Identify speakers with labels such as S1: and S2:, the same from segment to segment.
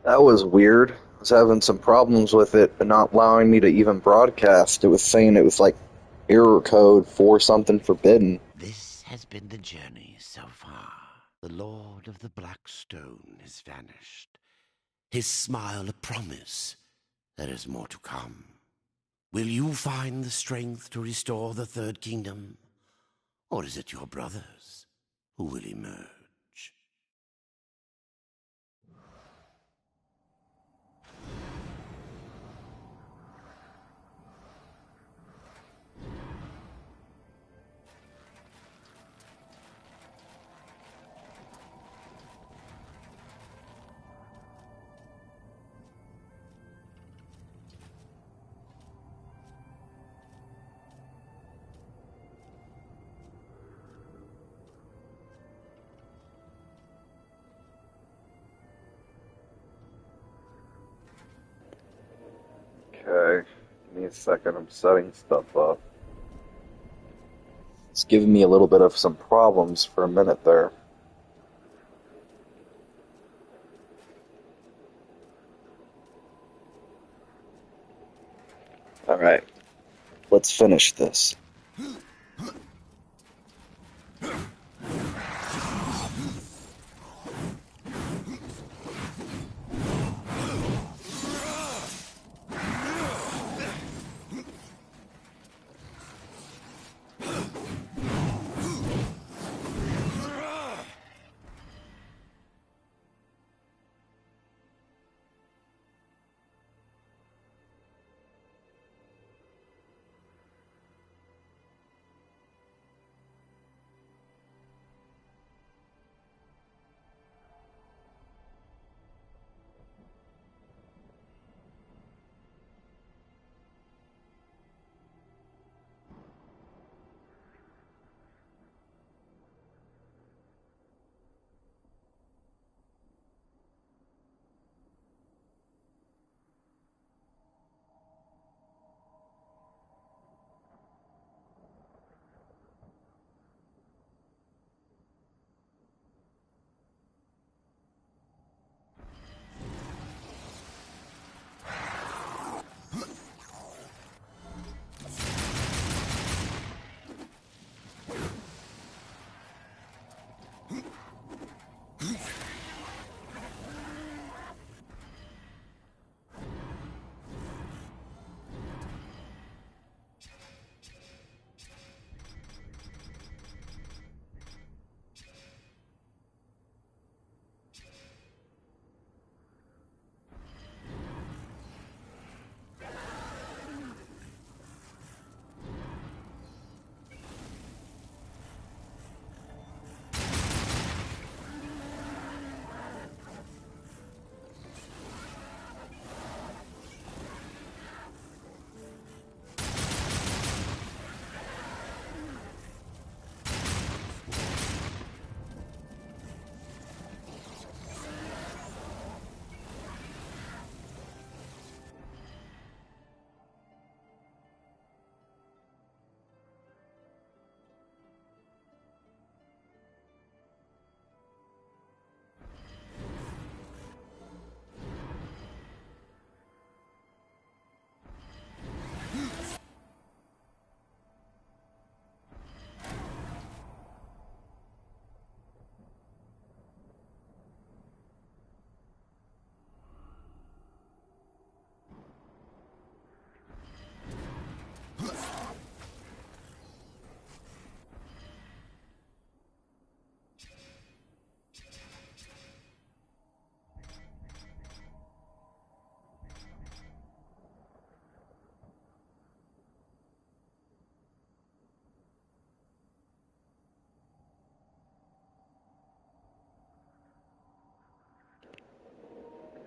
S1: That was weird. I was having some problems with it, but not allowing me to even broadcast. It was saying it was like error code for something forbidden.
S2: This has been the journey so far. The Lord of the Black Stone has vanished. His smile a promise. There is more to come. Will you find the strength to restore the Third Kingdom? Or is it your brothers who will emerge?
S1: Okay, give me a second. I'm setting stuff up. It's giving me a little bit of some problems for a minute there. All right, let's finish this.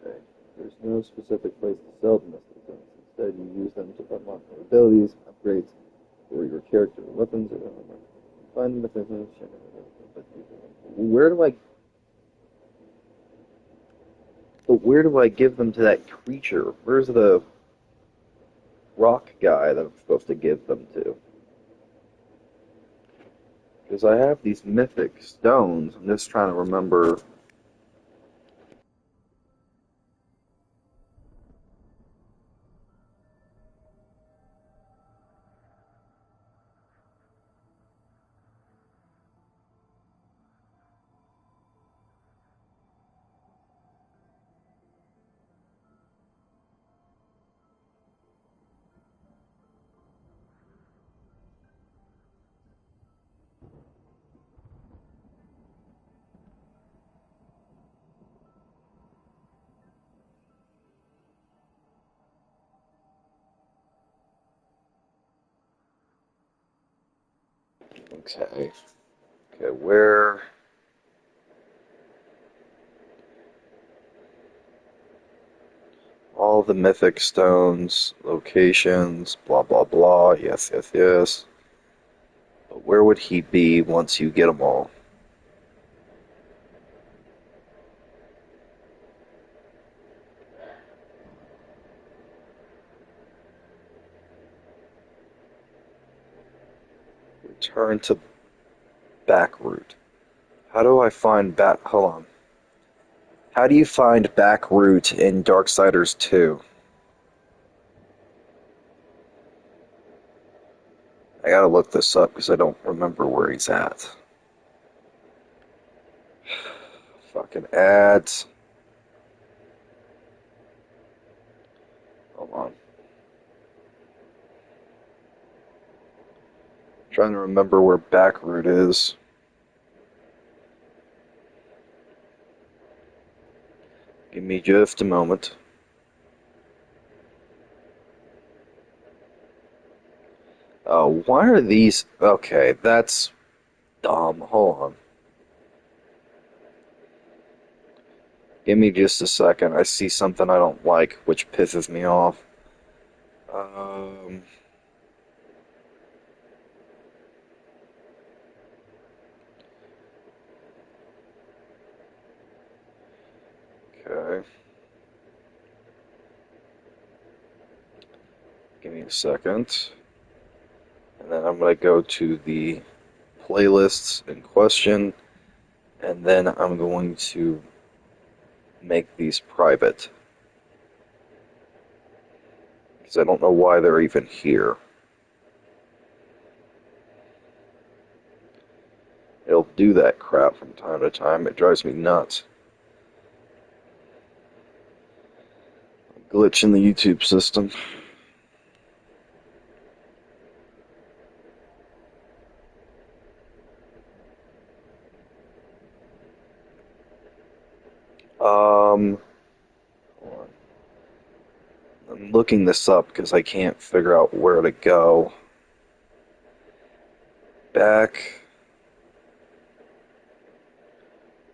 S1: Okay. There's no specific place to sell the Mystic Stones. Instead, you use them to unlock new abilities, upgrades, or your character weapons. Find the Mythic. Where do I? But where do I give them to that creature? Where's the rock guy that I'm supposed to give them to? Because I have these mythic stones. I'm just trying to remember. Okay. Okay, where... All the mythic stones, locations, blah blah blah, yes, yes, yes. But where would he be once you get them all? Return to back route. How do I find back... Hold on. How do you find back route in Darksiders 2? I gotta look this up because I don't remember where he's at. Fucking ads. Hold on. Trying to remember where back route is. Give me just a moment. Oh, why are these... Okay, that's dumb. Hold on. Give me just a second. I see something I don't like, which pisses me off. Um... Okay. Give me a second. And then I'm going to go to the playlists in question. And then I'm going to make these private. Because I don't know why they're even here. It'll do that crap from time to time. It drives me nuts. Glitch in the YouTube system. Hold on. I'm looking this up because I can't figure out where to go. Back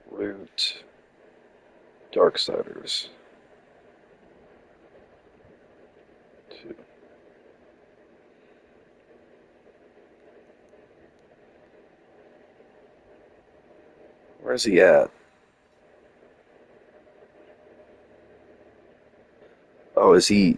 S1: route Darksiders 2. Where's he at? Oh, is he...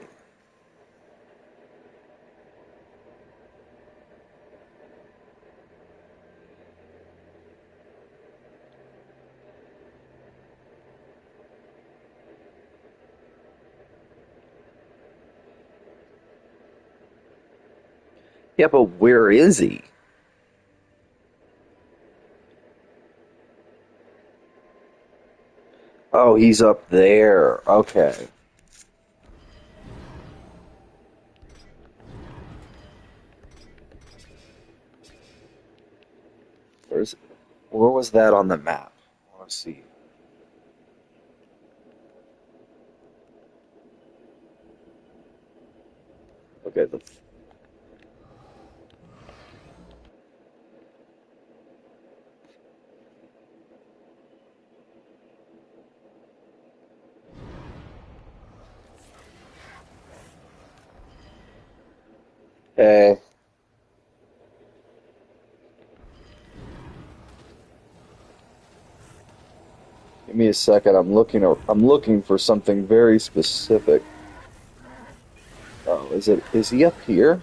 S1: Yeah, but where is he? Oh, he's up there. Okay. Where's... Where was that on the map? I want to see. Okay, the... Hey. Give me a second. I'm looking for something very specific. Oh, is he up here?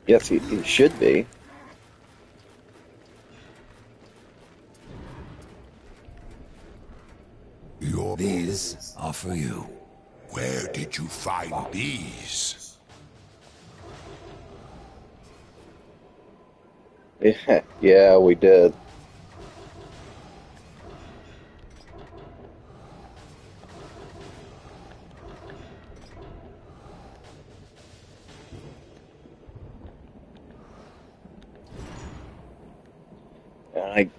S1: Yes, he should be.
S2: These are for you. Where did you find these?
S1: Yeah, yeah, we did. And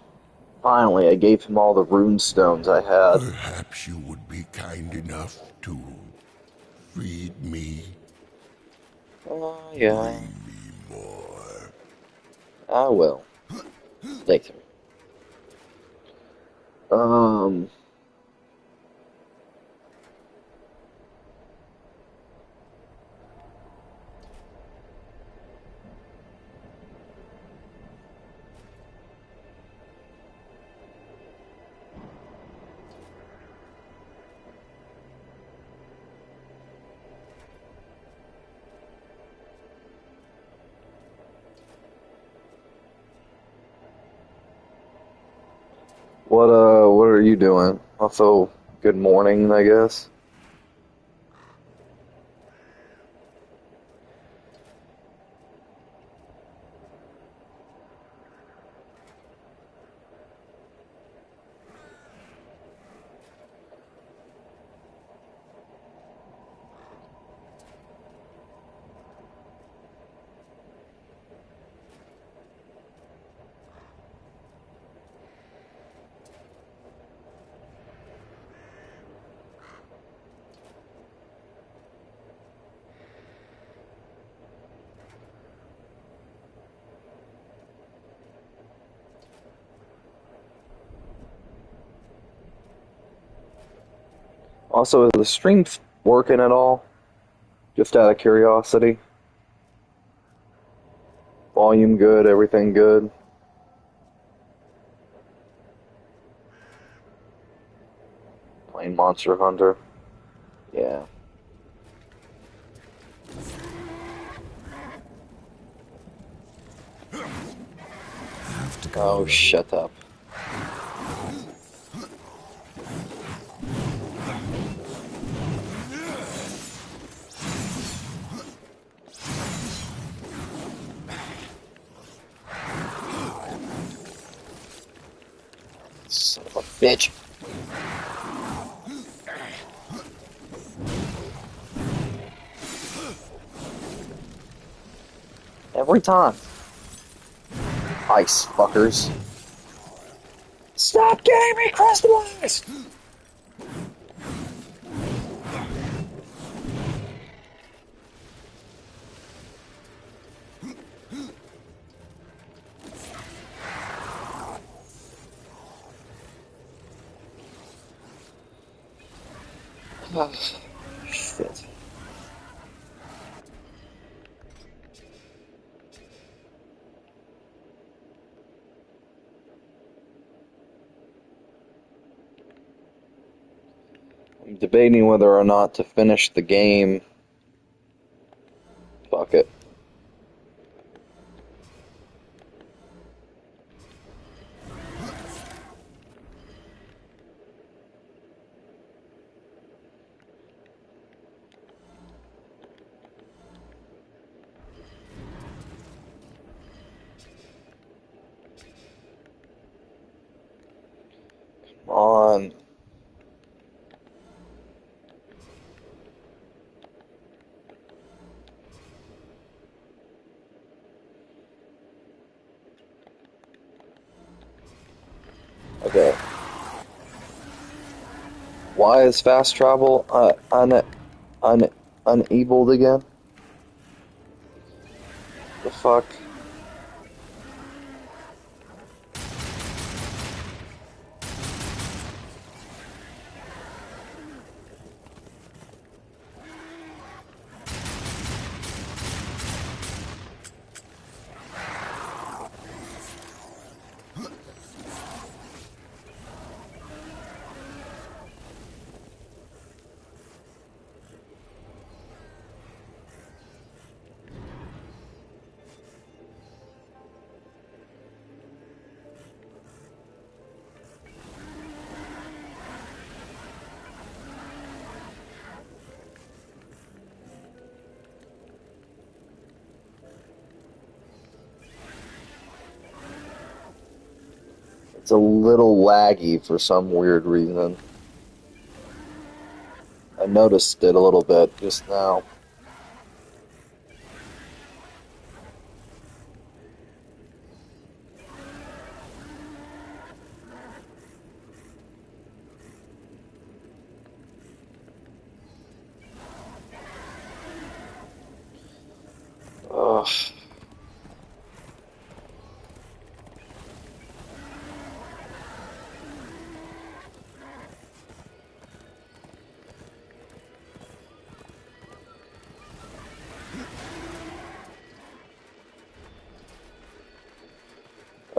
S1: Finally, I gave him all the rune stones I had.
S2: Perhaps you would be kind enough to feed me.
S1: Yeah,
S2: Bring me more.
S1: I will. Later. Um, what are you doing? Also, good morning, I guess. Also, is the stream working at all? Just out of curiosity. Volume good, everything good. Playing Monster Hunter. Yeah.
S2: Have to
S1: Oh,
S2: go.
S1: shut up. Son of a bitch. Every time. Ice fuckers. Stop getting me crystallized! Oh, shit. I'm debating whether or not to finish the game. Fuck it. Come on. Okay. Why is fast travel un unenabled again? The fuck? It's a little laggy for some weird reason. I noticed it a little bit just now.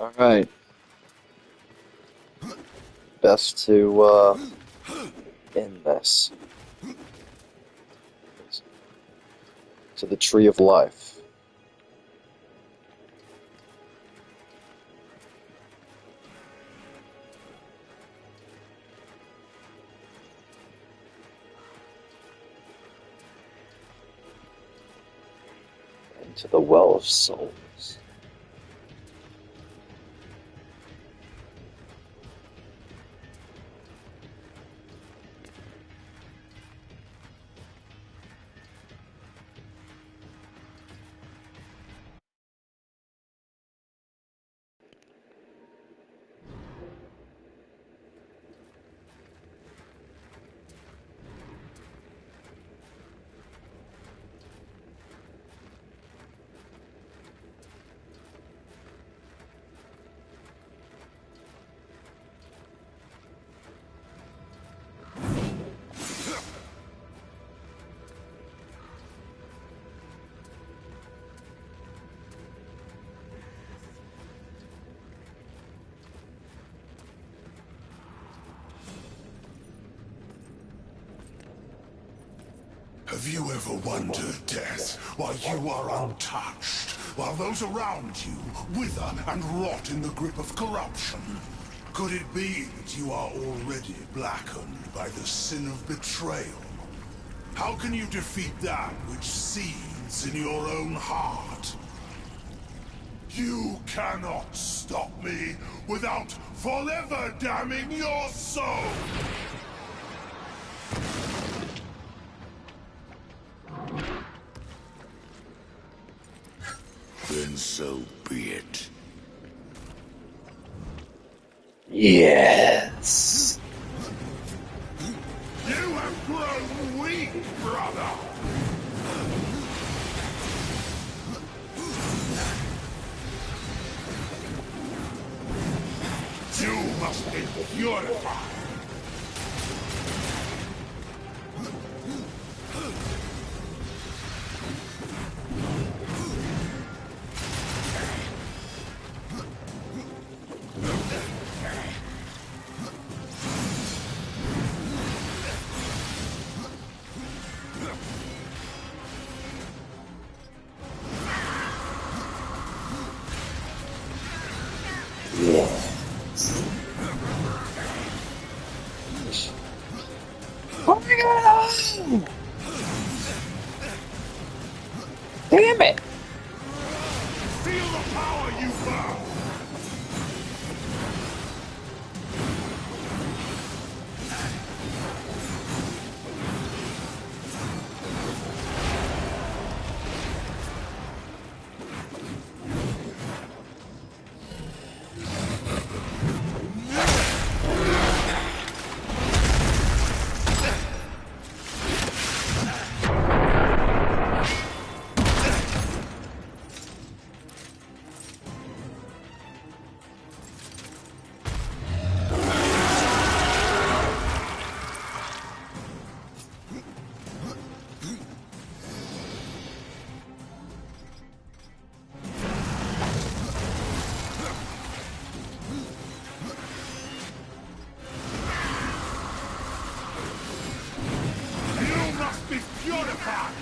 S1: Alright. Best to end this. To the Tree of Life. And to the Well of Souls.
S3: Have you ever wondered, Death, why you are untouched, while those around you wither and rot in the grip of corruption? Could it be that you are already blackened by the sin of betrayal? How can you defeat that which seethes in your own heart? You cannot stop me without forever damning your soul! Then so be it.
S1: Yes.
S3: You have grown weak, brother! You must be purified!
S1: Damn it!
S3: Feel the power you burn! You must be purified!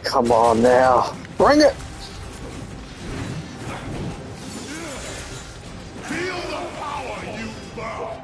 S1: Come on now. Bring it!
S3: Feel the power you burn!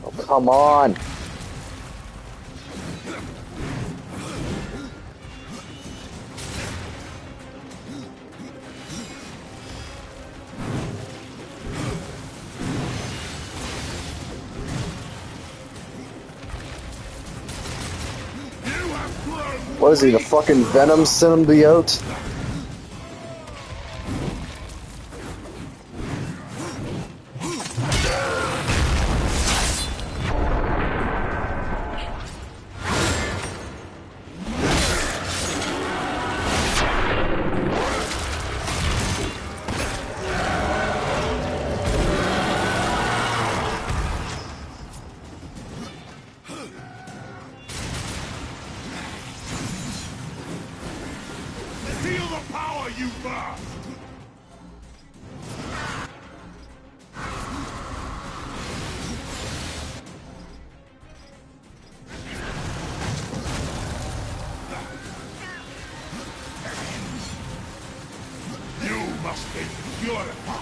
S1: Oh, come on. What is he, the fucking Venom symbiote?
S3: Feel the power you burn! You must be purified.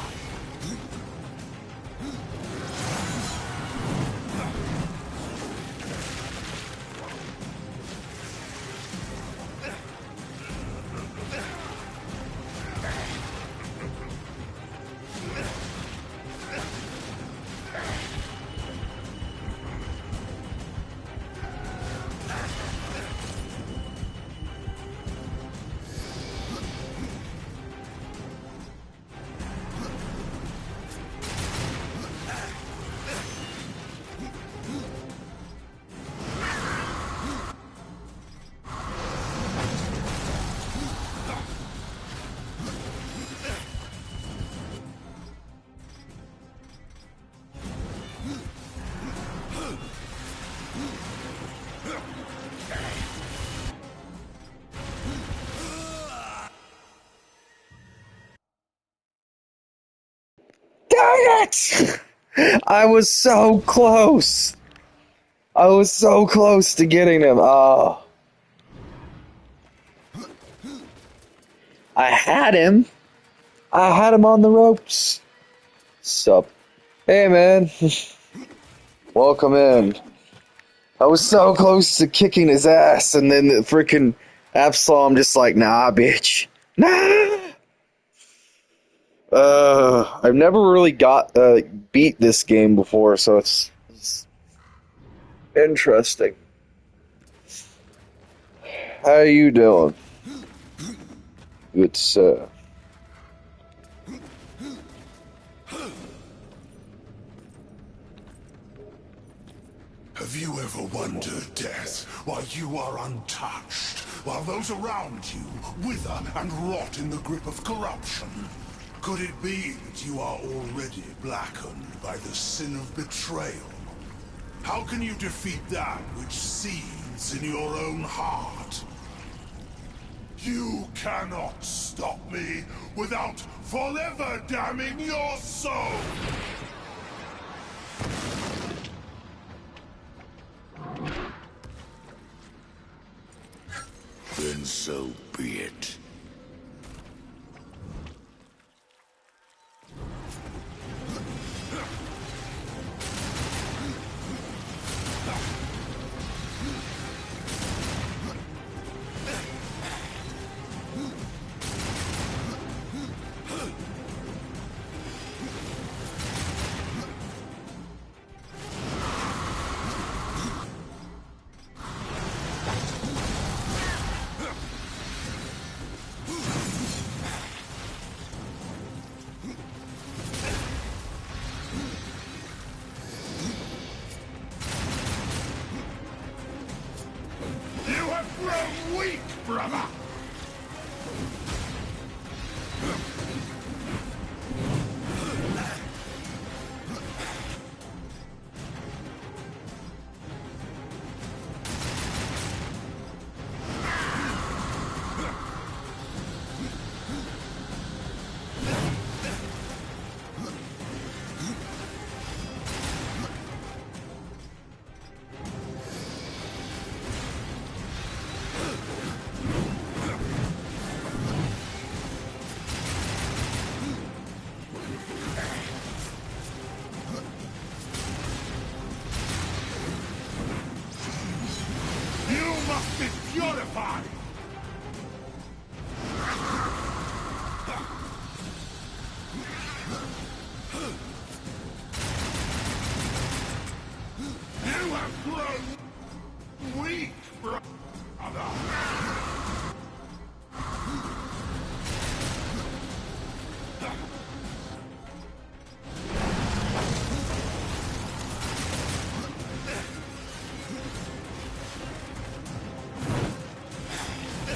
S1: Dang it! I was so close. I was so close to getting him. Oh. I had him. I had him on the ropes. Sup? Hey, man. Welcome in. I was so close to kicking his ass, and then the freaking Absalom just like, nah, bitch. Nah! I've never really beat this game before, so it's interesting. How you doing? Good sir.
S3: Have you ever wondered, Death, why you are untouched, while those around you wither and rot in the grip of corruption? Could it be that you are already blackened by the sin of betrayal? How can you defeat that which seethes in your own heart? You cannot stop me without forever damning your soul! Then so be it.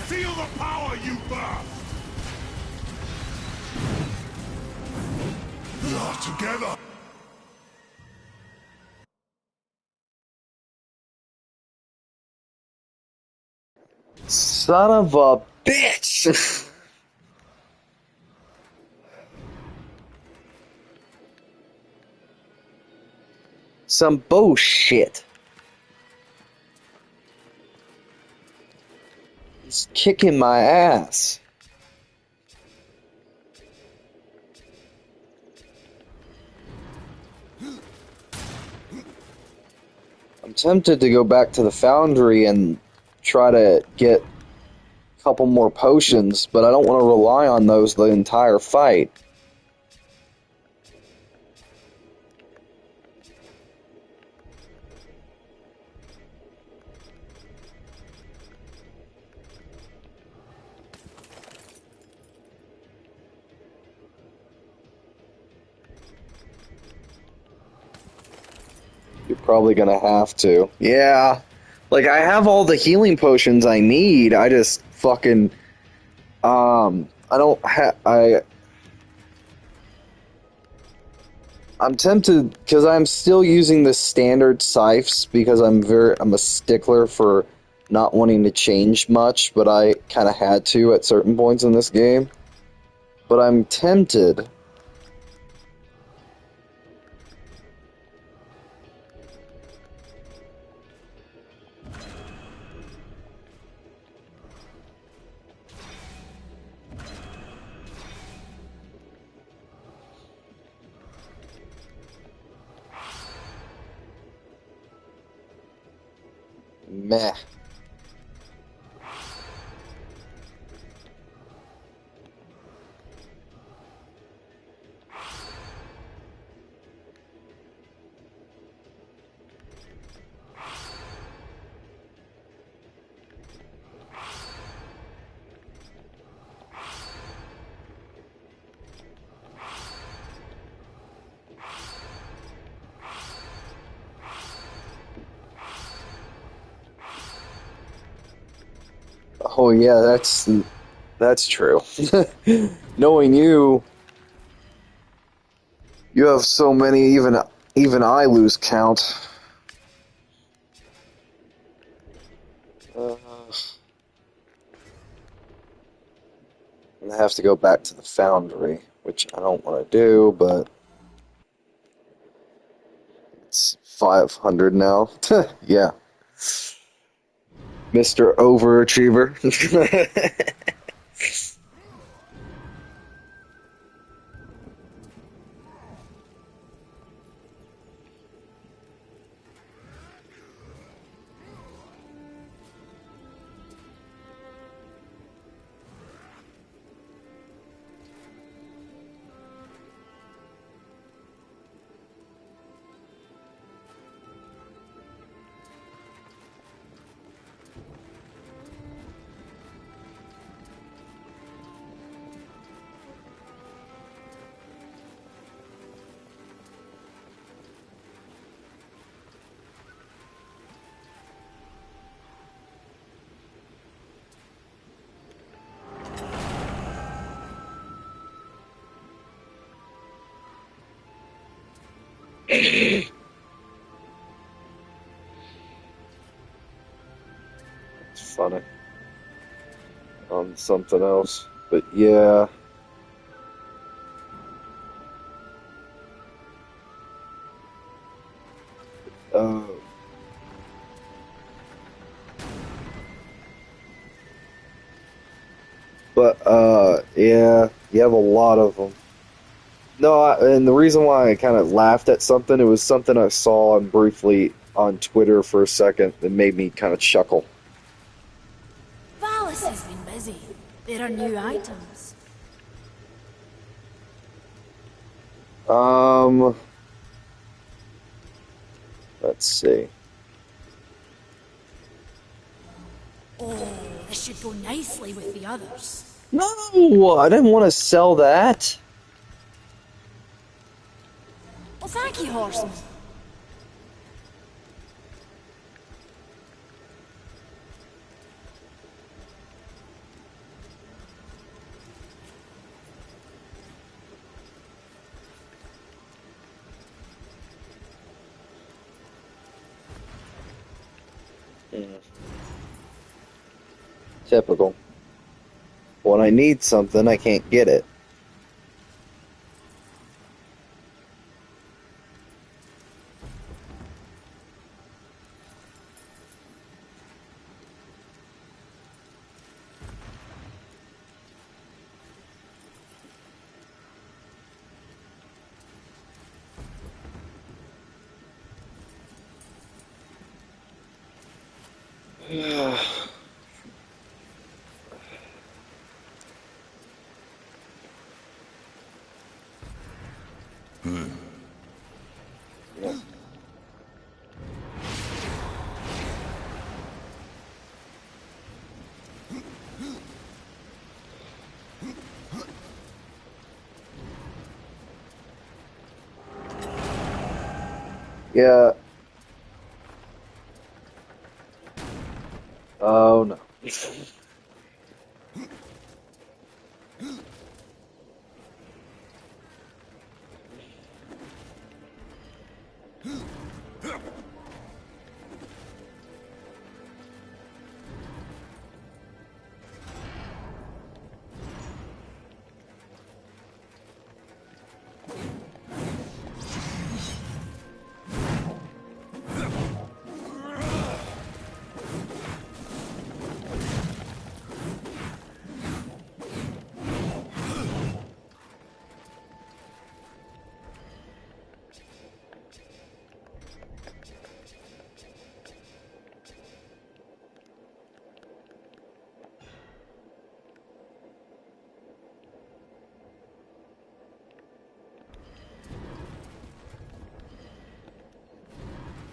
S3: Feel the power you birth! We are together!
S1: Son of a bitch! Some bullshit. He's kicking my ass. I'm tempted to go back to the foundry and try to get a couple more potions, but I don't want to rely on those the entire fight. You're probably gonna have to. Yeah. Like, I have all the healing potions I need. I just fucking... I don't have... I'm tempted, because I'm still using the standard scythes, because I'm a stickler for not wanting to change much, but I kind of had to at certain points in this game. But I'm tempted... Meh. Oh yeah, that's true. Knowing you, you have so many, even I lose count. I'm gonna have to go back to the foundry, which I don't want to do, but it's 500 now. Yeah. Mr. Overachiever. It's funny. On something else. But yeah. Uh, yeah, you have a lot of them. No, and the reason why I kind of laughed at something, it was something I saw briefly on Twitter for a second that made me kind of chuckle.
S4: Valis has been busy. There are new items.
S1: Let's see.
S4: Oh, this should go nicely with the others.
S1: No, I didn't want to sell that.
S4: Well, thank you, horseman.
S1: Typical. When I need something, I can't get it. Yeah. Oh no.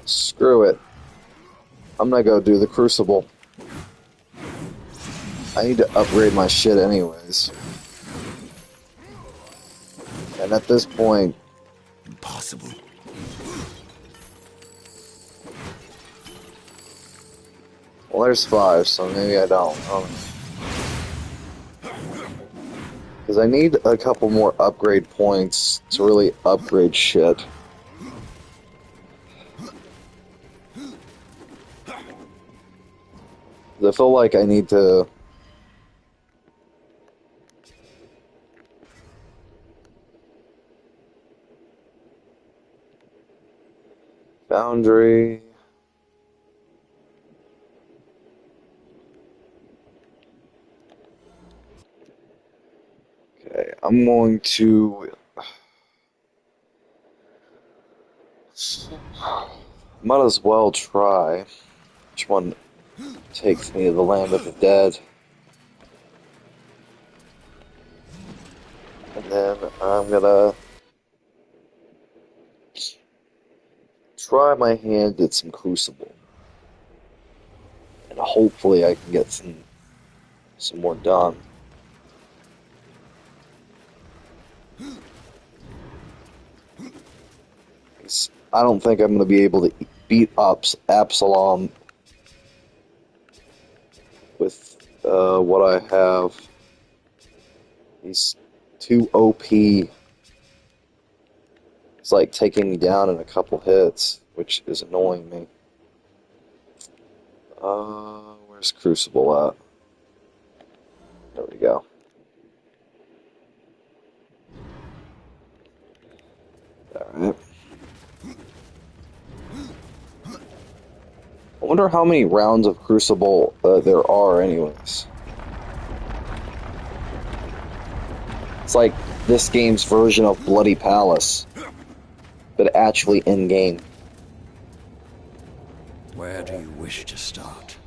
S1: Screw it. I'm gonna go do the Crucible. I need to upgrade my shit anyways. And at this point...
S3: Impossible.
S1: Well, there's 5, so maybe I don't. Because I need a couple more upgrade points to really upgrade shit. I feel like I need to... Boundary... Okay, I'm going to... Might as well try. Which one takes me to the land of the dead? And then I'm gonna try my hand at some Crucible. And hopefully I can get some more done. I don't think I'm going to be able to beat up Absalom with what I have. He's too OP. It's like taking me down in a couple hits, which is annoying me. Where's Crucible at? There we go. Alright. I wonder how many rounds of Crucible there are anyways. It's like this game's version of Bloody Palace, but actually in-game.
S5: Where do you wish to start?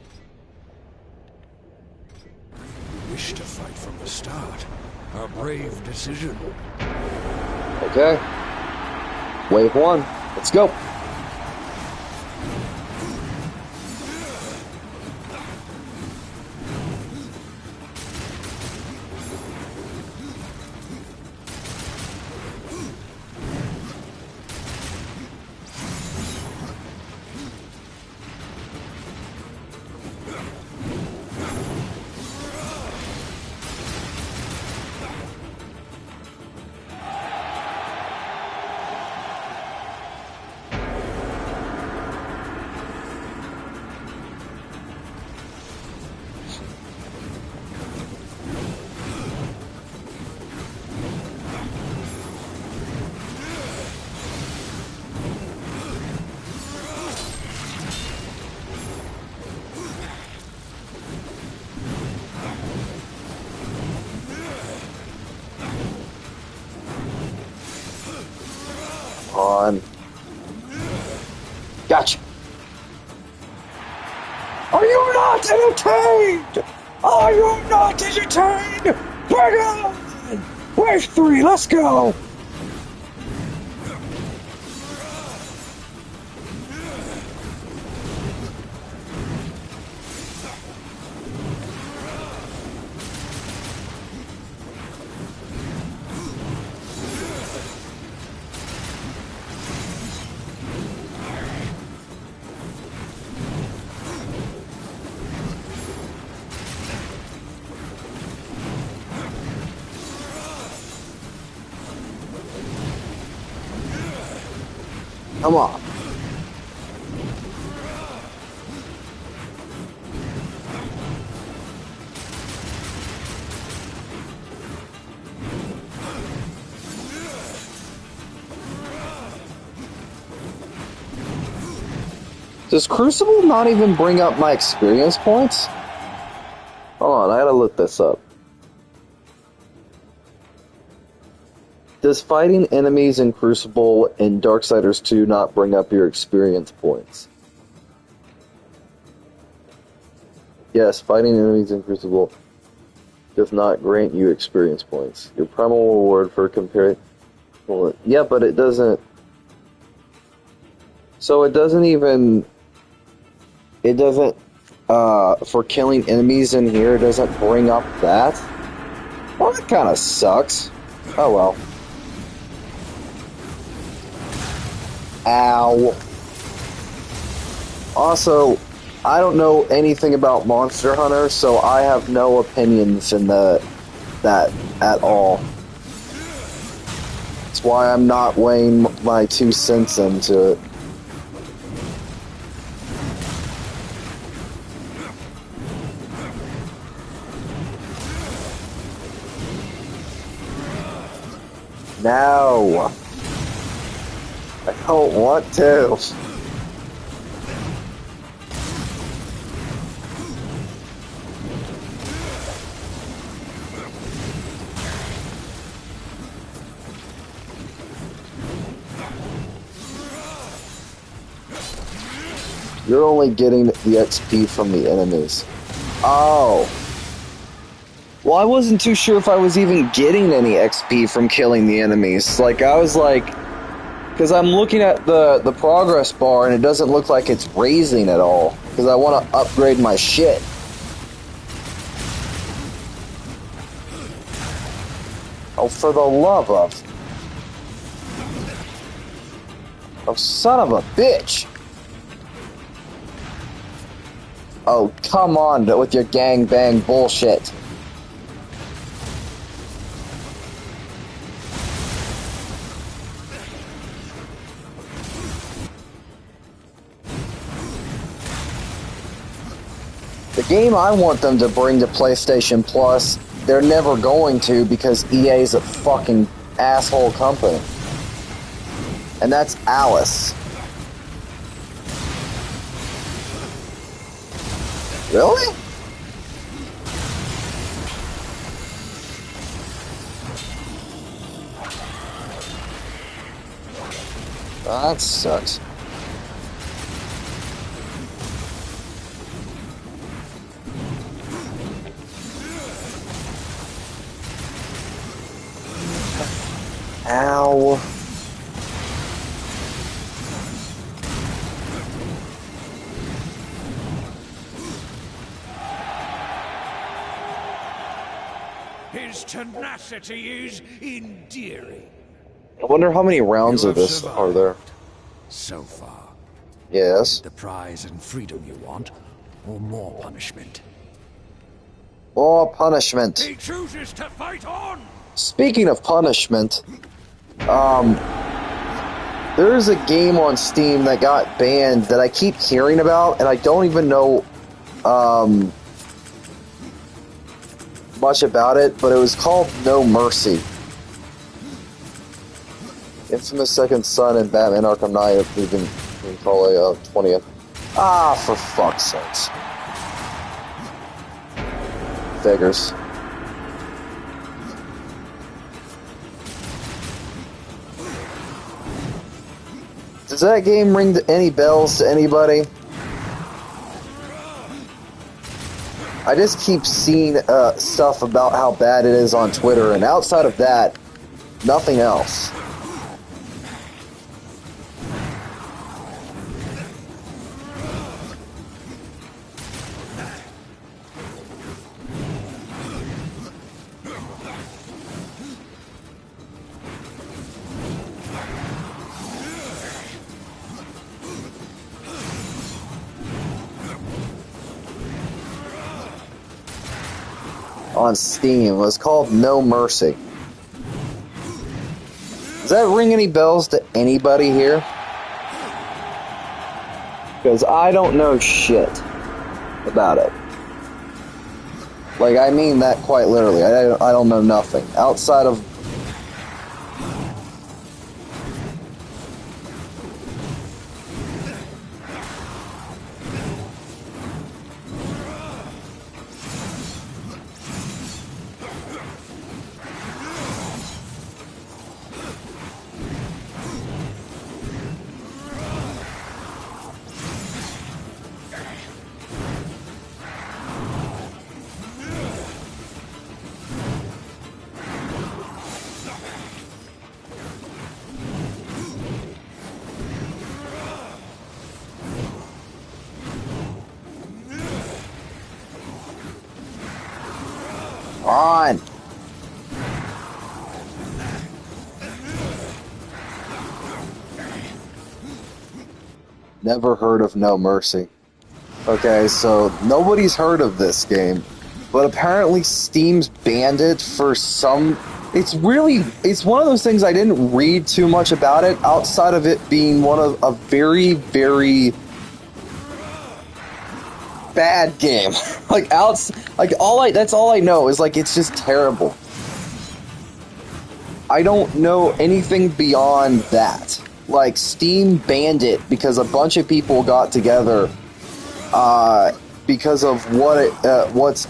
S5: You wish to fight from the start. A brave decision.
S1: Okay. Wave 1. Let's go. on. Gotcha.
S5: Are you not entertained? Are you not entertained? Bring it on! Wave 3, let's go!
S1: Come on. Does Crucible not even bring up my experience points? Hold on, I gotta look this up. Does fighting enemies in Crucible and Darksiders 2 not bring up your experience points? Yes, fighting enemies in Crucible does not grant you experience points. Your primal reward for comparing... Well, yeah, but it doesn't... So it doesn't even... It doesn't... for killing enemies in here, it doesn't bring up that? Well, that kind of sucks. Oh well. Ow. Also, I don't know anything about Monster Hunter, so I have no opinions in that at all. That's why I'm not weighing my 2 cents into it. No. I don't want to. You're only getting the XP from the enemies. Oh. Well, I wasn't too sure if I was even getting any XP from killing the enemies. Like, I was like... Because I'm looking at the progress bar, and it doesn't look like it's raising at all. Because I want to upgrade my shit. Oh, for the love of... Oh, son of a bitch! Oh, come on with your gangbang bullshit. The game I want them to bring to PlayStation Plus, they're never going to because EA is a fucking asshole company. And that's Alice. Really? That sucks. Ow.
S5: His tenacity is endearing.
S1: I wonder how many rounds of this are there.
S5: So far.
S1: Yes.
S5: The prize and freedom you want, or more punishment?
S1: More punishment.
S5: He chooses to fight on!
S1: Speaking of punishment, there's a game on Steam that got banned that I keep hearing about, and I don't even know much about it, but it was called No Mercy. Infamous Second Son and Batman Arkham Knight have even probably 20th. Ah, for fuck's sakes. Figures.
S5: Does that game ring any bells to anybody? I just keep seeing stuff about how bad it is on Twitter, and outside of that, nothing else. On Steam. It was called No Mercy. Does that ring any bells to anybody here? Because I don't know shit about it. Like, I mean that quite literally. I don't know nothing. Outside of... On! Never heard of No Mercy. Okay, so nobody's heard of this game, but apparently Steam's banned it for some... It's one of those things I didn't read too much about it, outside of it being one of a very, very bad game. That's all I know is like it's just terrible. I don't know anything beyond that. Like, Steam banned it because a bunch of people got together because of what's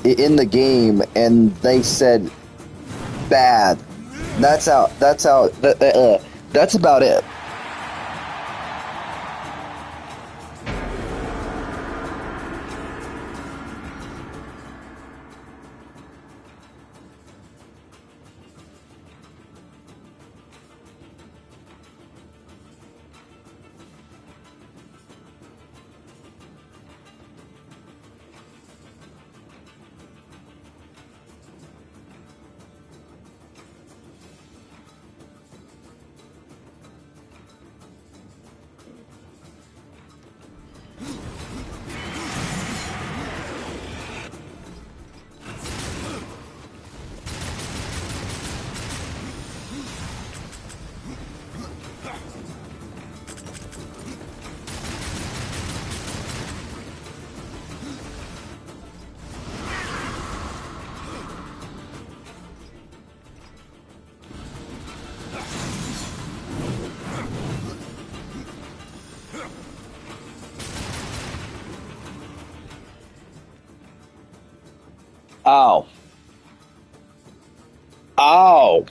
S5: in the game, and they said bad. That's about it. Ow. Ow.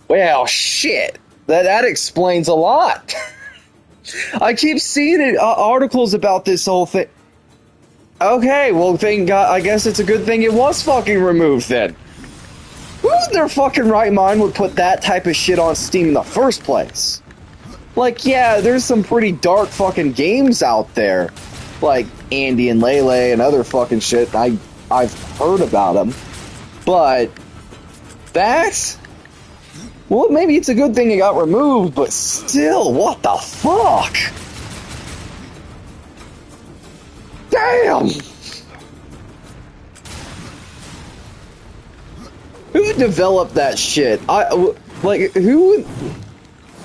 S5: Well, shit. That explains a lot. I keep seeing it, articles about this whole thing. Okay, well, thank God. I guess it's a good thing it was fucking removed then. Who in their fucking right mind would put that type of shit on Steam in the first place? Like, yeah, there's some pretty dark fucking games out there. Like Andy and Lele and other fucking shit. I've heard about them. But that's... Well, maybe it's a good thing it got removed, but still, what the fuck? Damn! Who developed that shit? Who...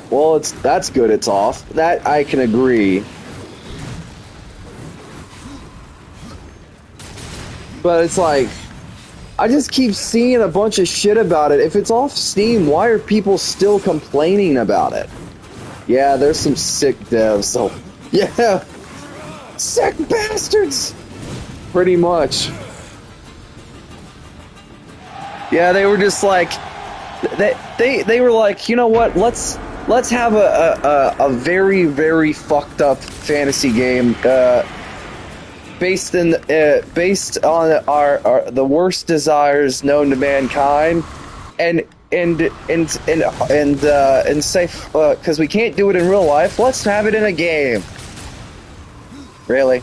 S5: Well, that's good it's off. That I can agree. But it's like, I just keep seeing a bunch of shit about it. If it's off Steam, why are people still complaining about it? Yeah, there's some sick devs, so... Yeah! Sick bastards! Pretty much. Yeah, they were just like... They were like, you know what, let's let's have a very, very fucked up fantasy game based on our the worst desires known to mankind, and say because we can't do it in real life, let's have it in a game. Really?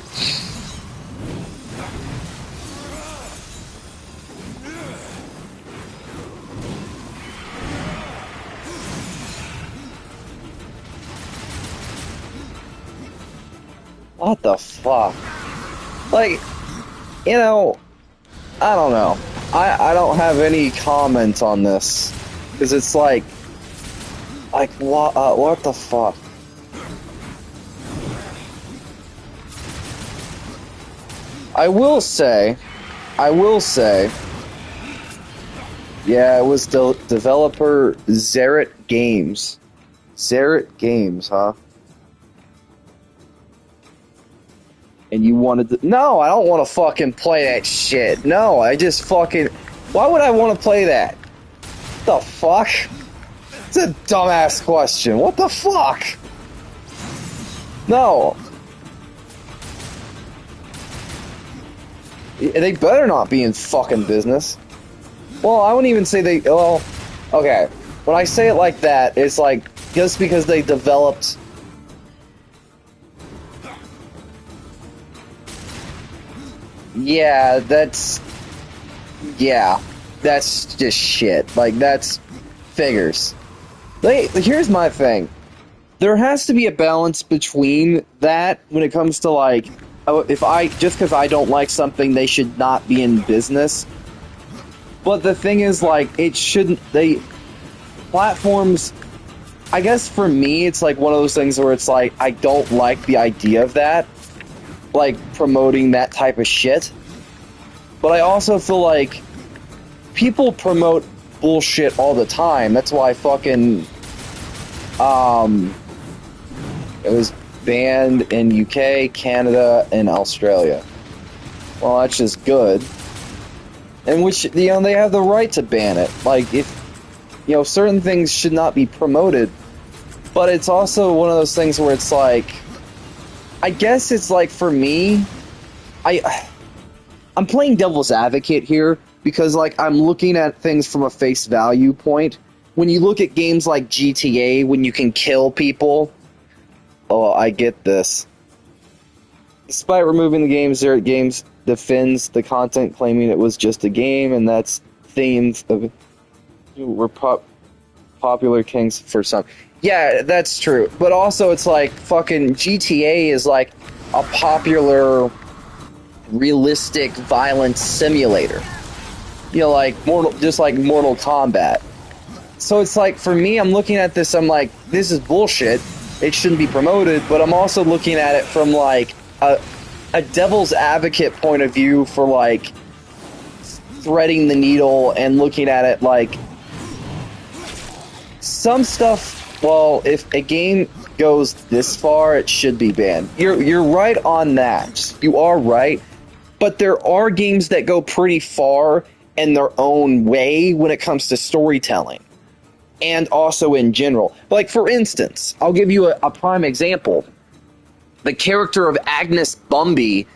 S5: What the fuck? Like, you know, I don't know. I don't have any comments on this, because it's like what the fuck? I will say, yeah, it was developer Xeric Games. Xeric Games, huh? And you wanted to... No, I don't want to fucking play that shit. No, I just fucking... Why would I want to play that? What the fuck? It's a dumbass question. What the fuck? No. They better not be in fucking business. Well, I wouldn't even say they... Well, okay. When I say it like that, it's like, just because they developed... Yeah, that's just shit. Like, that's figures. Here's my thing. There has to be a balance between that when it comes to, like, just because I don't like something, they should not be in business. But the thing is, like, platforms, I guess for me, it's like one of those things where it's like, I don't like the idea of that. Like, promoting that type of shit. But I also feel like people promote bullshit all the time. That's why fucking it was banned in UK, Canada, and Australia. Well, that's just good. And which, you know, they have the right to ban it. Like, if, you know, certain things should not be promoted. But it's also one of those things where it's like, I guess it's like, for me, I'm playing devil's advocate here, because, like, I'm looking at things from a face value point. When you look at games like GTA, when you can kill people, oh, I get this. Despite removing the game, Xeric Games defends the content, claiming it was just a game, and that's themes of were popular kings for some. Yeah, that's true. But also, it's like, fucking GTA is like a popular, realistic violence simulator. You know, like just like Mortal Kombat. So it's like, for me, I'm looking at this, I'm like, this is bullshit. It shouldn't be promoted. But I'm also looking at it from, like, a devil's advocate point of view for, like, threading the needle and looking at it like, some stuff, well, if a game goes this far, it should be banned. You're right on that. You are right. But there are games that go pretty far in their own way when it comes to storytelling. And also in general. Like, for instance, I'll give you a prime example. The character of Agnes Bumby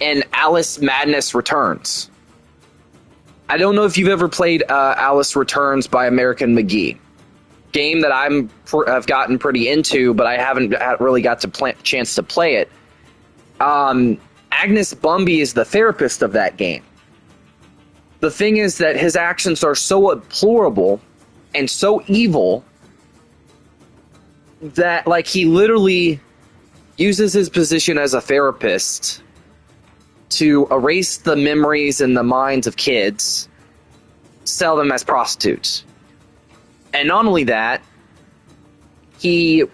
S5: in Alice Madness Returns. I don't know if you've ever played Alice Returns by American McGee. Game that I've gotten pretty into, but I haven't really got to chance to play it. Agnes Bumby is the therapist of that game. The thing is that his actions are so deplorable and so evil that, like, he literally uses his position as a therapist to erase the memories and the minds of kids, sell them as prostitutes. And not only that, he,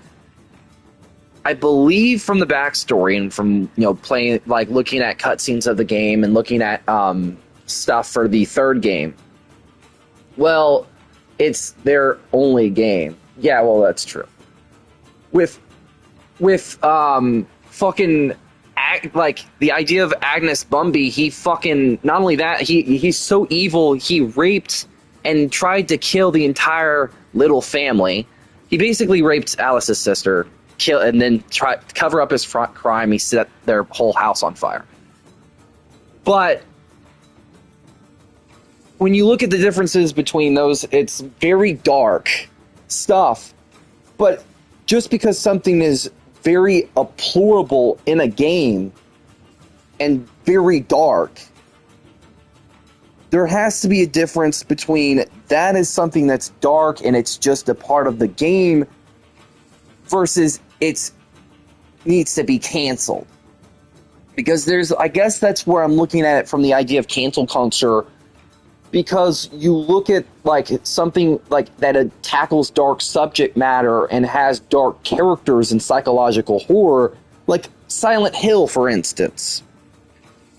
S5: I believe from the backstory and from, you know, playing, like, looking at cutscenes of the game and looking at stuff for the third game, well, it's their only game. Yeah, well, that's true. With fucking like the idea of Agnes Bumby, he fucking, not only that, he's so evil, he raped and tried to kill the entire little family. He basically raped Alice's sister, and then try to cover up his crime. He set their whole house on fire. But when you look at the differences between those, it's very dark stuff. But just because something is very deplorable in a game and very dark, there has to be a difference between that is something that's dark and it's just a part of the game versus it needs to be canceled. Because I guess that's where I'm looking at it from the idea of cancel culture, because you look at like something like that tackles dark subject matter and has dark characters and psychological horror, like Silent Hill, for instance.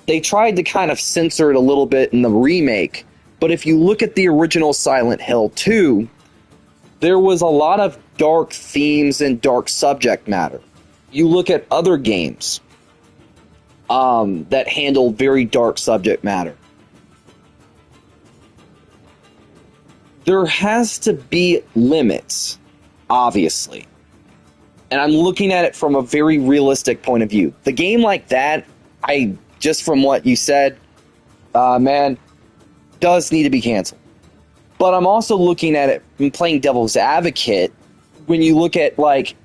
S5: They tried to kind of censor it a little bit in the remake, but if you look at the original Silent Hill 2, there was a lot of dark themes and dark subject matter. You look at other games that handle very dark subject matter. There has to be limits, obviously. And I'm looking at it from a very realistic point of view. The game like that, just from what you said, man, does need to be canceled. But I'm also looking at it and playing devil's advocate when you look at, like,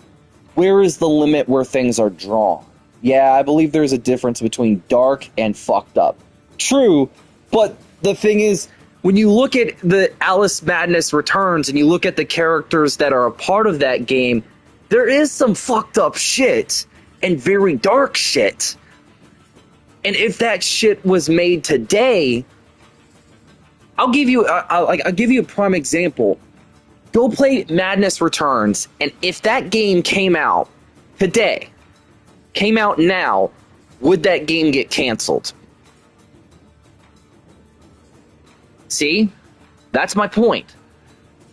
S5: where is the limit where things are drawn? Yeah, I believe there's a difference between dark and fucked up. True, but the thing is, when you look at the Alice Madness Returns and you look at the characters that are a part of that game, there is some fucked up shit and very dark shit. And if that shit was made today, I'll give you a prime example. Go play Madness Returns, and if that game came out today, came out now, would that game get canceled? See? That's my point.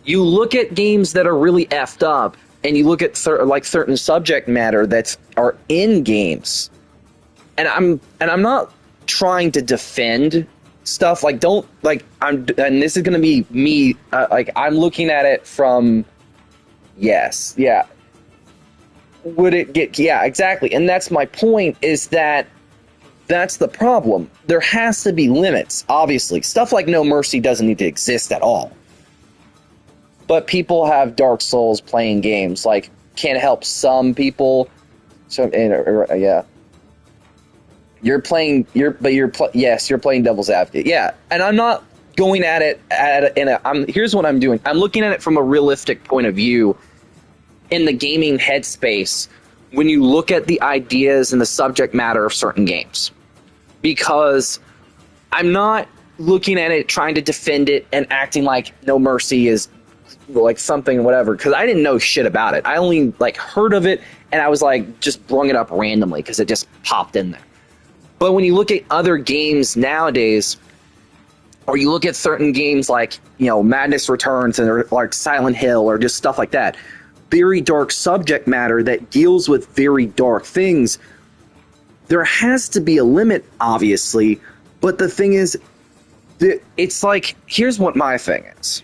S5: You look at games that are really effed up, and you look at certain subject matter that are in games. And I'm not trying to defend stuff, and this is gonna be me, I'm looking at it from, would it get, exactly, and that's my point, is that's the problem. There has to be limits, obviously. Stuff like No Mercy doesn't need to exist at all. But people have dark souls playing games, like, can't help some people, You're playing devil's advocate. Yeah, and I'm not going at it here's what I'm doing. I'm looking at it from a realistic point of view in the gaming headspace when you look at the ideas and the subject matter of certain games. Because I'm not looking at it trying to defend it and acting like No Mercy is like something whatever, because I didn't know shit about it. I only heard of it and I was just brung it up randomly because it just popped in there. But when you look at other games nowadays, or you look at certain games like, Madness Returns or like Silent Hill or just stuff like that, very dark subject matter that deals with very dark things, there has to be a limit, obviously. But the thing is, it's here's what my thing is.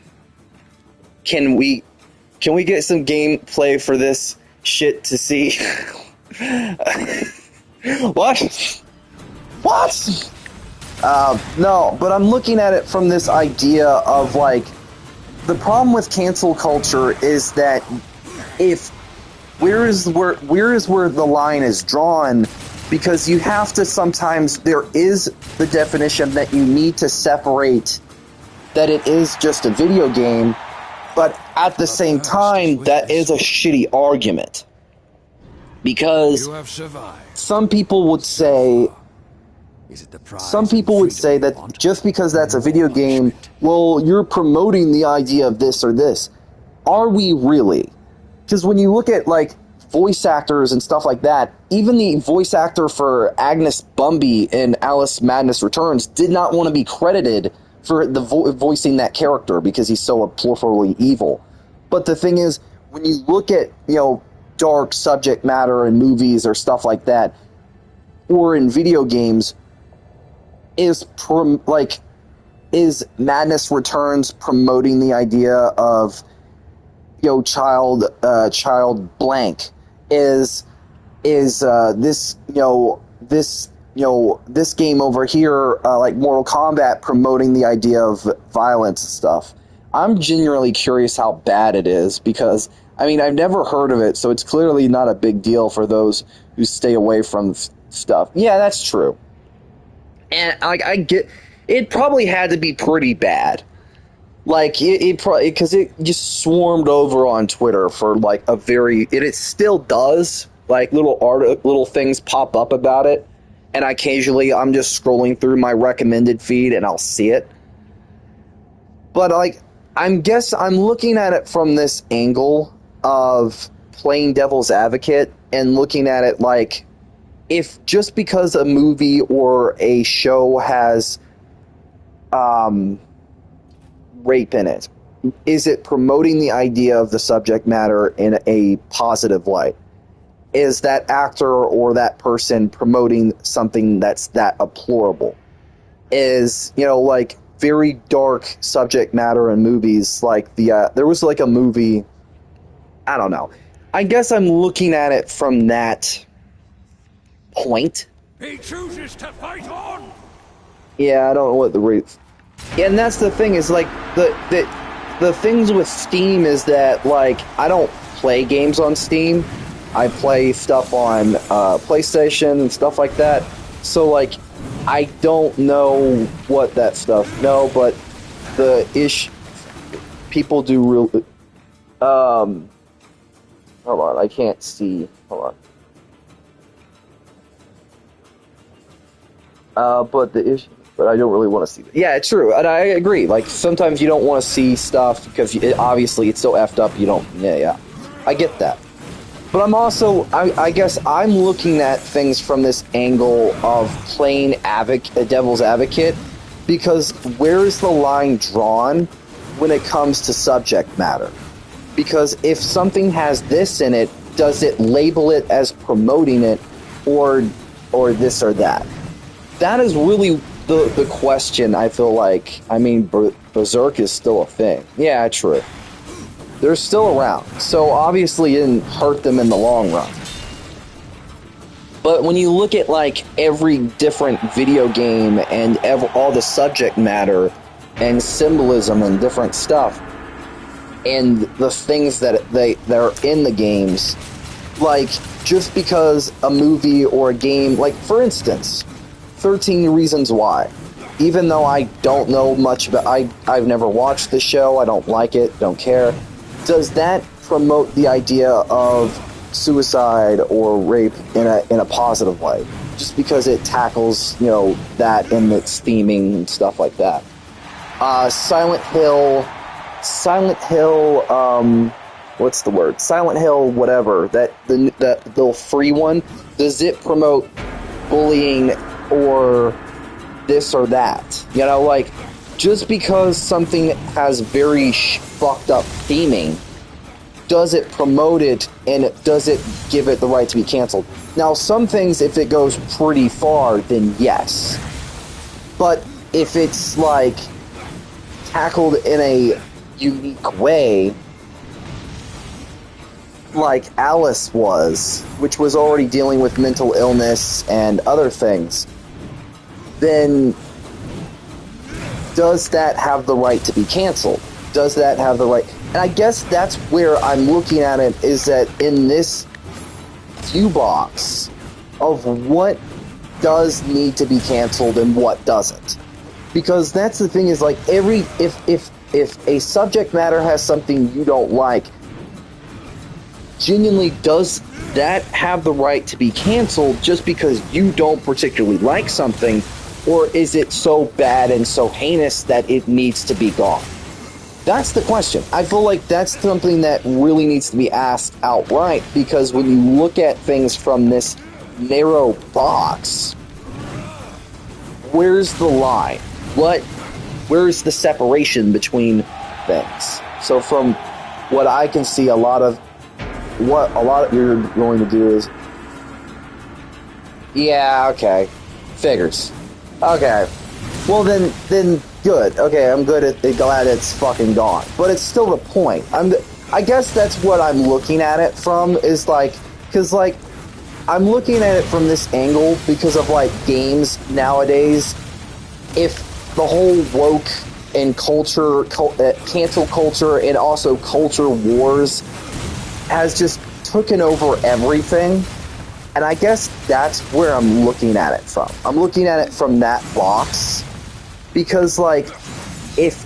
S5: Can we get some gameplay for this shit to see? What? What? No, but I'm looking at it from this idea of the problem with cancel culture is that where is where the line is drawn, because you have to sometimes, there is the definition that you need to separate that it is just a video game, but at the same time, that is a shitty argument. Because some people would say that just because that's a video game, well, you're promoting the idea of this or this. Are we really? Because when you look at voice actors and stuff like that, even the voice actor for Agnes Bumby in Alice Madness Returns did not want to be credited for the voicing that character because he's so abhorrently evil. But the thing is, when you look at dark subject matter in movies or stuff like that, or in video games, is Madness Returns promoting the idea of child blank is this this game over here, like Mortal Kombat, promoting the idea of violence and stuff. I'm genuinely curious how bad it is, because I mean, I've never heard of it, so it's clearly not a big deal for those who stay away from stuff. Yeah, that's true. And I get, it probably had to be pretty bad. Like, it probably, because it just swarmed over on Twitter for like a very, it still does, like little things pop up about it, and occasionally I'm just scrolling through my recommended feed and I'll see it. But like, I'm looking at it from this angle of playing devil's advocate and looking at it like, if just because a movie or a show has rape in it, is it promoting the idea of the subject matter in a positive light? Is that actor or that person promoting something that's that deplorable? Is, like, very dark subject matter in movies, like there was like a movie, I don't know. I guess I'm looking at it from that point.
S3: He chooses to fight on.
S5: Yeah, I don't know what the rate. Yeah, and that's the thing, is like the things with Steam is that, like, I don't play games on Steam. I play stuff on PlayStation and stuff like that. So like, I don't know what that stuff. No, but the people do real. Hold on, I can't see. Hold on. But the issue. But I don't really want to see that. Yeah, it's true, and I agree. Like, sometimes you don't want to see stuff because obviously it's so effed up. You don't. Yeah, I get that. But I'm also, I guess I'm looking at things from this angle of playing devil's advocate, because where is the line drawn when it comes to subject matter? Because if something has this in it, does it label it as promoting it, or this or that? That is really the question, I feel like. I mean, Berserk is still a thing. Yeah, true. They're still around, so obviously it didn't hurt them in the long run. But when you look at, like, every different video game and all the subject matter and symbolism and different stuff, and the things that are in the games, like, just because a movie or a game, like, for instance, 13 Reasons Why. Even though I don't know much about, I've never watched the show, I don't like it, don't care. Does that promote the idea of suicide or rape in a positive way? Just because it tackles, that in its theming and stuff like that. Silent Hill, what's the word? Silent Hill, whatever. The free one. Does it promote bullying or this or that? Like, just because something has very fucked up theming, does it promote it, and does it give it the right to be canceled? Now, some things, if it goes pretty far, then yes. But if it's, like, tackled in a unique way, like Alice was, which was already dealing with mental illness and other things, then does that have the right to be canceled? Does that have the right? And I guess that's where I'm looking at it, is that in this view box of what does need to be canceled and what doesn't. Because that's the thing, is like, if a subject matter has something you don't like, genuinely, does that have the right to be canceled just because you don't particularly like something? Or is it so bad and so heinous that it needs to be gone? That's the question. I feel like that's something that really needs to be asked outright, because when you look at things from this narrow box, where's the line? Where's the separation between things? So from what I can see, what a lot of you're going to do is, yeah, okay, figures. Okay, well then good. Okay, I'm glad it's fucking gone. But it's still the point. I guess that's what I'm looking at it from, is like, because like, I'm looking at it from this angle because of like games nowadays. If the whole woke and cancel culture and also culture wars has just taken over everything, and I guess that's where I'm looking at it from. I'm looking at it from that box because like it's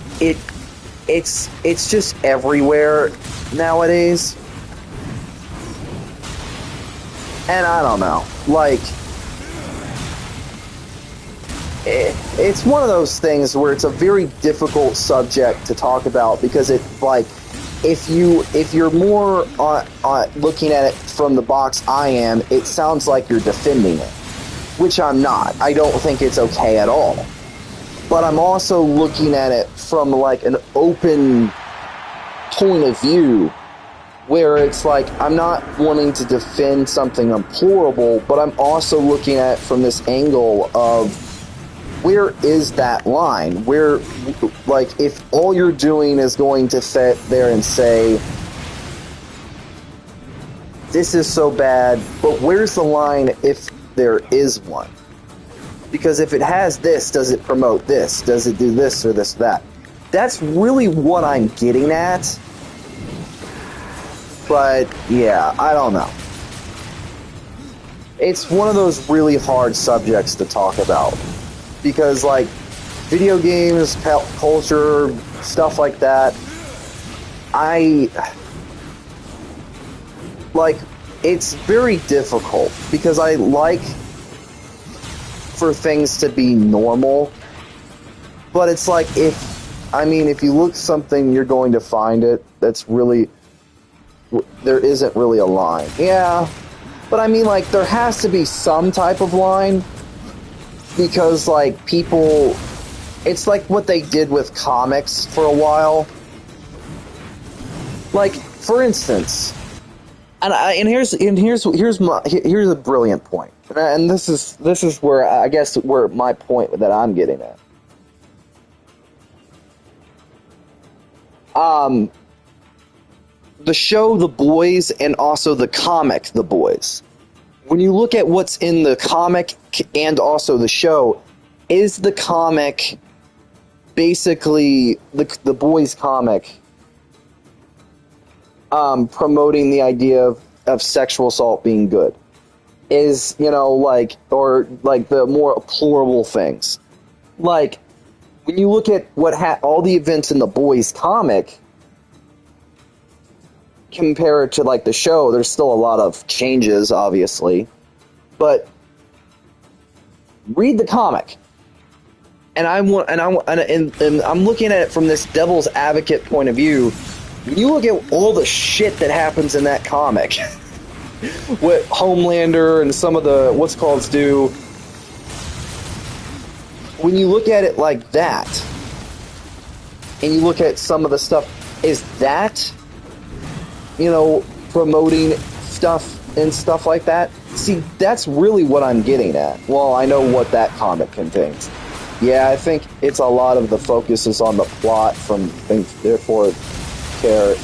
S5: just everywhere nowadays. And I don't know, like, it's one of those things where it's a very difficult subject to talk about because it, like, if you're more looking at it from the box I am, it sounds like you're defending it, which I'm not. I don't think it's okay at all. But I'm also looking at it from, like, an open point of view where it's like, I'm not wanting to defend something deplorable, but I'm also looking at it from this angle of where is that line? Where, like, if all you're doing is going to sit there and say, this is so bad, but where's the line if there is one? Because if it has this, does it promote this? Does it do this or this, that? That's really what I'm getting at. But, yeah, I don't know. It's one of those really hard subjects to talk about. Because, like, video games, culture, stuff like that, it's very difficult. Because I like for things to be normal. But it's like, if you look something, you're going to find it. That's really... There isn't really a line. Yeah, but I mean, like, there has to be some type of line, because, like, people, it's like what they did with comics for a while. Like, for instance, here's a brilliant point, and this is where I guess where my point that I'm getting at. The show The Boys and also the comic The Boys. When you look at what's in the comic and also the show, is the comic basically the Boys comic promoting the idea of sexual assault being good? Is, like, or like the more deplorable things. Like, when you look at all the events in the Boys comic, compare it to, like, the show, there's still a lot of changes, obviously, but read the comic, and I'm looking at it from this devil's advocate point of view. When you look at all the shit that happens in that comic, what Homelander and some of the what's called do, when you look at it like that, and you look at some of the stuff, is that, promoting stuff and stuff like that? See, that's really what I'm getting at. Well, I know what that comic contains. Yeah, I think it's a lot of the focus is on the plot from therefore care.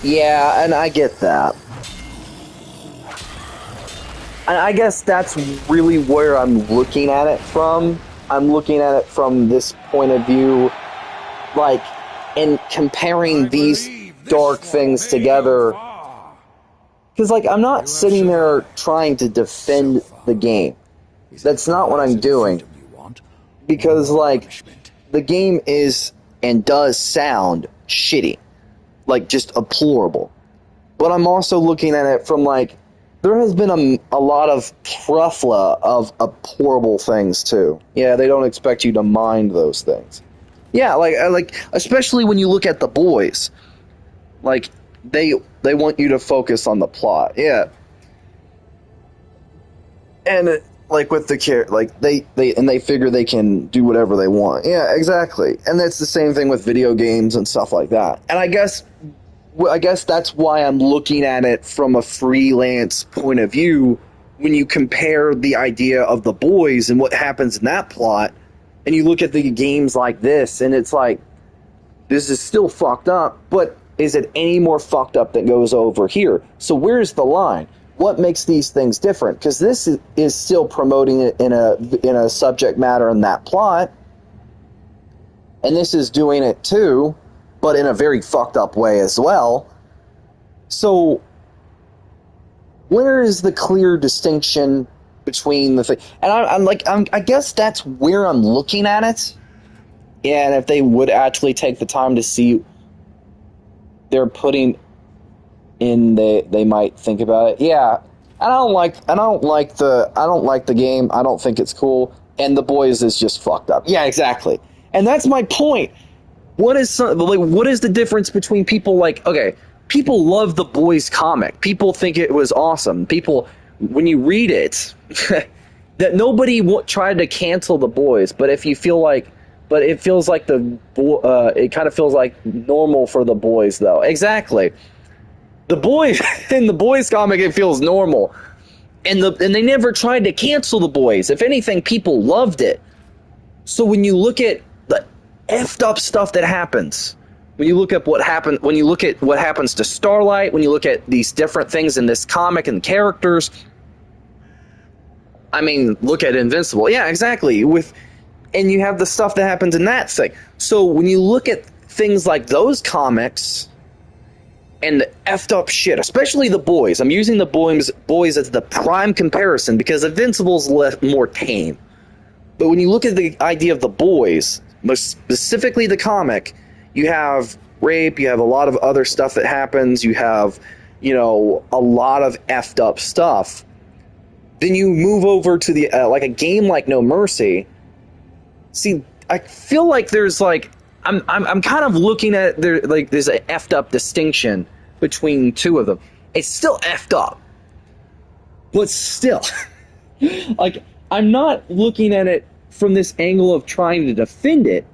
S5: Yeah, and I get that. And I guess that's really where I'm looking at it from. I'm looking at it from this point of view, like, and comparing these dark things together, because, like, I'm not sitting there trying to defend the game. That's not what I'm doing, because, like, the game is and does sound shitty, like, just deplorable. But I'm also looking at it from, like, there has been a lot of truffla of horrible things too. Yeah, they don't expect you to mind those things. Yeah, like especially when you look at The Boys. Like, they want you to focus on the plot. Yeah. And like with the like they figure they can do whatever they want. Yeah, exactly. And that's the same thing with video games and stuff like that. And I guess that's why I'm looking at it from a freelance point of view when you compare the idea of The Boys and what happens in that plot, and you look at the games like this, and it's like, this is still fucked up, but is it any more fucked up that goes over here? So where's the line? What makes these things different? Because this is still promoting it in a subject matter in that plot, and this is doing it too, but in a very fucked up way as well. So where is the clear distinction between the thing? And I guess that's where I'm looking at it. And if they would actually take the time to see they're putting in, they might think about it. Yeah, I don't like the game. I don't think it's cool. And The Boys is just fucked up. Yeah, exactly. And that's my point. What is the difference between people like, okay, people love the Boys comic. People think it was awesome. People, when you read it, that nobody tried to cancel the Boys. But if you feel like, but it feels like it kind of feels like normal for the Boys, though. Exactly. The Boys in the Boys comic, it feels normal, and they never tried to cancel the Boys. If anything, people loved it. So when you look at the effed up stuff that happens, when you look at what happens to Starlight, when you look at these different things in this comic and characters, I mean, look at Invincible. Yeah, exactly. And you have the stuff that happens in that thing. So when you look at things like those comics and the effed up shit, especially the Boys, I'm using the Boys as the prime comparison because Invincible's more tame. But when you look at the idea of the Boys, most specifically the comic, you have rape, you have a lot of other stuff that happens, you have, a lot of effed up stuff. Then you move over to the like a game like No Mercy. See, I feel like there's like I'm kind of looking at there like there's an effed up distinction between two of them. It's still effed up, but still, like I'm not looking at it from this angle of trying to defend it,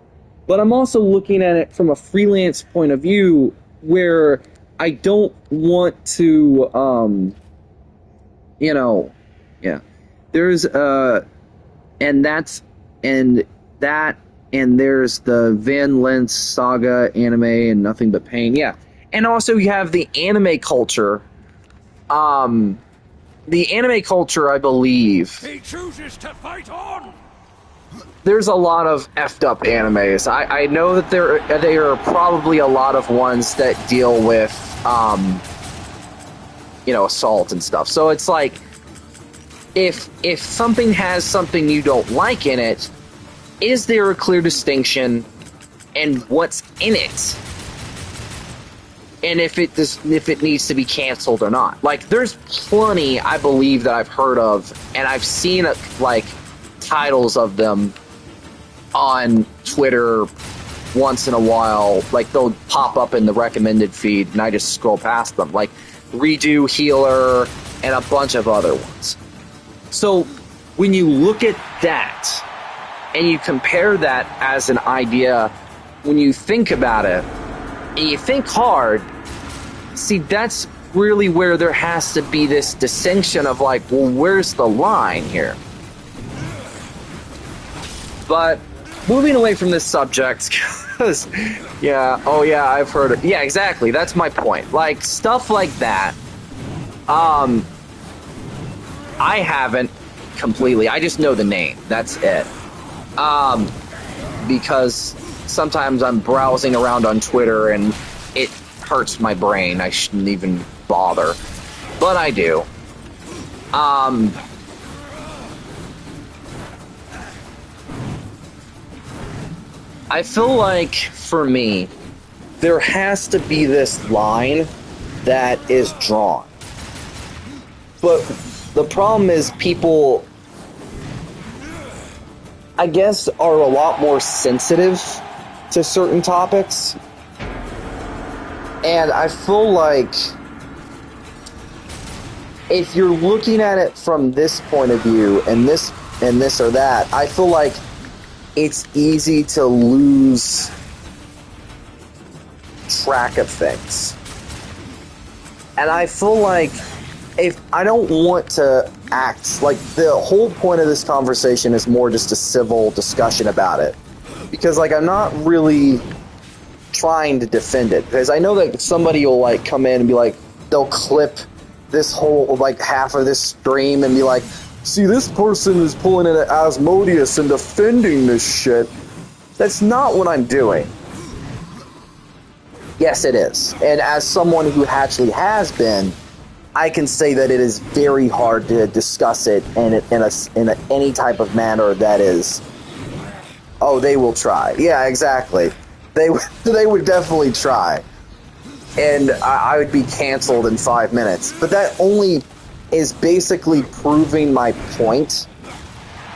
S5: but I'm also looking at it from a freelance point of view where I don't want to, yeah. There's and there's the Van Lentz saga anime and Nothing But Pain. Yeah. And also you have the anime culture. The anime culture, I believe.
S3: He chooses to fight on.
S5: There's a lot of effed up animes. I know that there are probably a lot of ones that deal with assault and stuff. So it's like if something has something you don't like in it, is there a clear distinction in what's in it? And if it needs to be canceled or not. Like, there's plenty, I believe, that I've heard of, and I've seen, like, titles of them on Twitter once in a while. Like, they'll pop up in the recommended feed, and I just scroll past them. Like, Redo, Healer, and a bunch of other ones. So, when you look at that, and you compare that as an idea, when you think about it, and you think hard, see, that's really where there has to be this distinction of like, well, where's the line here? But moving away from this subject, because, I've heard it. Yeah, exactly, that's my point. Like, stuff like that, I haven't completely, I just know the name, that's it. Because sometimes I'm browsing around on Twitter and it hurts my brain. I shouldn't even bother. But I do. I feel like, for me, there has to be this line that is drawn. But the problem is people, I guess, are a lot more sensitive to certain topics. And I feel like if you're looking at it from this point of view and this or that, I feel like it's easy to lose track of things. And I feel like if I don't want to act like the whole point of this conversation is more just a civil discussion about it, because like I'm not really trying to defend it, because I know that somebody will like come in and be like, they'll clip this whole like half of this stream and be like, see, this person is pulling in an Asmodeus and defending this shit. That's not what I'm doing. Yes, it is. And as someone who actually has been, I can say that it is very hard to discuss it in any type of manner that is, oh, they will try. Yeah, exactly. They would definitely try. And I would be canceled in 5 minutes. But that only is basically proving my point.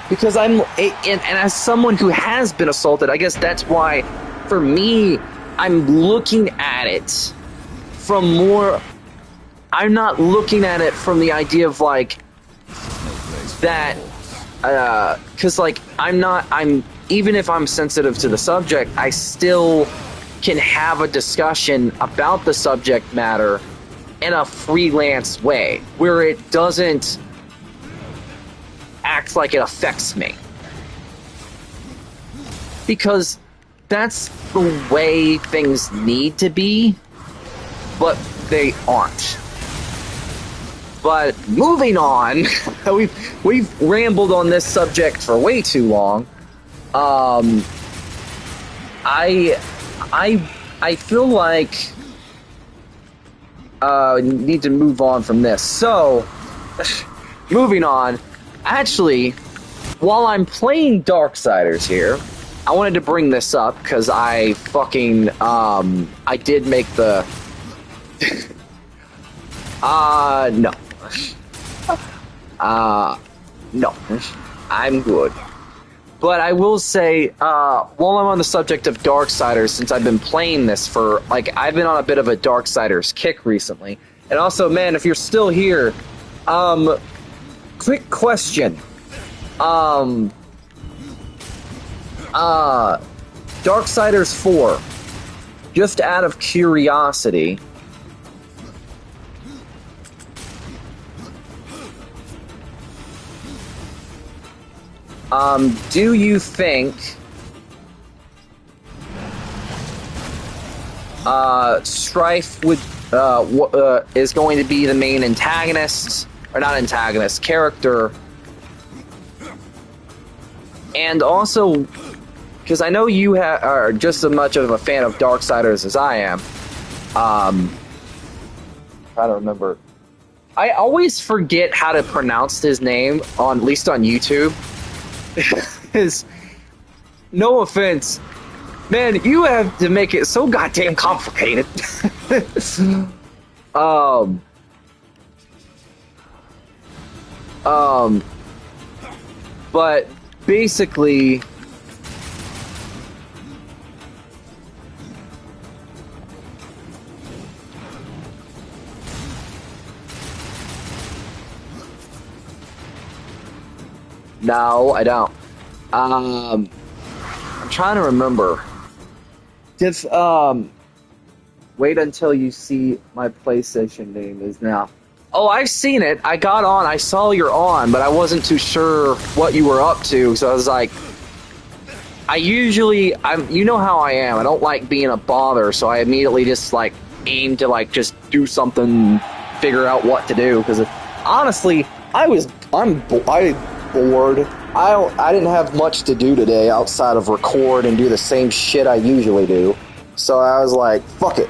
S5: Because and as someone who has been assaulted, I guess that's why, for me, I'm looking at it from more... I'm not looking at it from the idea of, like, that... because, like, even if I'm sensitive to the subject, I still can have a discussion about the subject matter in a freelance way, where it doesn't act like it affects me. Because that's the way things need to be, but they aren't. But moving on, we've rambled on this subject for way too long. I feel like need to move on from this. So, moving on. Actually, while I'm playing Darksiders here, I wanted to bring this up because I fucking I did make the no. No. I'm good. But I will say, while I'm on the subject of Darksiders, since I've been playing this for, like, I've been on a bit of a Darksiders kick recently. And also, man, if you're still here, quick question. Darksiders 4, just out of curiosity, do you think Strife would is going to be the main antagonist, or not antagonist, character? And also, because I know you are just as much of a fan of Darksiders as I am. Trying to remember. I always forget how to pronounce his name, at least on YouTube. No offense, man, you have to make it so goddamn complicated. But basically, no, I don't. I'm trying to remember. If wait until you see my PlayStation name is now. Oh, I've seen it. I got on. I saw you're on, but I wasn't too sure what you were up to. So I was like, you know how I am. I don't like being a bother, so I immediately just like aim to like just do something, figure out what to do. Because honestly, I'm bored. I didn't have much to do today outside of record and do the same shit I usually do. So I was like, fuck it.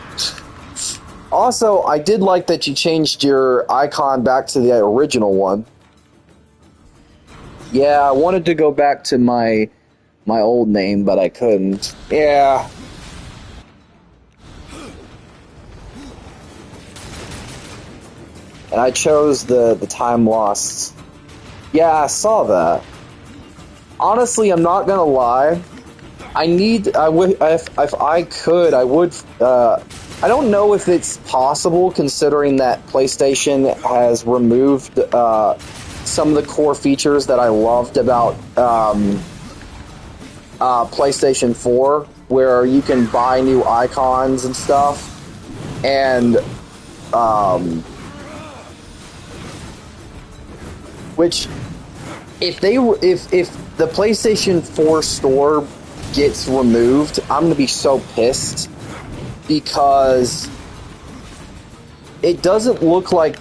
S5: Also, I did like that you changed your icon back to the original one. Yeah, I wanted to go back to my old name, but I couldn't. Yeah. And I chose the time lost. Yeah, I saw that. Honestly, I'm not gonna lie. If I could, I would. I don't know if it's possible, considering that PlayStation has removed some of the core features that I loved about PlayStation 4, where you can buy new icons and stuff, and which, if the PlayStation 4 store gets removed, I'm gonna be so pissed, because it doesn't look like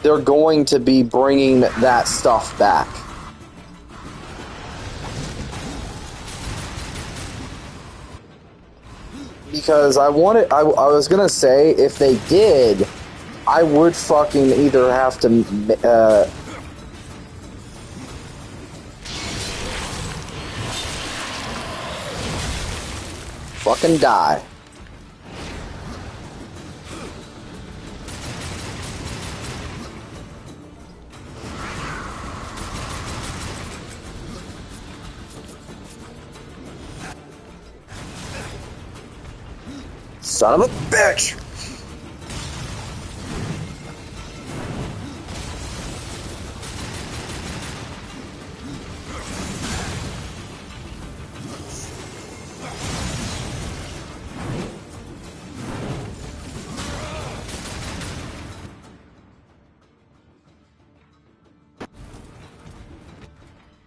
S5: they're going to be bringing that stuff back. Because I was gonna say, if they did, I would fucking either have to fucking die. Son of a bitch!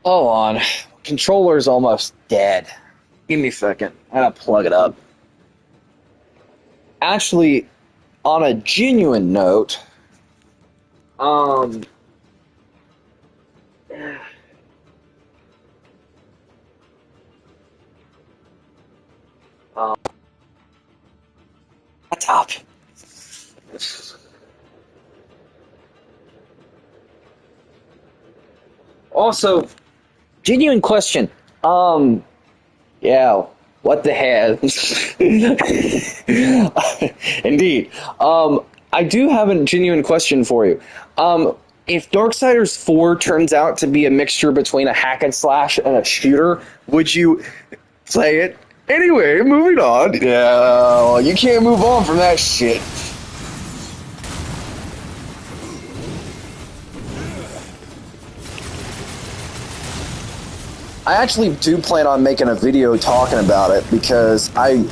S5: Hold on. Controller's almost dead. Give me a second. I gotta plug it up. Actually, on a genuine note, top. Also, genuine question. Yeah, what the hell? Indeed. I do have a genuine question for you. If Darksiders 4 turns out to be a mixture between a hack and slash and a shooter, would you play it? Anyway, moving on. Yeah, well, you can't move on from that shit. I actually do plan on making a video talking about it because I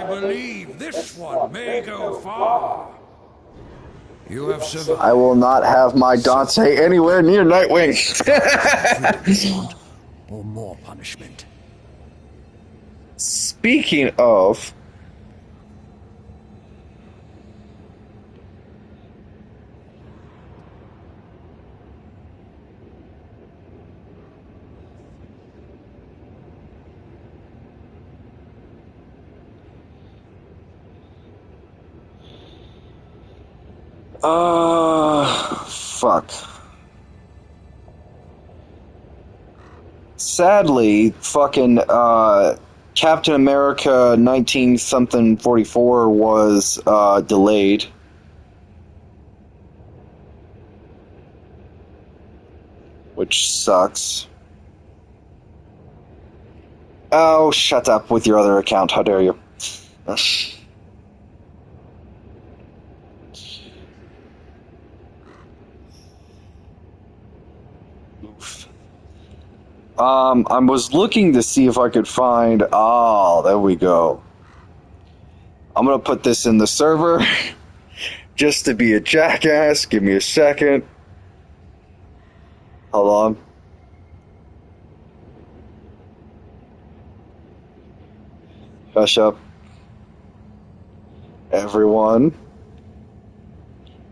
S6: believe this one may go far. You have survived.
S5: I will not have my Dante anywhere near Nightwing.
S6: Or more punishment.
S5: Speaking of, fuck. Sadly, fucking, Captain America 19-something-44 was, delayed. Which sucks. Oh, shut up with your other account, how dare you. I was looking to see if I could find... Oh, there we go. I'm gonna put this in the server. Just to be a jackass. Give me a second. Hold on. Hush up. Everyone.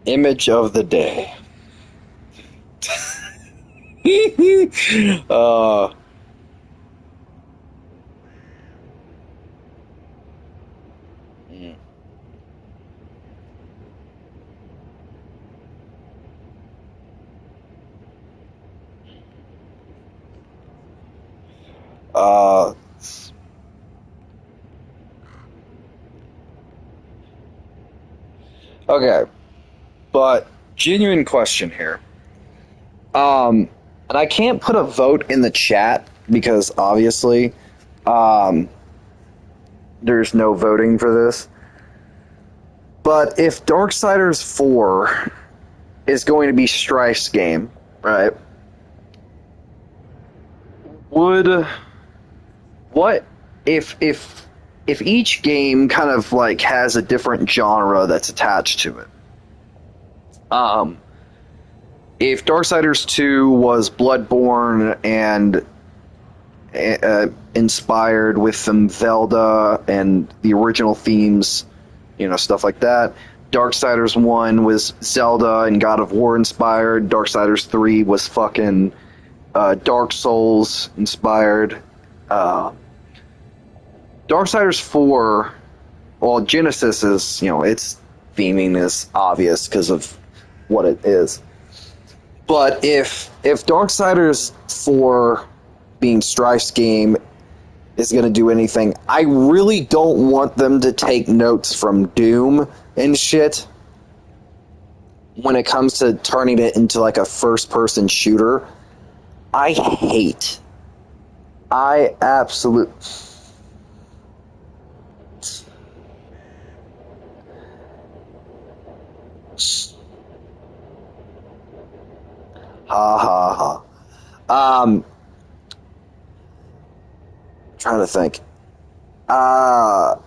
S5: Image of the day. Okay, but genuine question here. And I can't put a vote in the chat because obviously, there's no voting for this. But if Darksiders 4 is going to be Strife's game, Right. Would what if each game kind of like has a different genre that's attached to it? If Darksiders 2 was Bloodborne and inspired with some Zelda and the original themes, stuff like that. Darksiders 1 was Zelda and God of War inspired. Darksiders 3 was fucking Dark Souls inspired. Darksiders 4, well, Genesis is, its theming is obvious because of what it is. But if Darksiders 4 being Strife's game is going to do anything, I really don't want them to take notes from Doom and shit when it comes to turning it into like a first-person shooter. I absolutely... Ha ha ha. Trying to think. I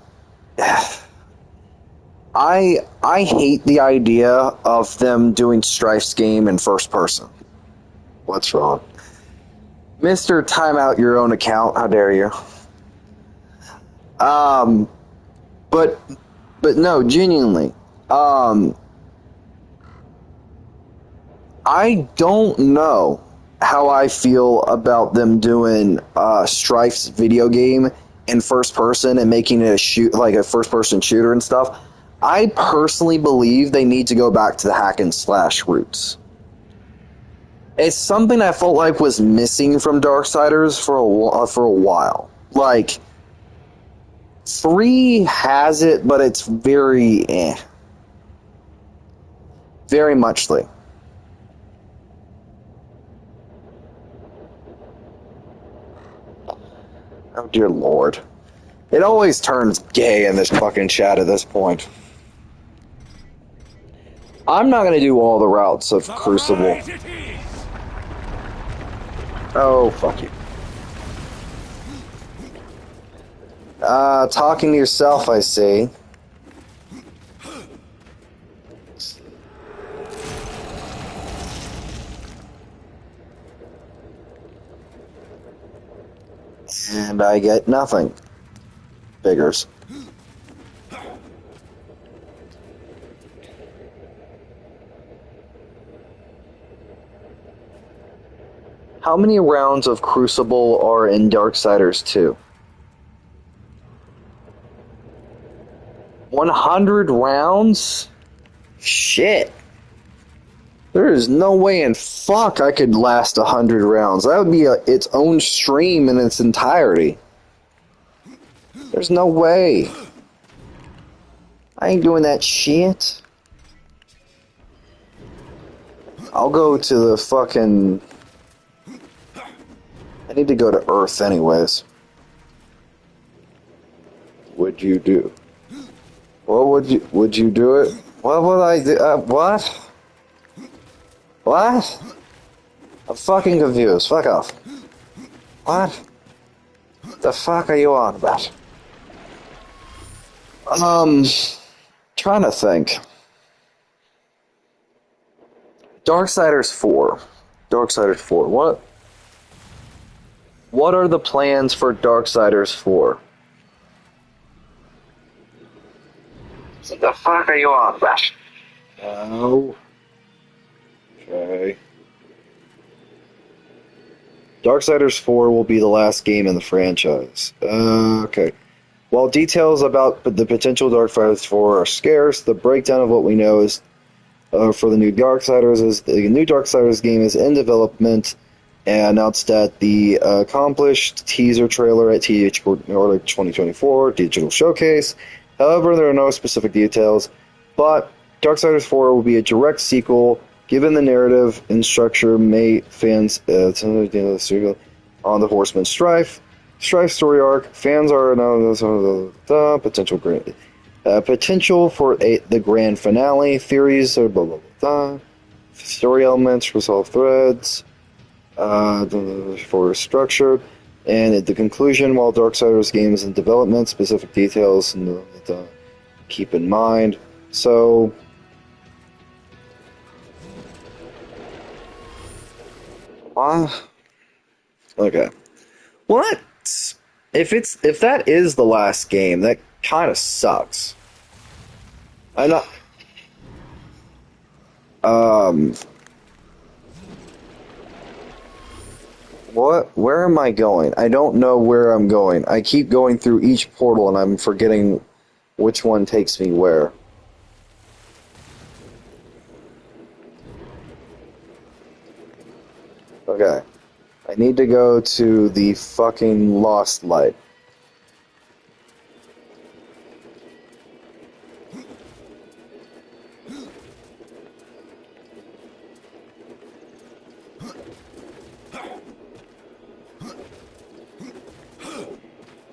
S5: hate the idea of them doing Strife's game in first person. What's wrong? Mr. Time out your own account, how dare you? But no, genuinely. I don't know how I feel about them doing Strife's video game in first person and making it a first person shooter and stuff. I personally believe they need to go back to the hack and slash roots. It's something I felt like was missing from Darksiders for a while. Like 3 has it, but it's very very muchly. Oh, dear Lord. It always turns gay in this fucking chat at this point. I'm not going to do all the routes of Crucible. Oh, fuck you. Talking to yourself, I see. And I get nothing. Figures. How many rounds of Crucible are in Darksiders 2? 100 rounds? Shit. There is no way in fuck I could last 100 rounds. That would be its own stream in its entirety. There's no way. I ain't doing that shit. I'll go to the fucking... I need to go to Earth anyways. Would you do? What would you do it? What would I do? What? What? I'm fucking confused. Fuck off. What? The fuck are you on about? Trying to think. Darksiders 4. Darksiders 4. What are the plans for Darksiders 4? What the fuck are you on about? Oh. Okay. Darksiders 4 will be the last game in the franchise. Okay. While details about the potential Darksiders 4 are scarce, the breakdown of what we know is for the new Darksiders is the new Darksiders game is in development and announced at the accomplished teaser trailer at THQ Nordic 2024 Digital Showcase. However, there are no specific details, but Darksiders 4 will be a direct sequel. Given the narrative and structure, may fans on the Horseman Strife story arc, fans are now potential for the grand finale. Theories are blah blah blah. story elements, resolve threads, for structure, and at the conclusion, while Darksiders game is in development, specific details to keep in mind. So, okay. What? If that is the last game, that kind of sucks. I know. What? Where am I going? I don't know where I'm going. I keep going through each portal and I'm forgetting which one takes me where. Okay. I need to go to the fucking Lost Light.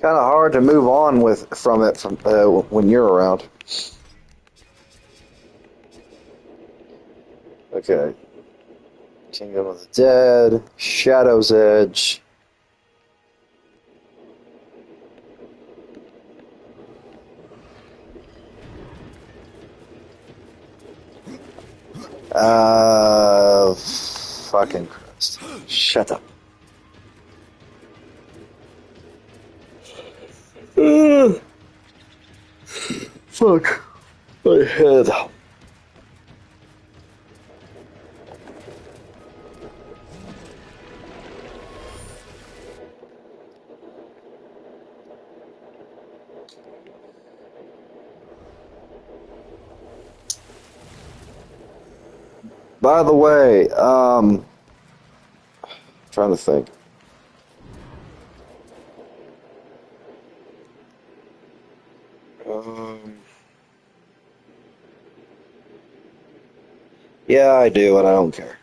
S5: Kind of hard to move on from it when you're around. Okay. Kingdom of the Dead, Shadow's Edge. Fucking Christ. Shut up. Fuck. My head. By the way, trying to think. Yeah, I do, and I don't care.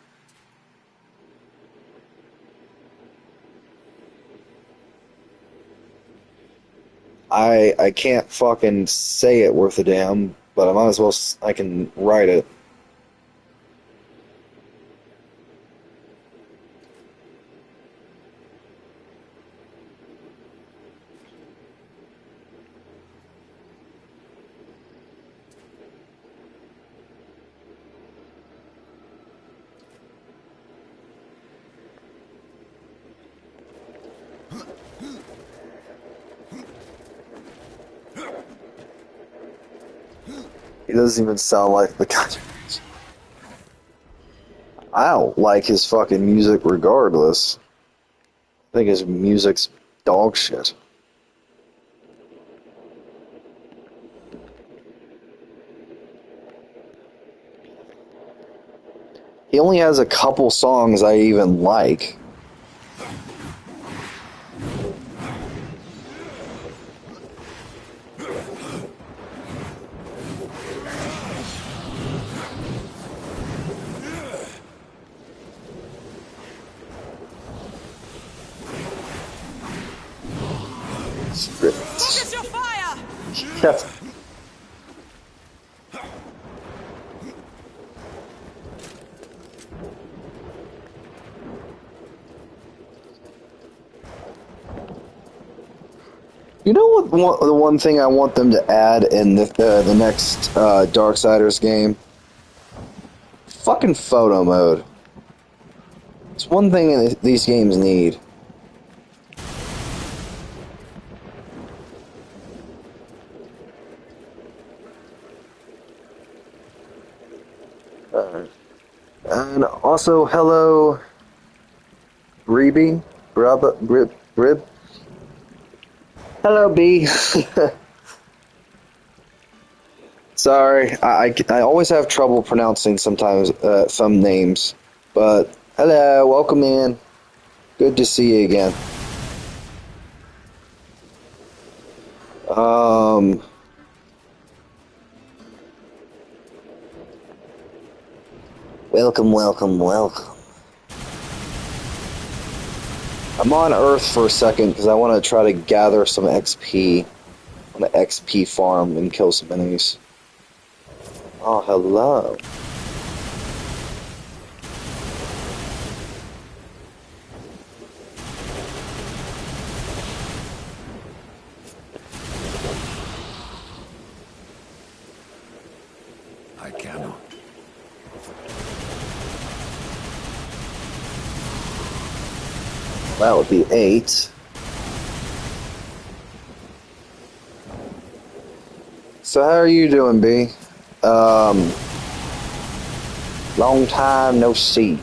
S5: I can't fucking say it worth a damn, but I might as well. I can write it. He doesn't even sound like the guy. I don't like his fucking music regardless. I think his music's dog shit. He only has a couple songs I even like.
S7: Focus your fire!
S5: Yes. You know what? The one thing I want them to add in the next Darksiders game, fucking photo mode. It's one thing that these games need. And also, hello, Reeby, Brib. Hello, B. Sorry, I always have trouble pronouncing sometimes some names, but hello, welcome in. Good to see you again. Welcome. I'm on Earth for a second because I want to try to gather some XP on the XP farm and kill some enemies. Oh, hello. That would be 8. So how are you doing, B? Long time no see.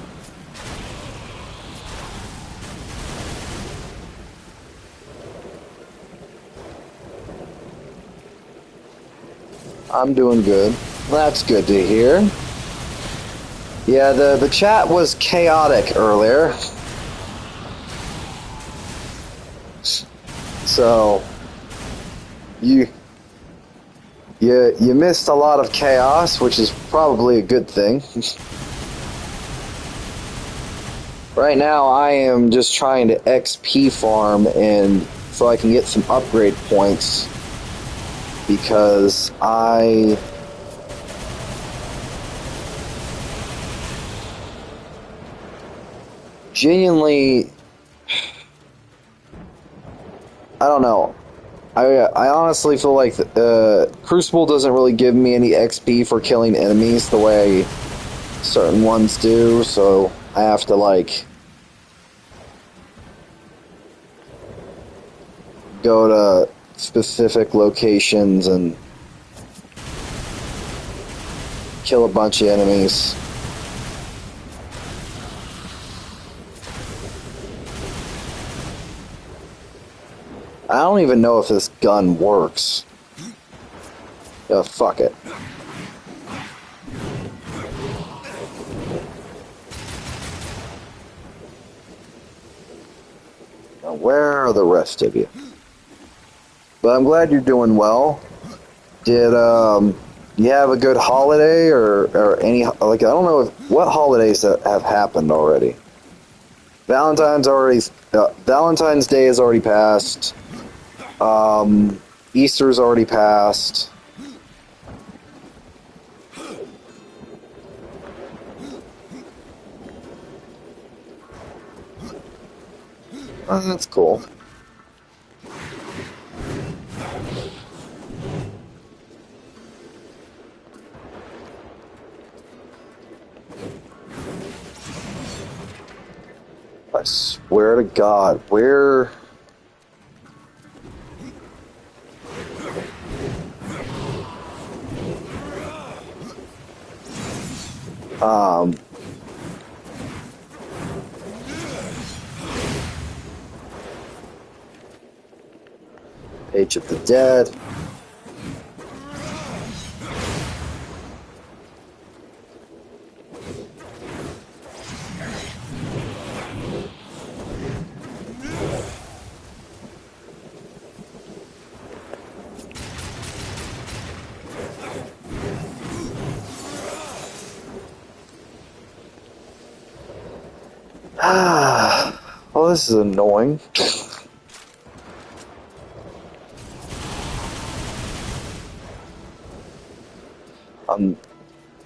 S5: I'm doing good. That's good to hear. Yeah, the chat was chaotic earlier. So you missed a lot of chaos, which is probably a good thing. Right now I am just trying to XP farm and so I can get some upgrade points because I genuinely, I don't know. I honestly feel like Crucible doesn't really give me any XP for killing enemies the way certain ones do, so I have to like go to specific locations and kill a bunch of enemies. I don't even know if this gun works. Yeah, fuck it. Now, where are the rest of you? But I'm glad you're doing well. Did you have a good holiday or any, like, I don't know what holidays that have happened already. Valentine's Day has already passed. Easter's already passed. Oh, that's cool. I swear to God, where... Age of the Dead. Well, this is annoying.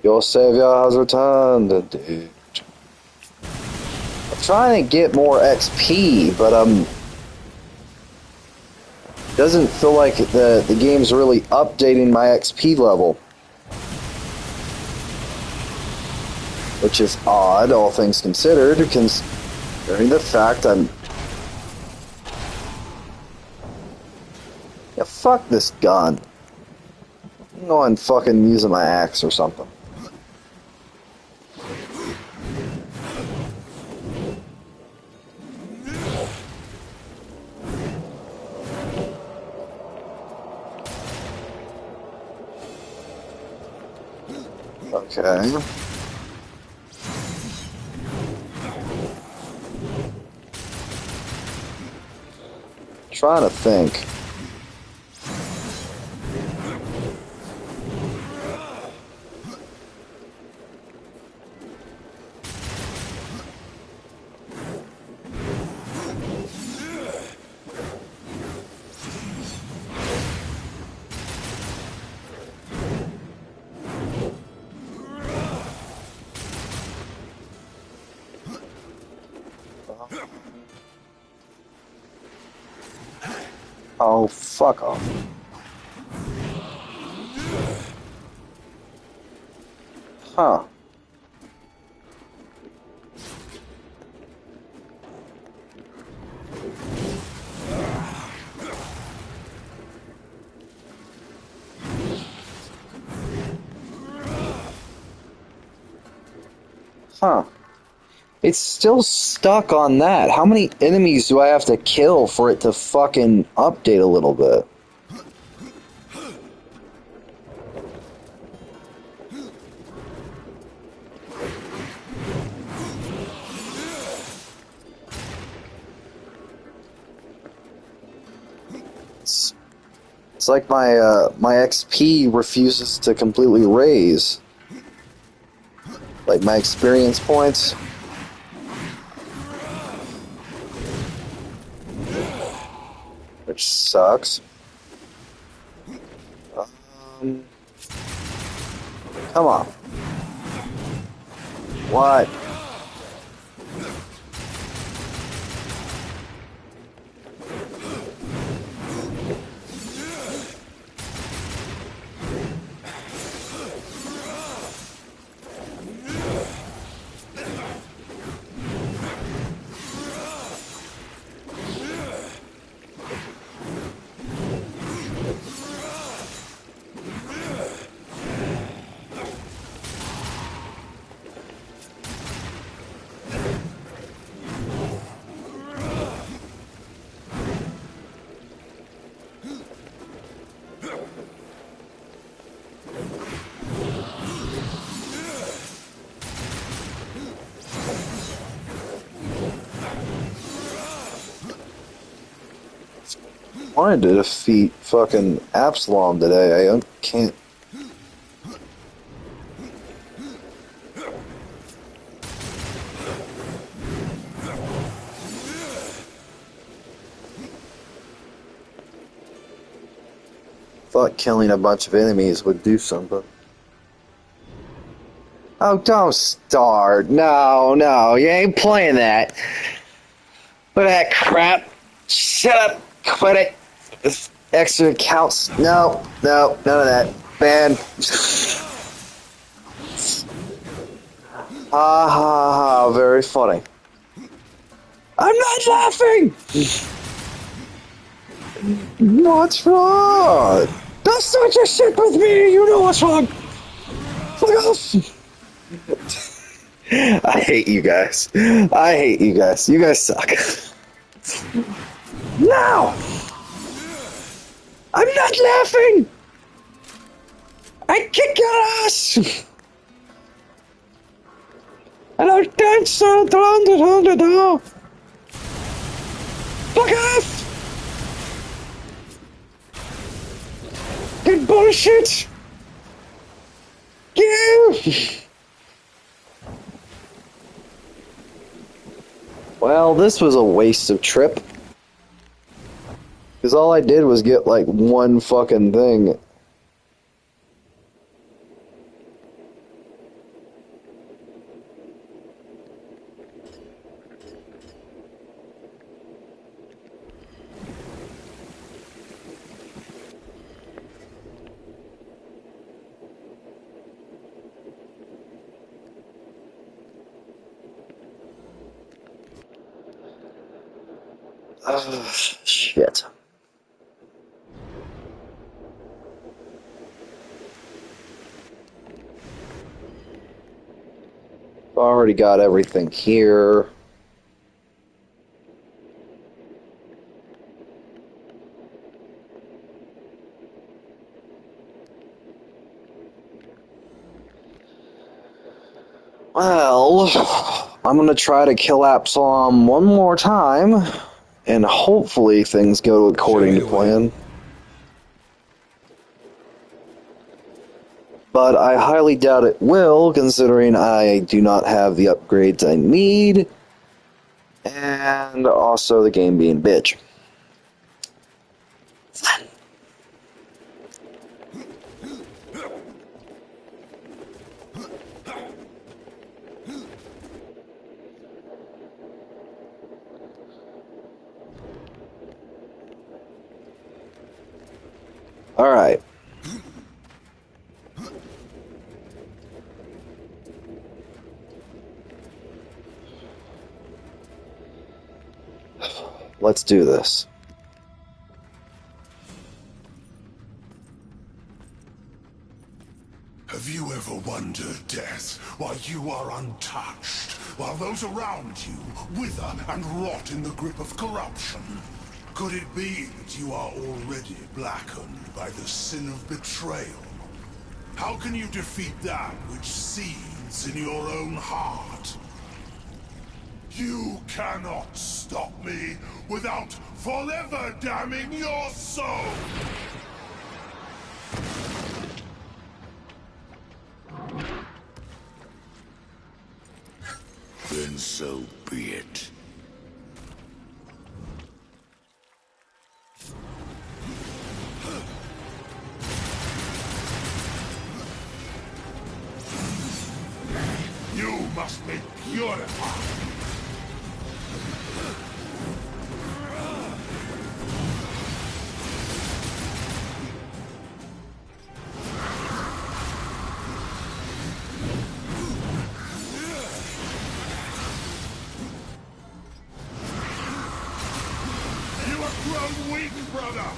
S5: Your savior has returned, dude. I'm trying to get more XP, but doesn't feel like the game's really updating my XP level, which is odd, all things considered, considering the fact I'm... Yeah, fuck this gun. I'm going fucking using my axe or something. Okay. Trying to think. Oh, fuck off. Huh. Huh. It's still stuck on that. How many enemies do I have to kill for it to fucking update a little bit? It's like my XP refuses to completely raise. Like my experience points. Which sucks. Come on. What? I wanted to defeat fucking Absalom today. I can't. Thought killing a bunch of enemies would do something. Oh, don't start. No, you ain't playing that. Look at that crap. Shut up. Quit it. This extra counts. No, none of that. Ban. Ha ha ha. Very funny. I'm not laughing. What's wrong? Don't start your shit with me. You know what's wrong. Fuck off. I hate you guys. You guys suck. No! I'm not laughing! I kick your ass! And I'll dance around the door! Fuck off! Good bullshit! Yeah! Well, this was a waste of trip. Because all I did was get, like, one fucking thing. Shit. Already got everything here. Well, I'm gonna try to kill Absalom one more time, and hopefully things go according to plan. But I highly doubt it will, considering I do not have the upgrades I need, and also the game being bitch. Alright. Let's do this.
S3: Have you ever wondered, Death, while you are untouched, while those around you wither and rot in the grip of corruption? Could it be that you are already blackened by the sin of betrayal? How can you defeat that which seethes in your own heart? You cannot stop me without forever damning your soul! Then so be it. You must be purified! You have grown weak, brother!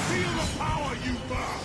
S3: Feel the power you burn!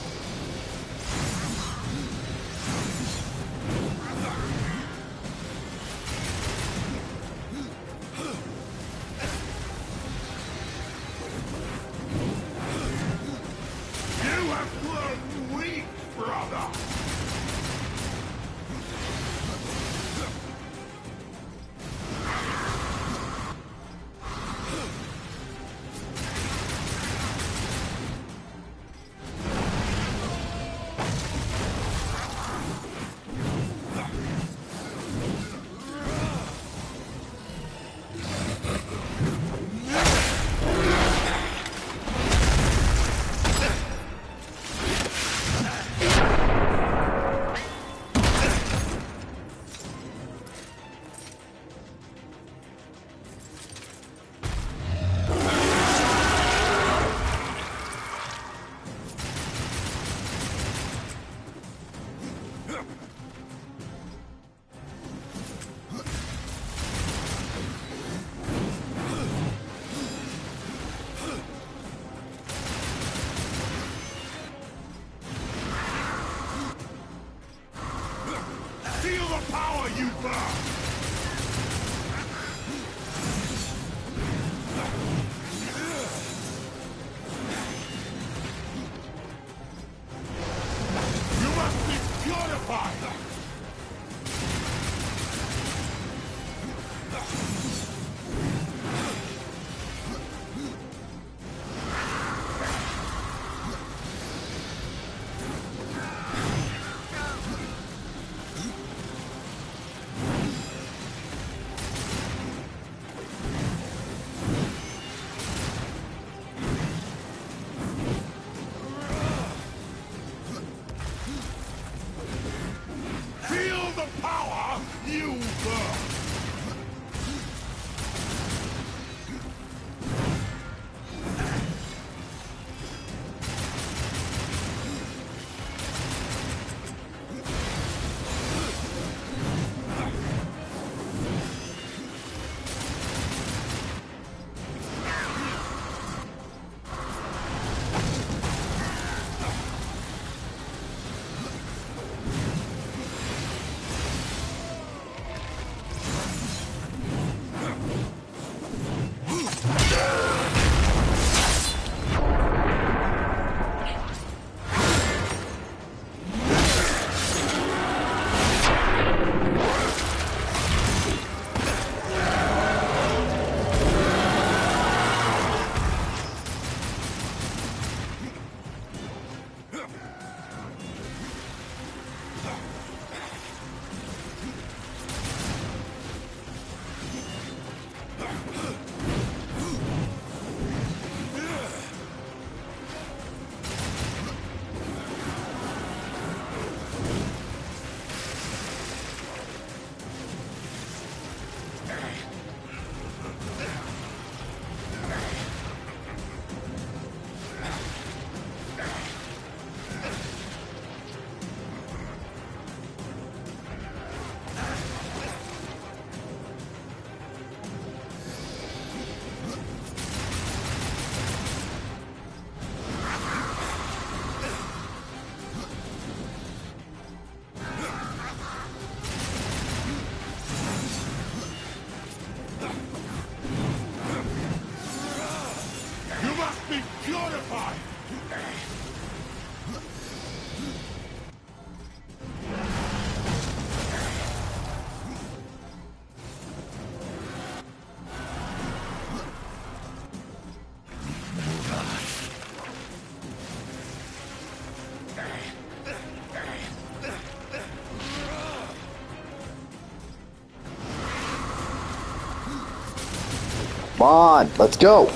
S5: Come on, let's go.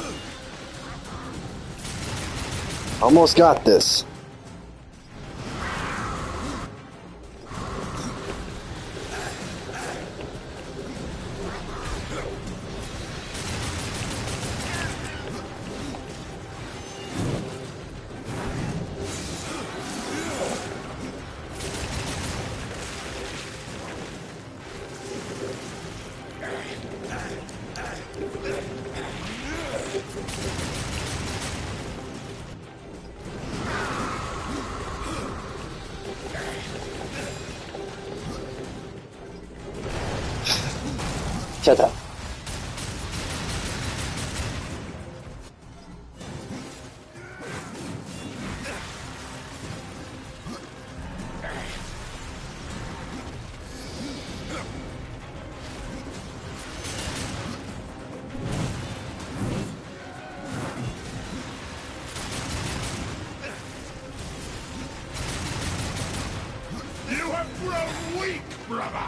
S5: Almost got this. Shut up.
S3: You have grown weak, brother!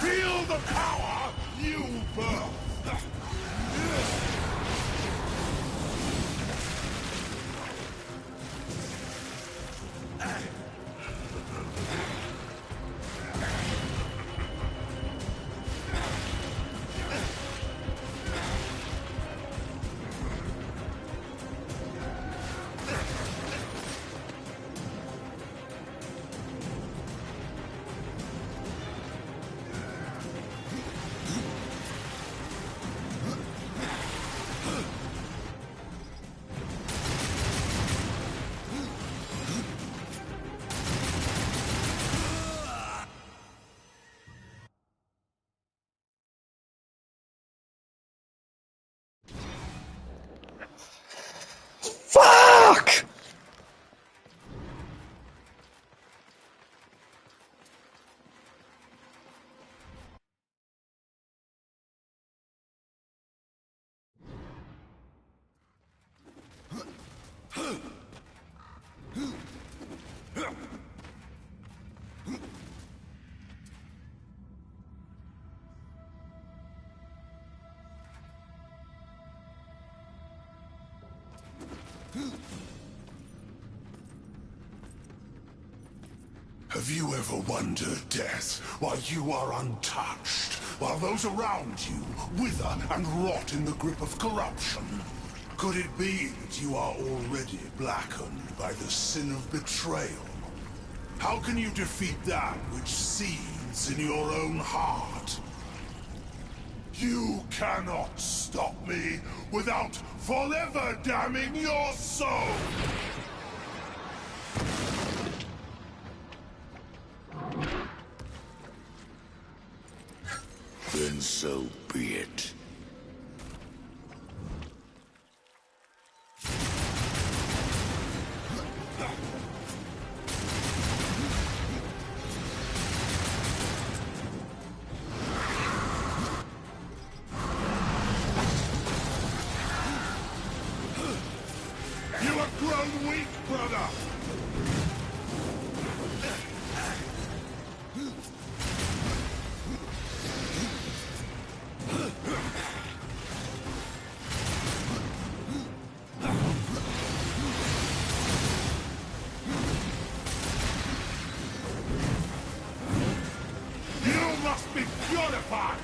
S3: Feel the power you birth!
S5: Fuck!
S3: Have you ever wondered, Death, why you are untouched, while those around you wither and rot in the grip of corruption? Could it be that you are already blackened by the sin of betrayal? How can you defeat that which seethes in your own heart? You cannot stop me without forever damning your soul! Then so be it. You have grown weak, brother! You must be purified!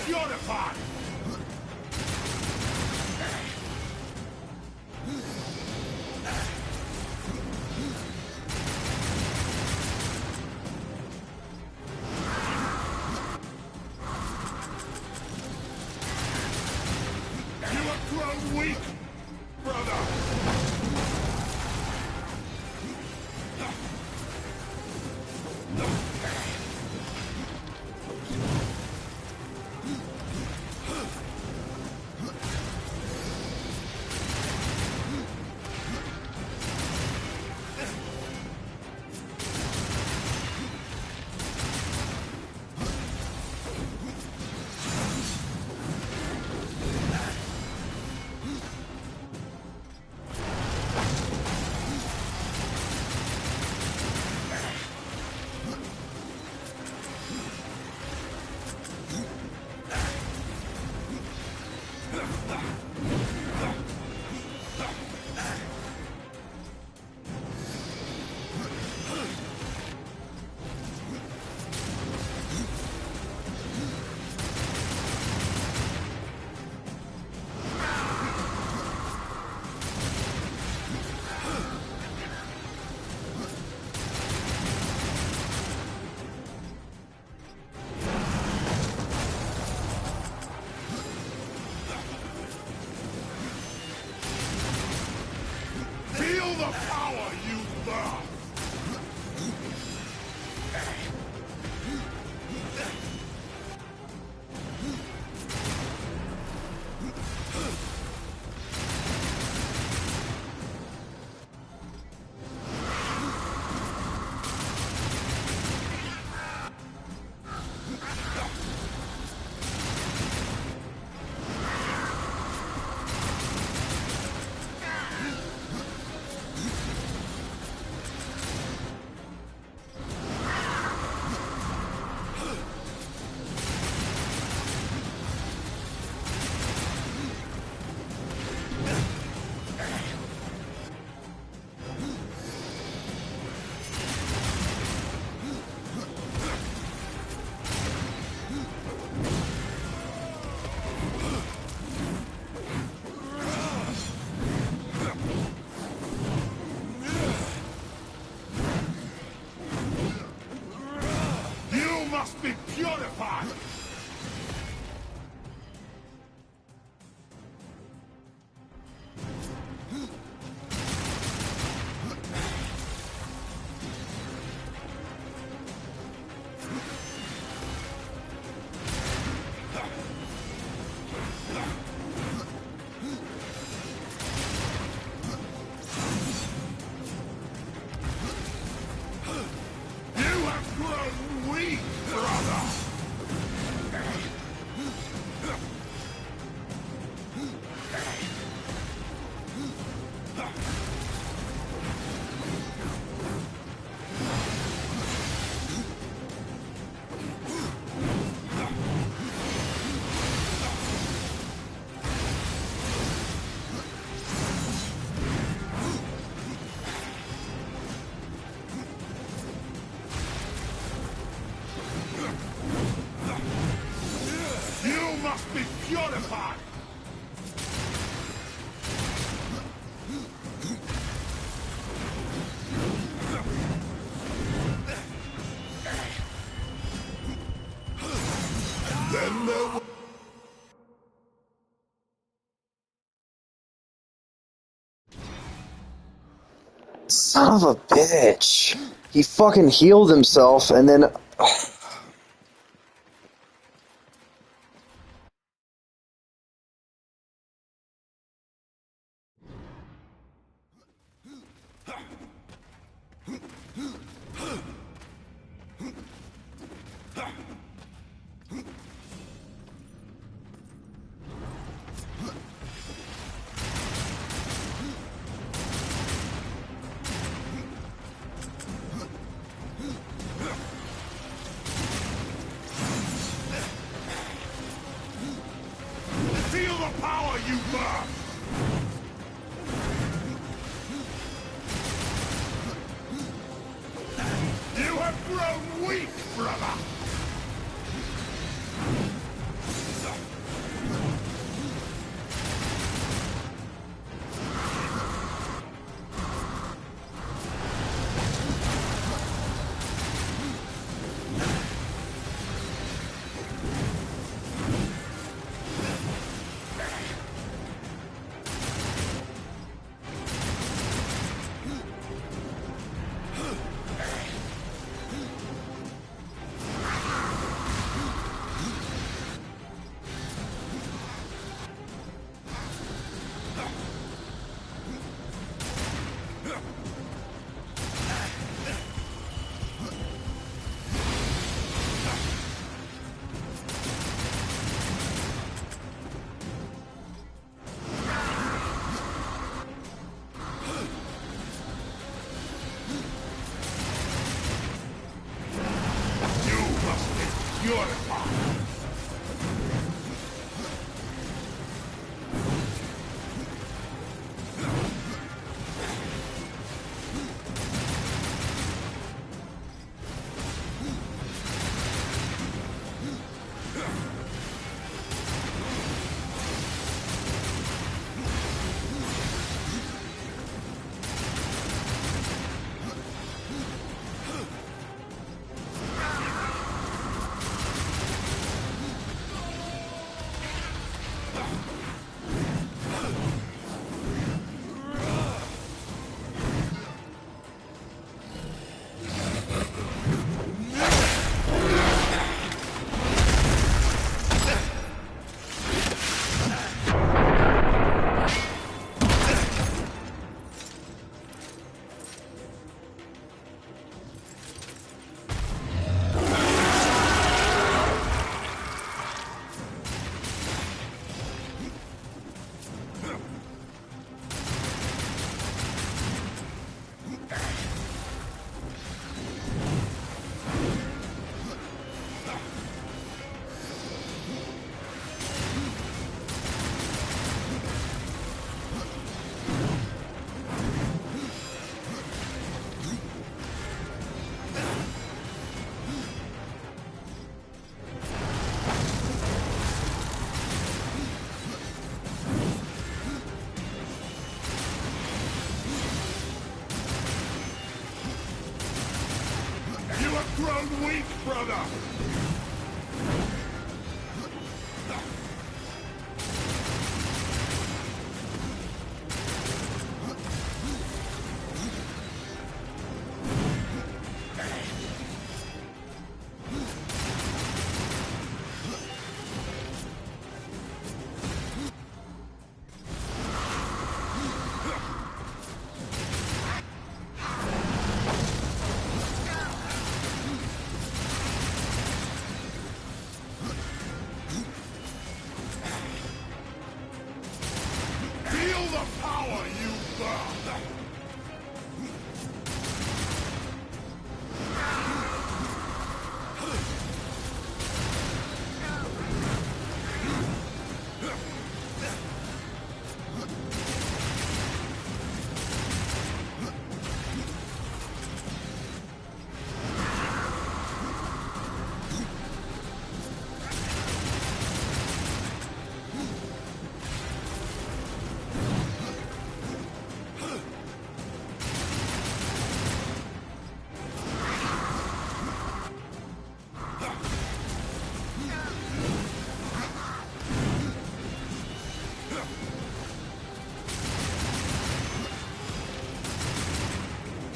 S3: purified! You have grown weak, brother! Feel the power you birth! You must be purified! You have grown weak, brother! You must be purified! Then there will...
S5: Son of a bitch. He fucking healed himself and then...
S3: Feel the power you birth! You have grown weak, brother! Grown weak, brother! Feel the power you burn!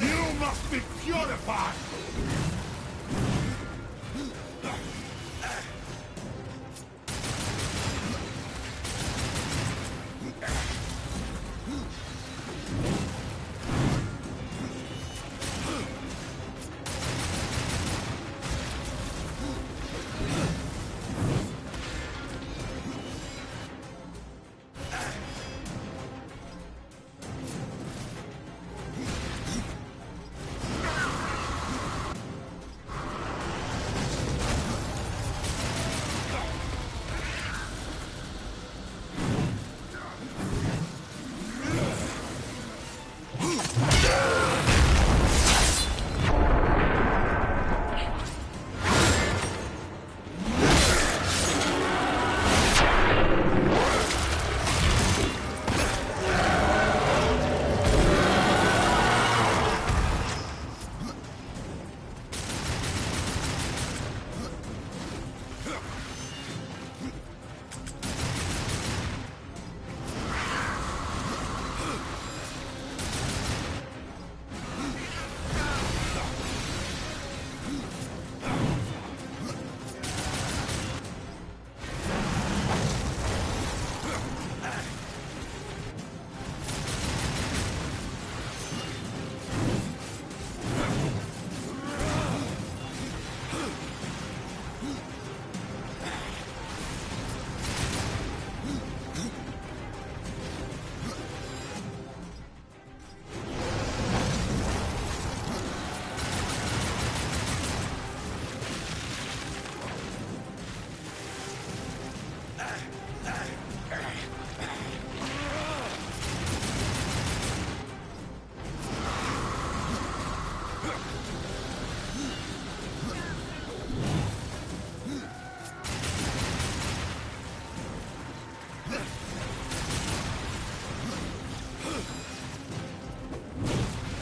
S3: You must be purified!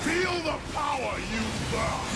S3: Feel the power you burn!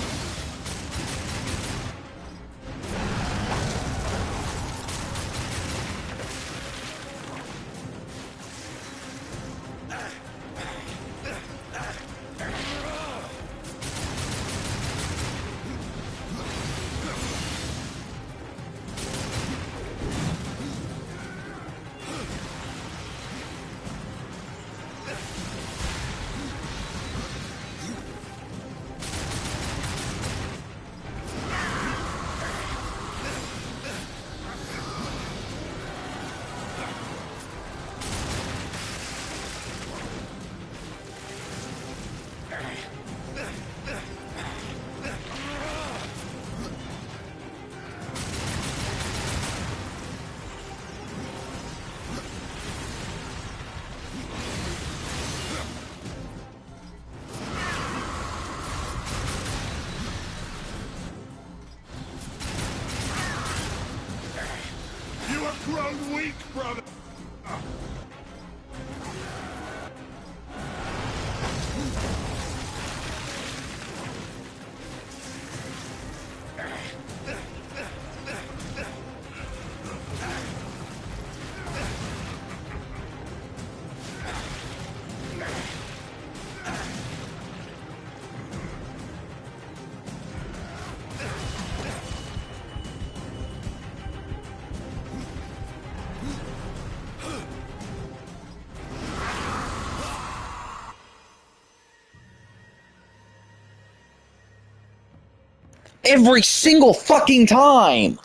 S5: Every single fucking time!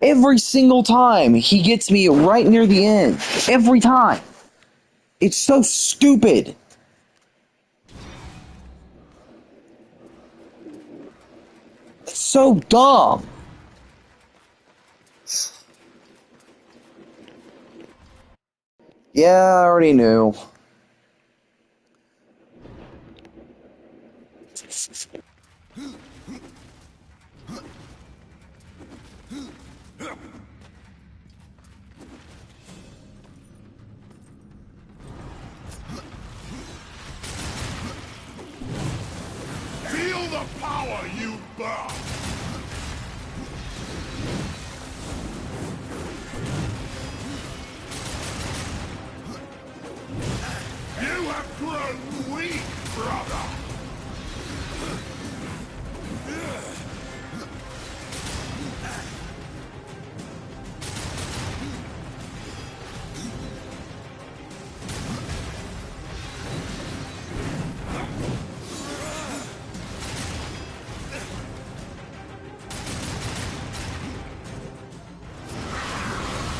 S5: Every single time he gets me right near the end. Every time. It's so stupid. It's so dumb. Yeah, I already knew.
S3: Feel the power you burn! You have grown weak, brother!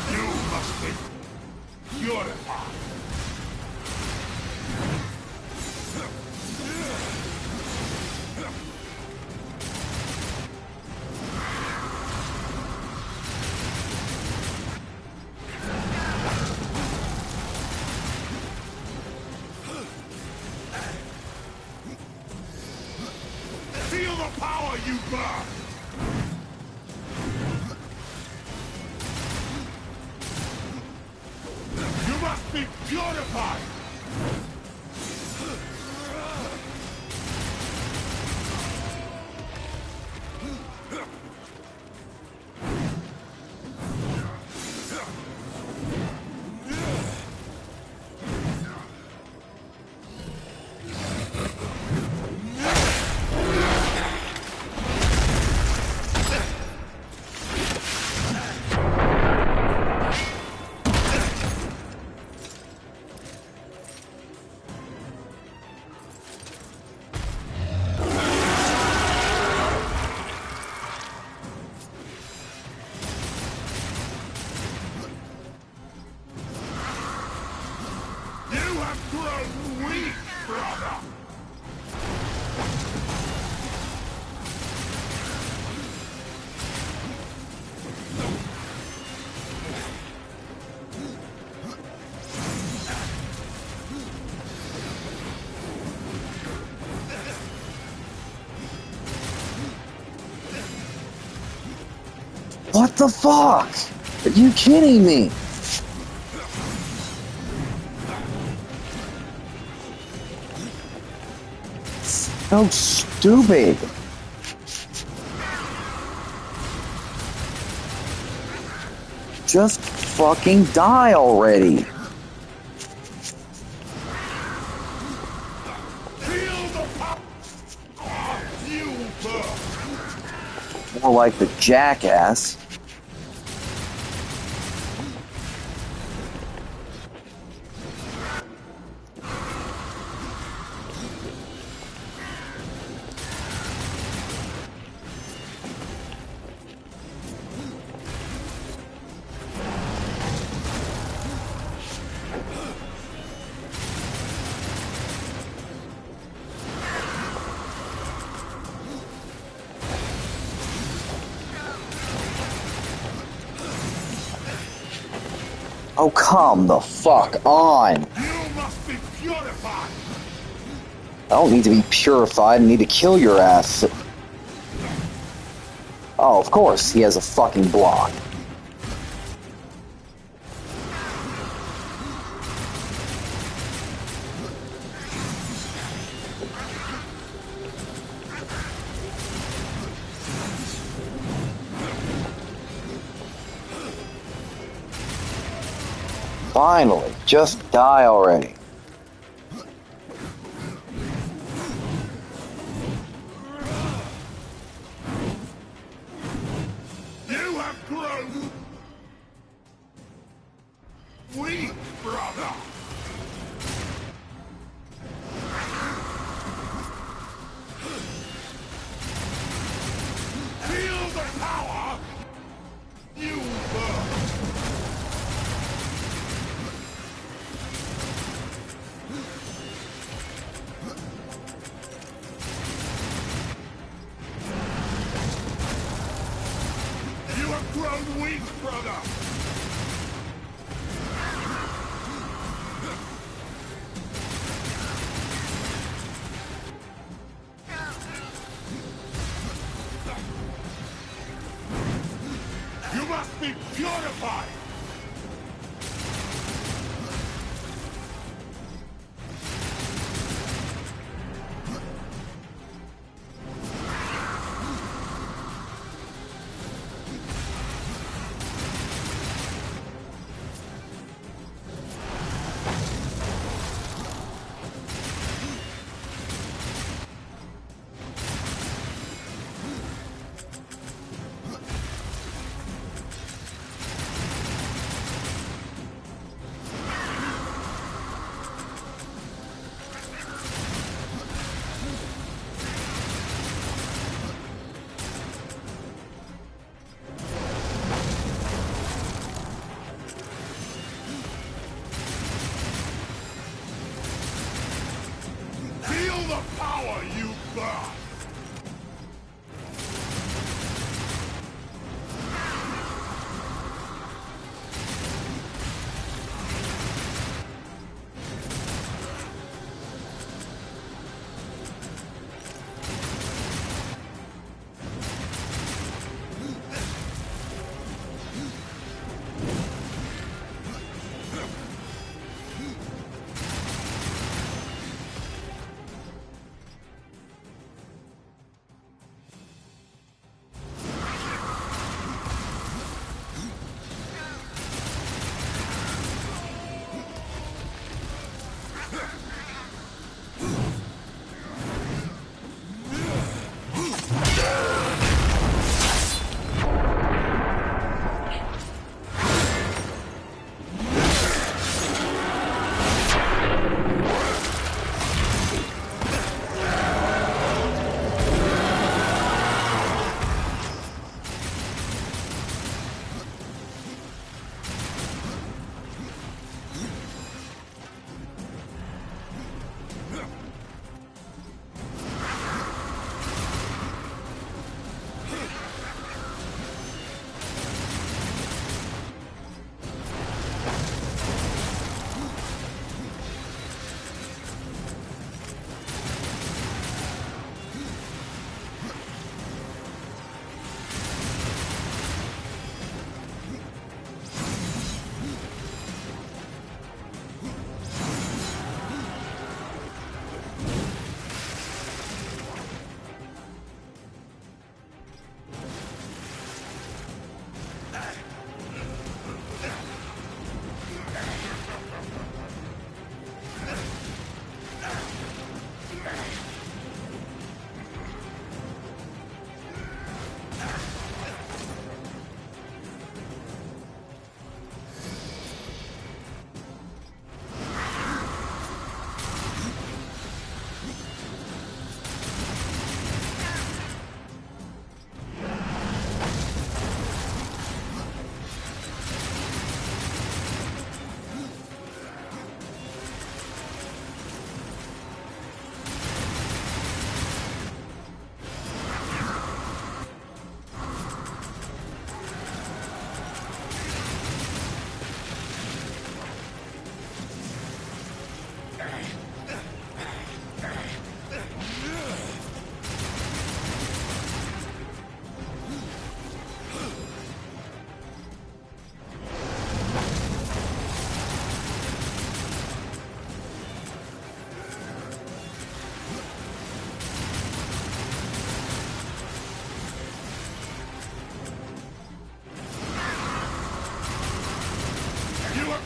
S3: You must be purified! Feel the power you burn! You must be purified! You have grown weak, brother!
S5: What the fuck? Are you kidding me? So stupid. Just fucking die already.
S3: Feel the power you burn!
S5: More like the jackass. Oh, come the fuck on.
S3: You must be purified!
S5: I don't need to be purified. I need to kill your ass. Oh, of course, he has a fucking block. Finally, just die already.
S3: You have grown weak, brother! brother! You must be purified! Feel the power you burn!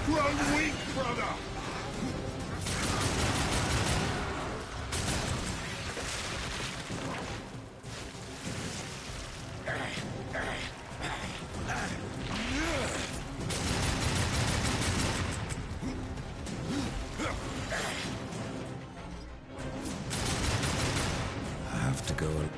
S3: Grown weak, brother!
S6: I have to go alone.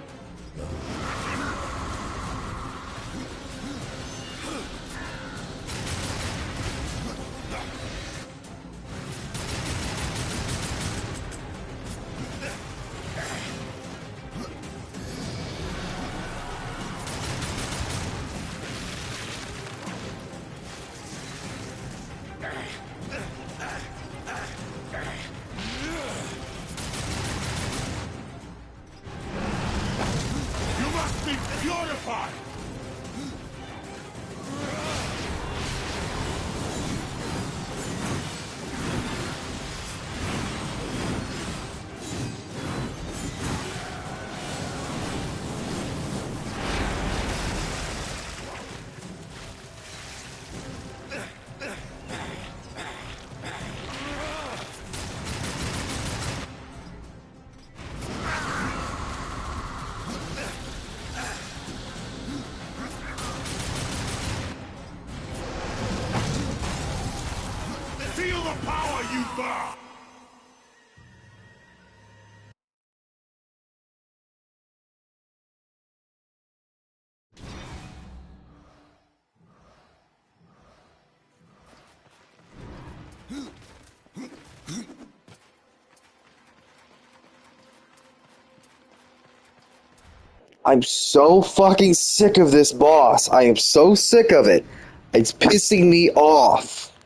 S3: your power, you bar!
S5: I'm so fucking sick of this boss. I am so sick of it. It's pissing me off.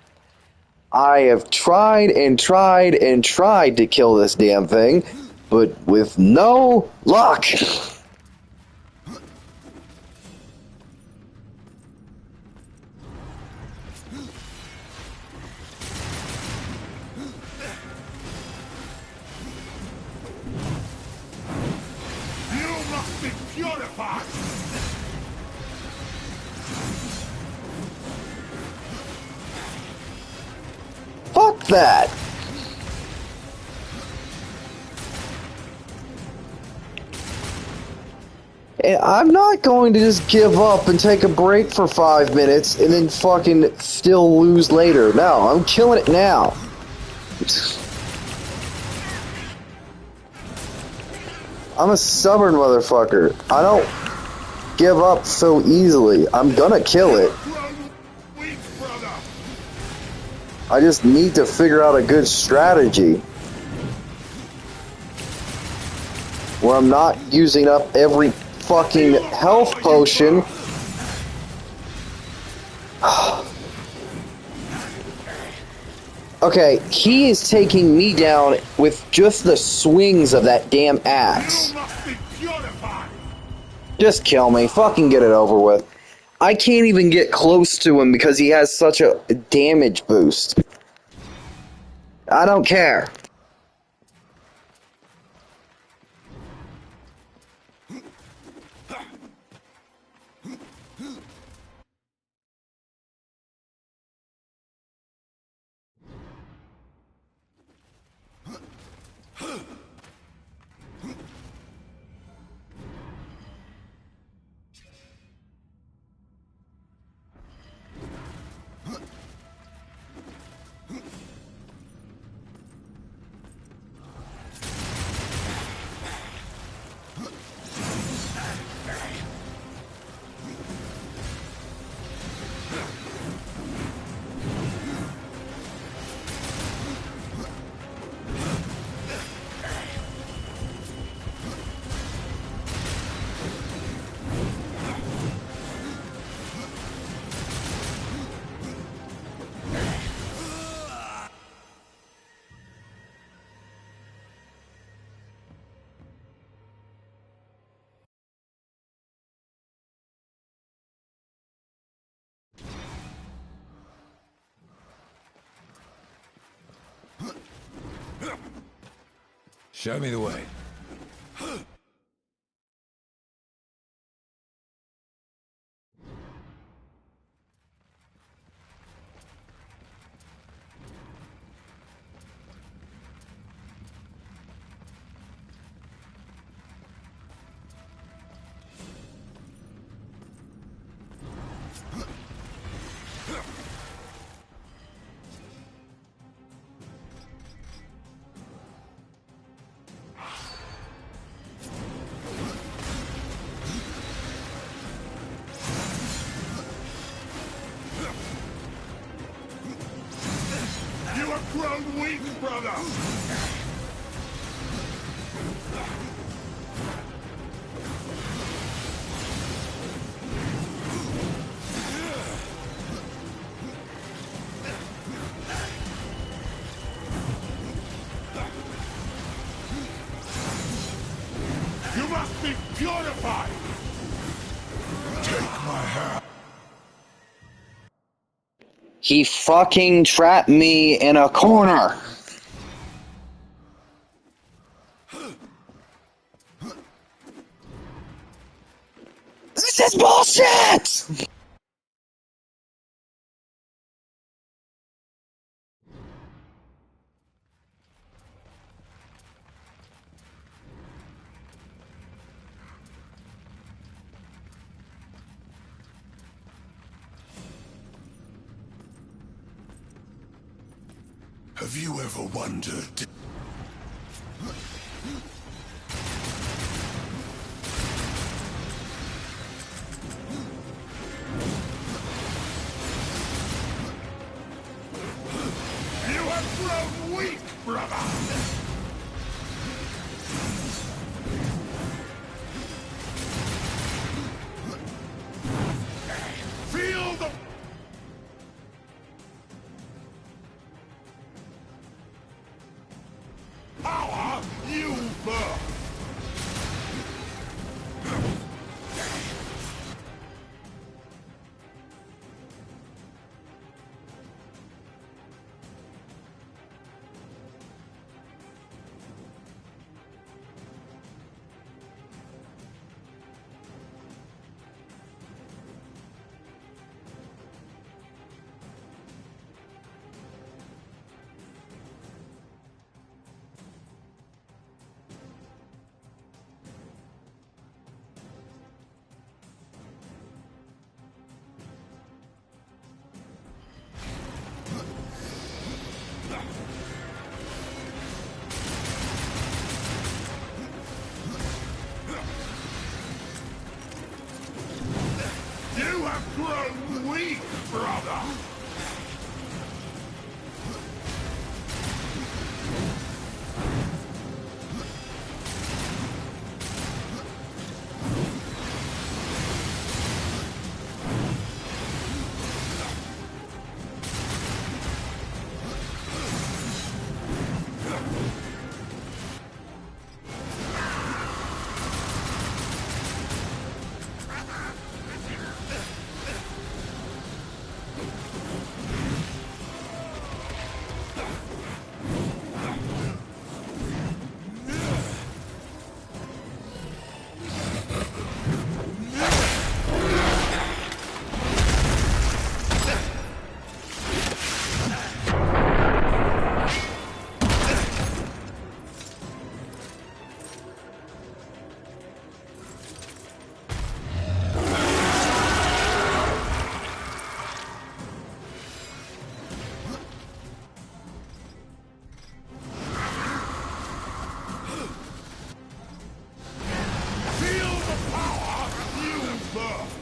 S5: I have tried and tried and tried to kill this damn thing, but with no luck.
S3: You must be purified!
S5: Fuck that. And I'm not going to just give up and take a break for 5 minutes and then fucking still lose later. No, I'm killing it now. I'm a stubborn motherfucker. I don't give up so easily. I'm gonna kill it.
S3: Grown weak, brother!
S5: I just need to figure out a good strategy where I'm not using up every fucking health potion. Okay, he is taking me down with just the swings of that damn axe.
S3: You must be purified!
S5: Just kill me. Fucking get it over with. I can't even get close to him because he has such a damage boost. I don't care.
S6: Show me the way.
S3: You have grown weak, brother! You must be purified! Take my hand.
S5: He fucking trapped me in a corner. This is bullshit!
S3: Have you ever wondered? You have grown weak, brother! Feel the power you birth! You have grown weak, brother! Feel the power you birth!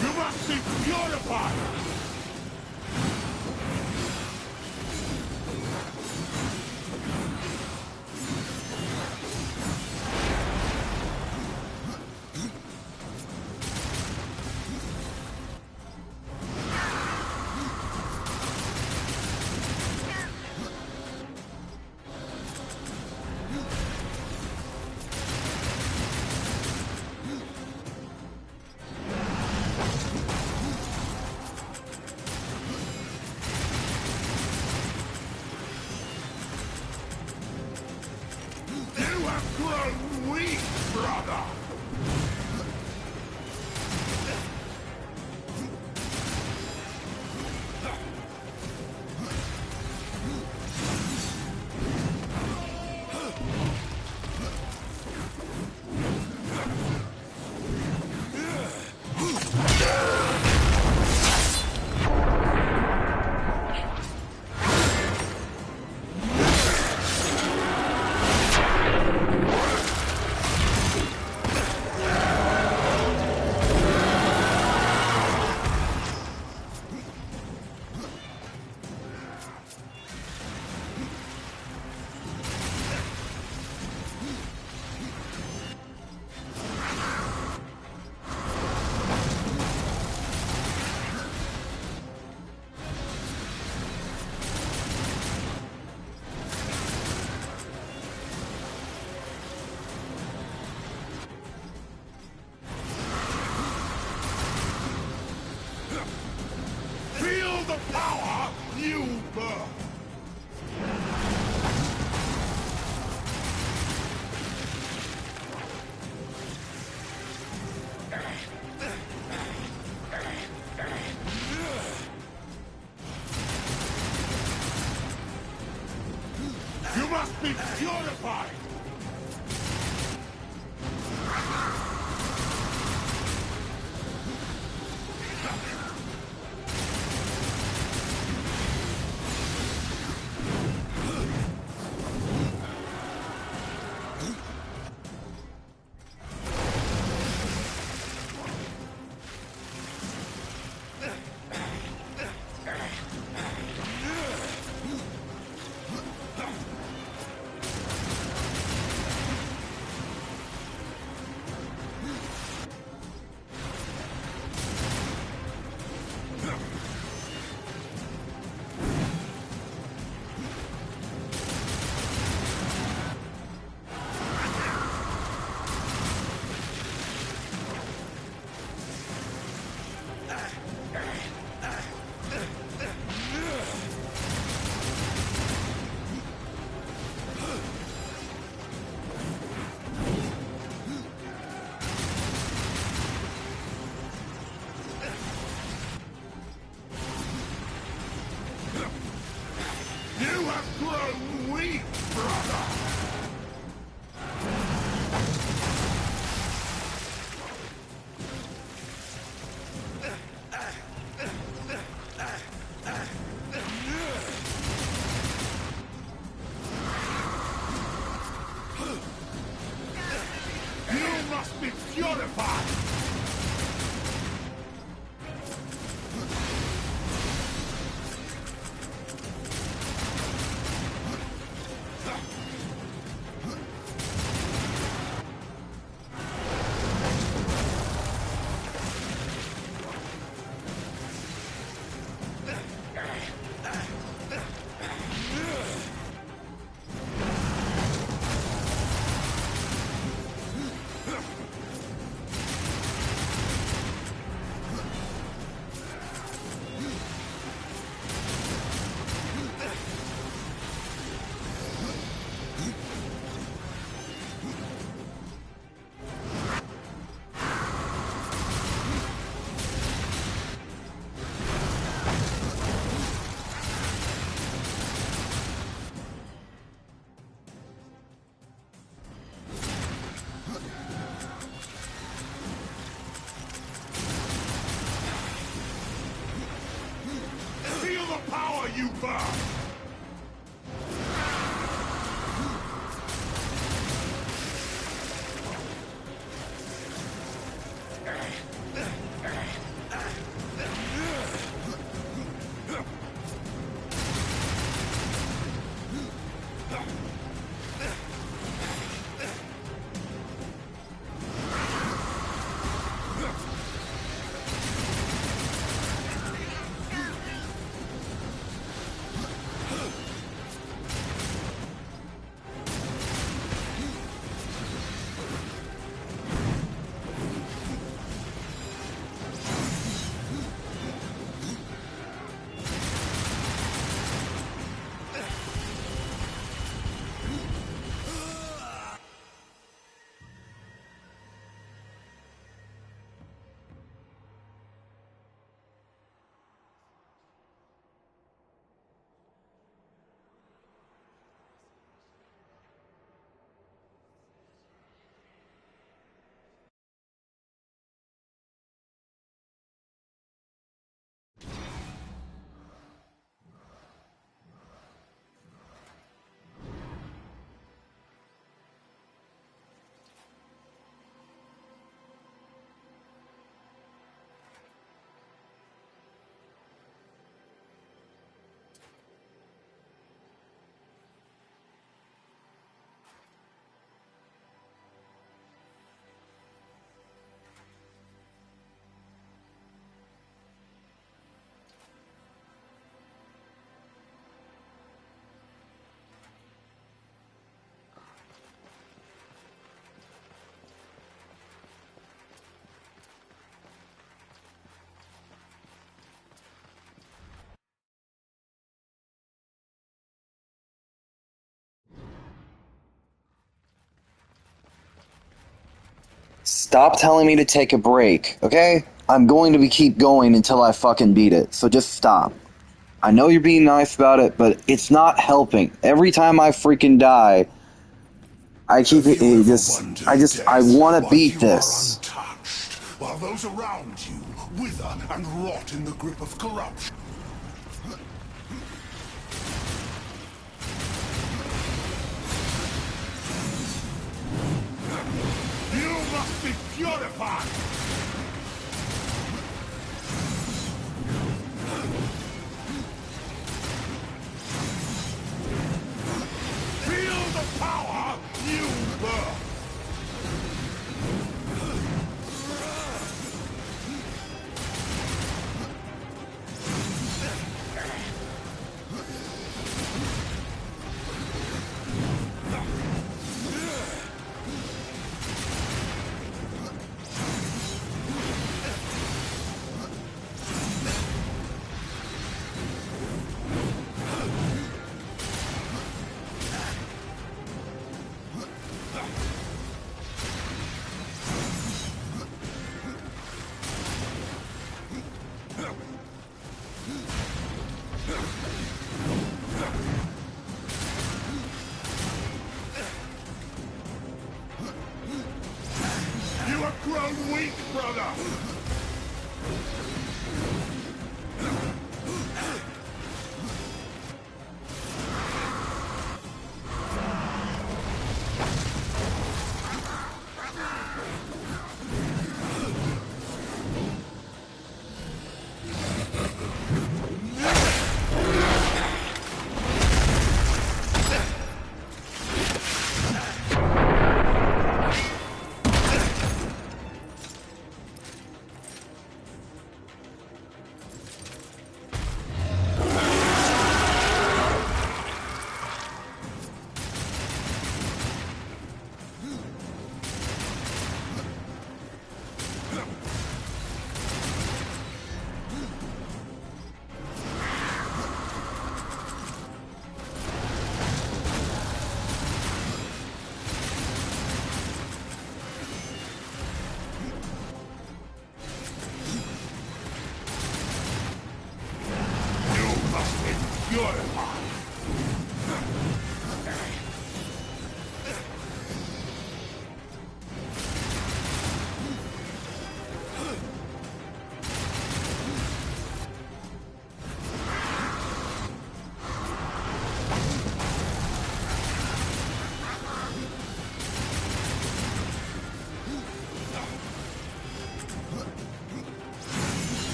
S3: You must be purified! You have grown weak, brother! You must be purified! You have grown weak, brother! You must be purified! Feel the power you burn!
S5: Stop telling me to take a break, okay? I'm going to keep going until I fucking beat it, so just stop. I know you're being nice about it, but it's not helping. Every time I freaking die, I keep
S3: Have
S5: it.
S3: you ever
S5: Just,
S3: wondered,
S5: I
S3: Death,
S5: want to
S3: why
S5: beat
S3: you are
S5: this.
S3: untouched, while those around you wither and rot in the grip of corruption? You must be purified! Feel the power you birth! You have grown weak, brother!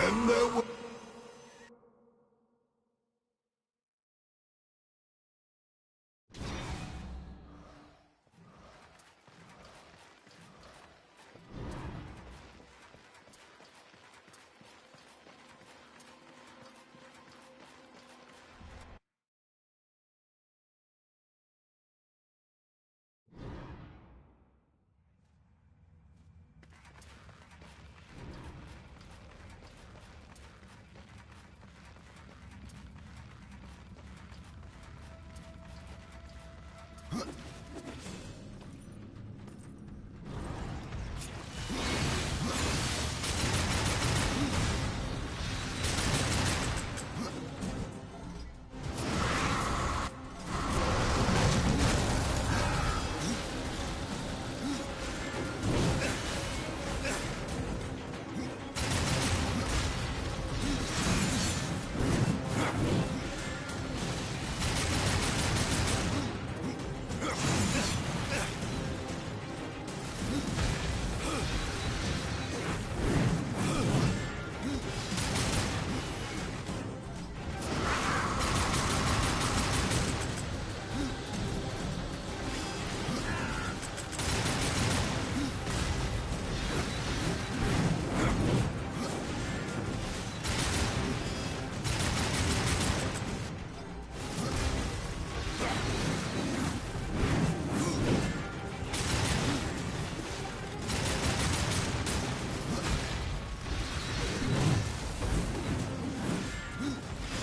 S3: Then there were...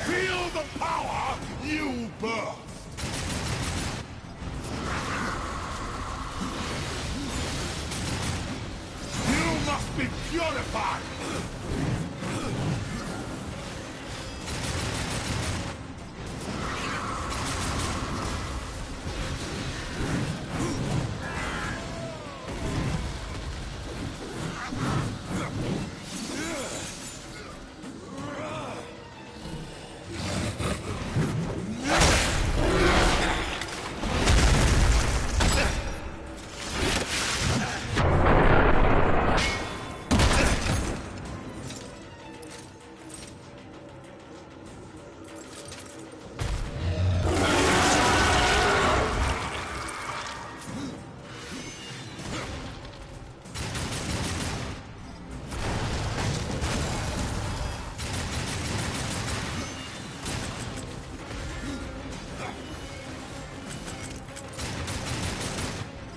S3: Feel the power you birth! You must be purified!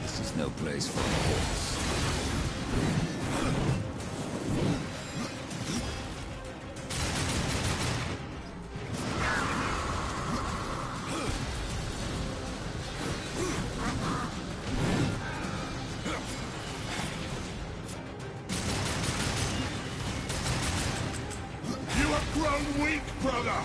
S6: This is no place for a horse.
S3: You have grown weak, brother!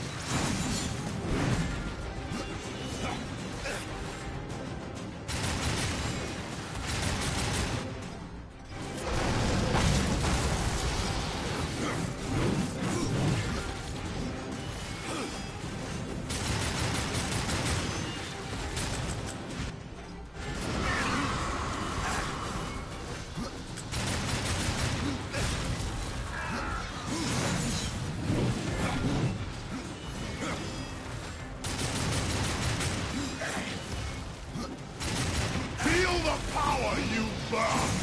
S3: Feel the power you birth!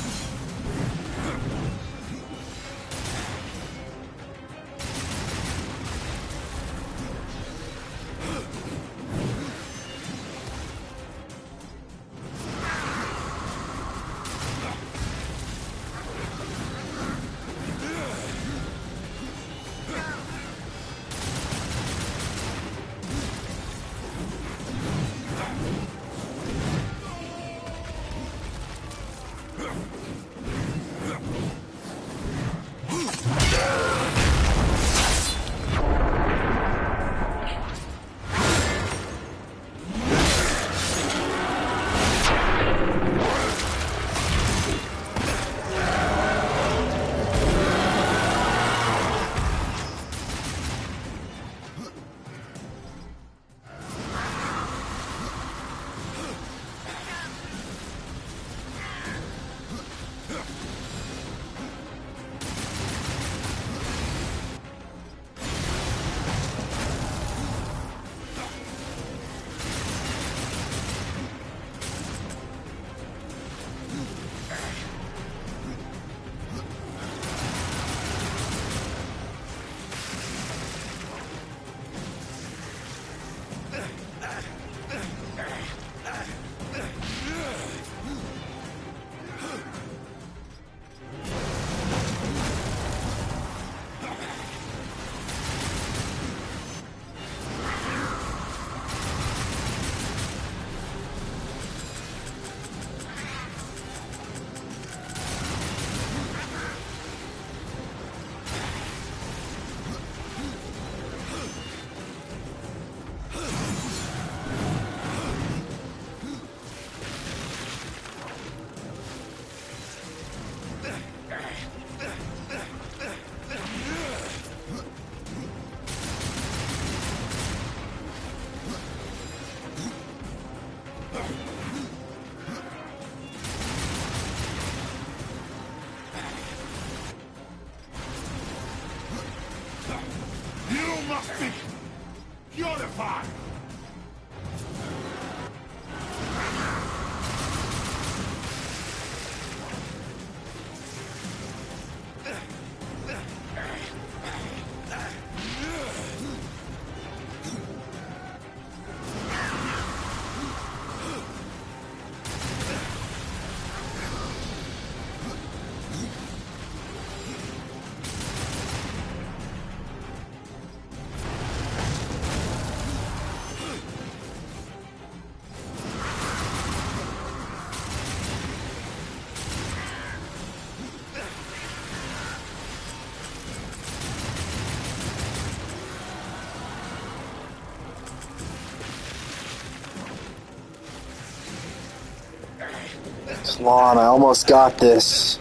S5: Come on, I almost got this.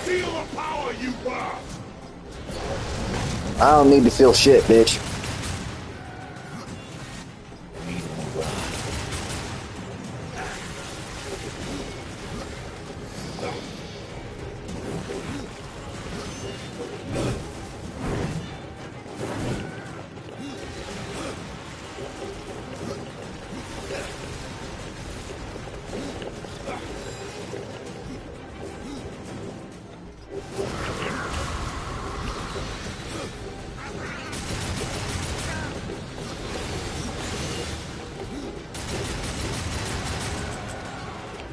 S3: Feel the power you birth!
S5: I don't need to feel shit, bitch.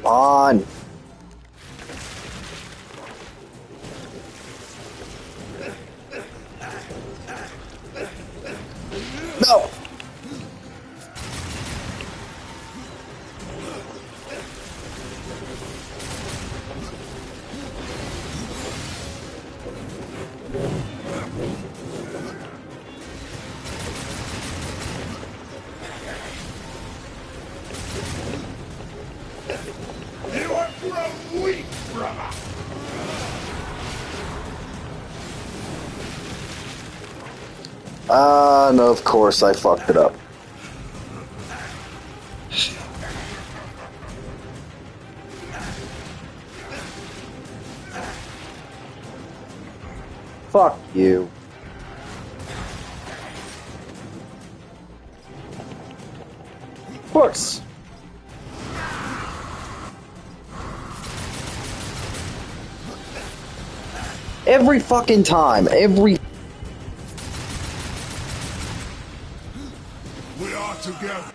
S5: On. No.
S3: You have grown weak, brother!
S5: No, of course I fucked it up. Fuck you. Of course. Every fucking time, every...
S3: We are together.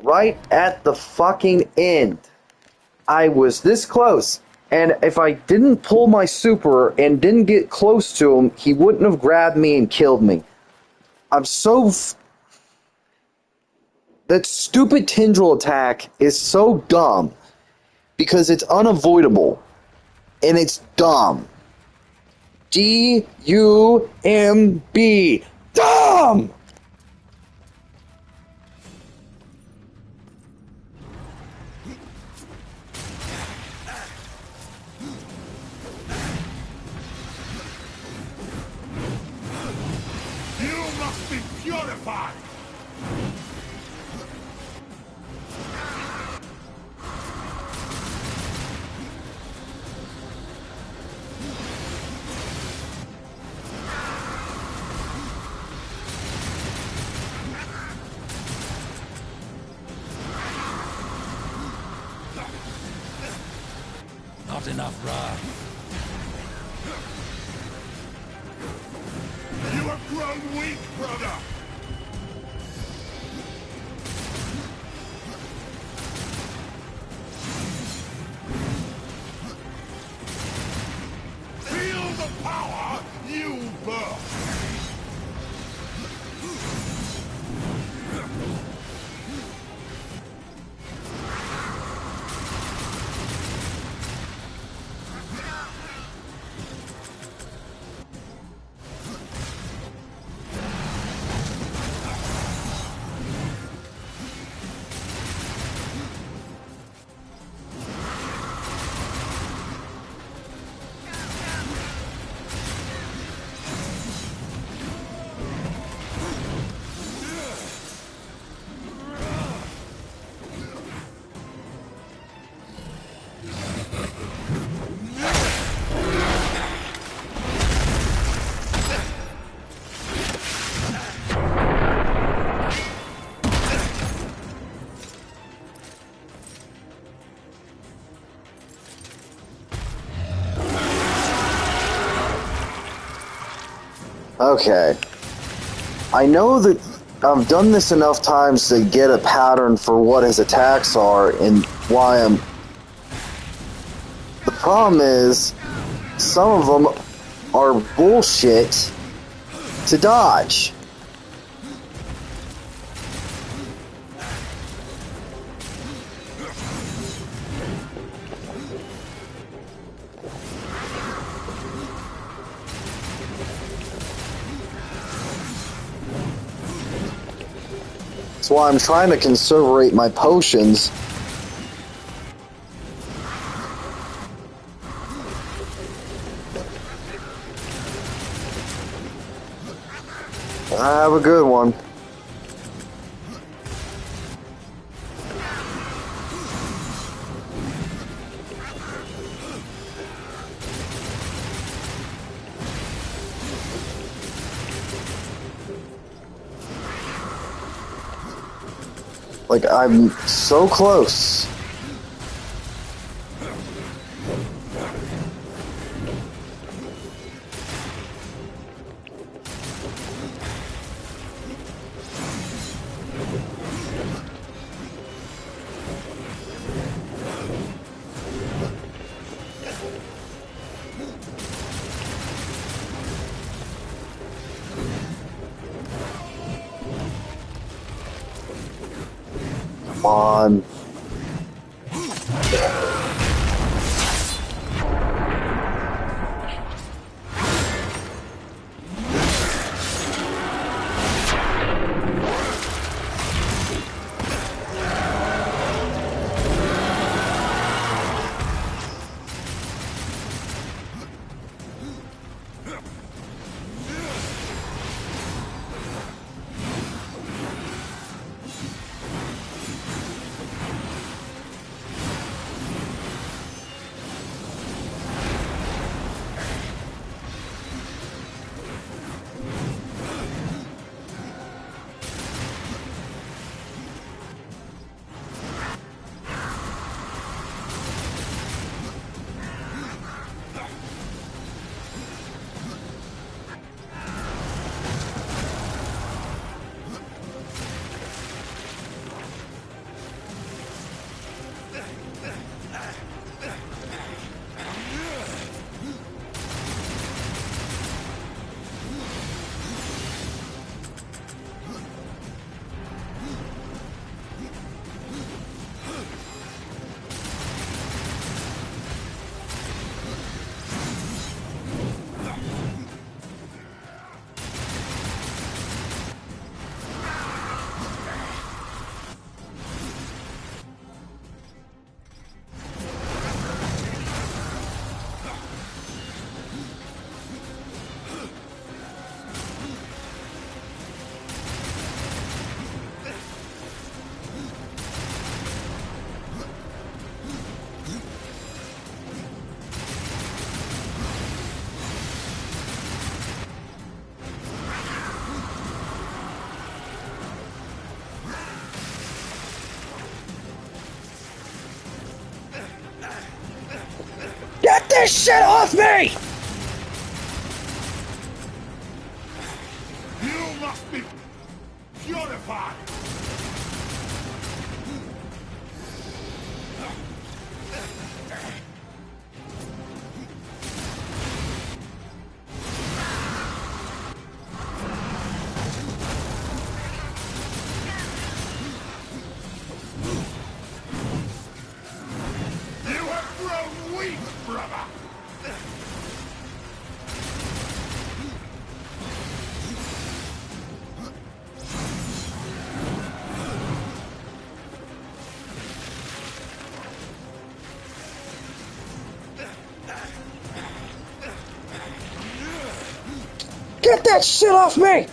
S5: Right at the fucking end. I was this close. And if I didn't pull my super and didn't get close to him, he wouldn't have grabbed me and killed me. I'm so... That stupid tendril attack is so dumb. Because it's unavoidable. And it's dumb. D-U-M-B. Dumb!
S3: You must be purified!
S6: Not enough wrath.
S3: You have grown weak, brother! Feel the power you birth!
S5: Okay. I know that I've done this enough times to get a pattern for what his attacks are and why I'm... The problem is, some of them are bullshit to dodge. That's why I'm trying to conserve my potions. Have a good one. Like, I'm so close. Come on. Get this shit off me!
S3: You must be purified! You have grown weak, brother!
S5: Get that shit off me!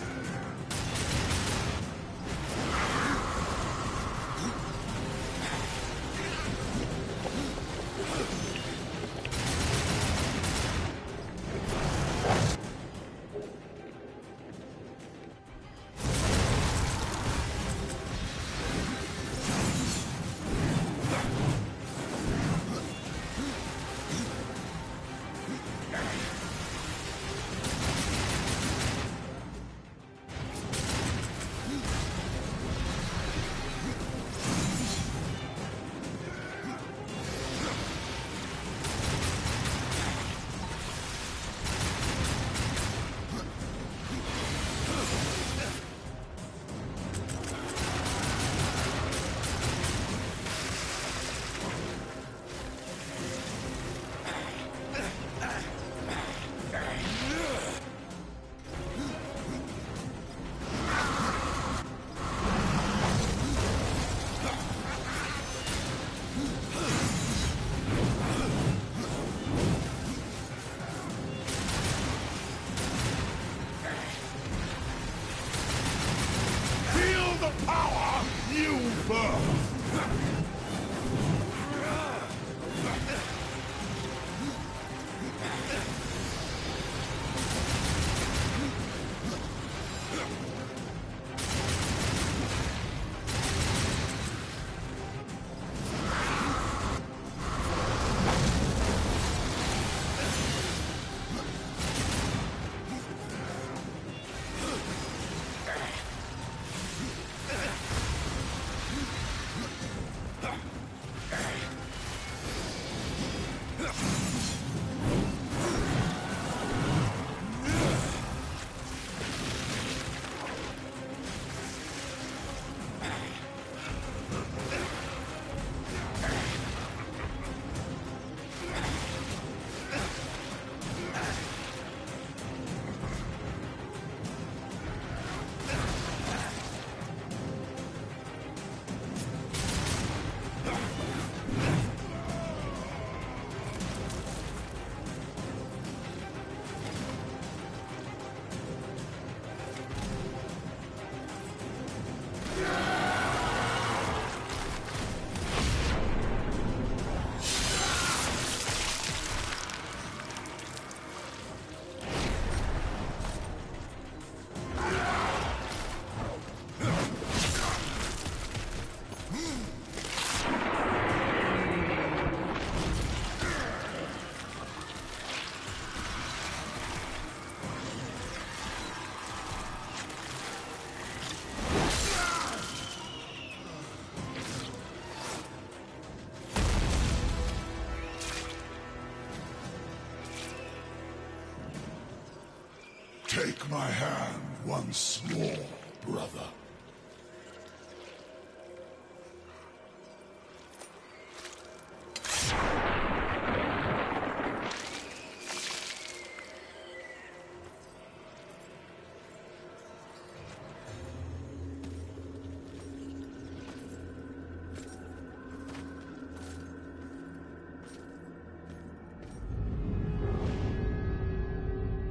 S3: Take my hand once more, brother.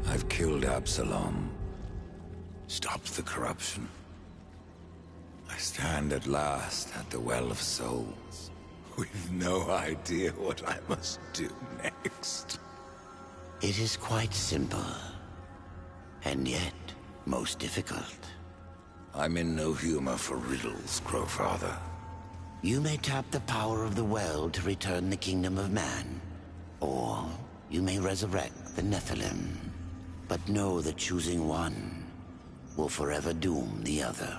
S6: I've killed Absalom. Stopped the corruption. I stand at last at the Well of Souls, with no idea what I must do next.
S2: It is quite simple, and yet most difficult.
S6: I'm in no humor for riddles, Crowfather.
S2: You may tap the power of the well to return the kingdom of man, or you may resurrect the Nephilim. But know that choosing one will forever doom the other.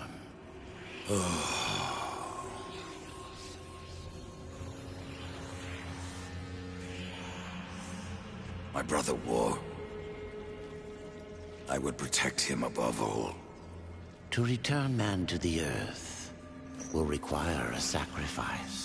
S6: My brother War. I would protect him above all.
S2: To return man to the earth will require a sacrifice.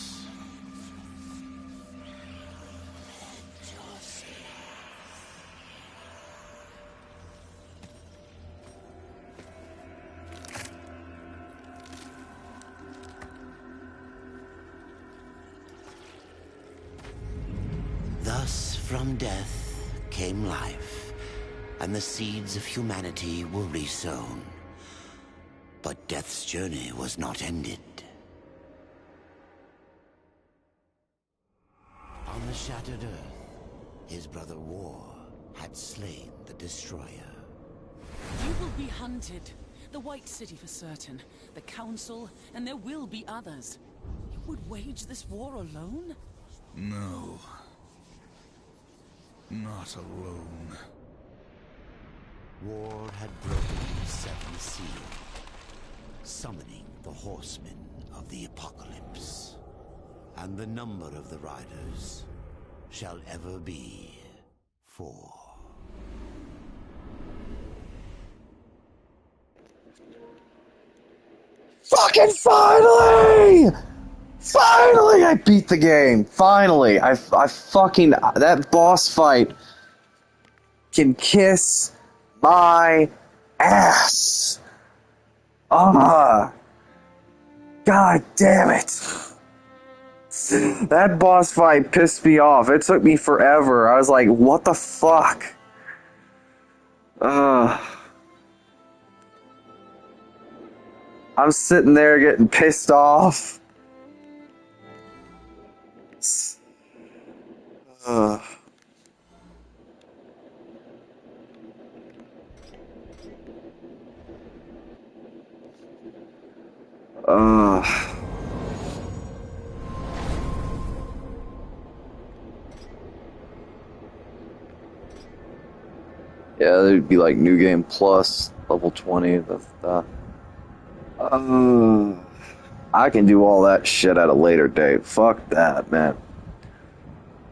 S2: Thus, from death came life, and the seeds of humanity were resown. But death's journey was not ended. On the shattered earth, his brother War had slain the destroyer.
S7: You will be hunted. The White City for certain. The Council, and there will be others. You would wage this war alone?
S6: No. Not alone.
S2: War had broken the seventh seal, summoning the horsemen of the apocalypse. And the number of the riders shall ever be 4.
S5: Fucking finally! Finally, I beat the game. Finally, I fucking that boss fight can kiss my ass. Ah, god damn it! That boss fight pissed me off. It took me forever. I was like, what the fuck? I'm sitting there getting pissed off. Uh, yeah, there'd be like New Game Plus, level 20. I can do all that shit at a later date. Fuck that, man.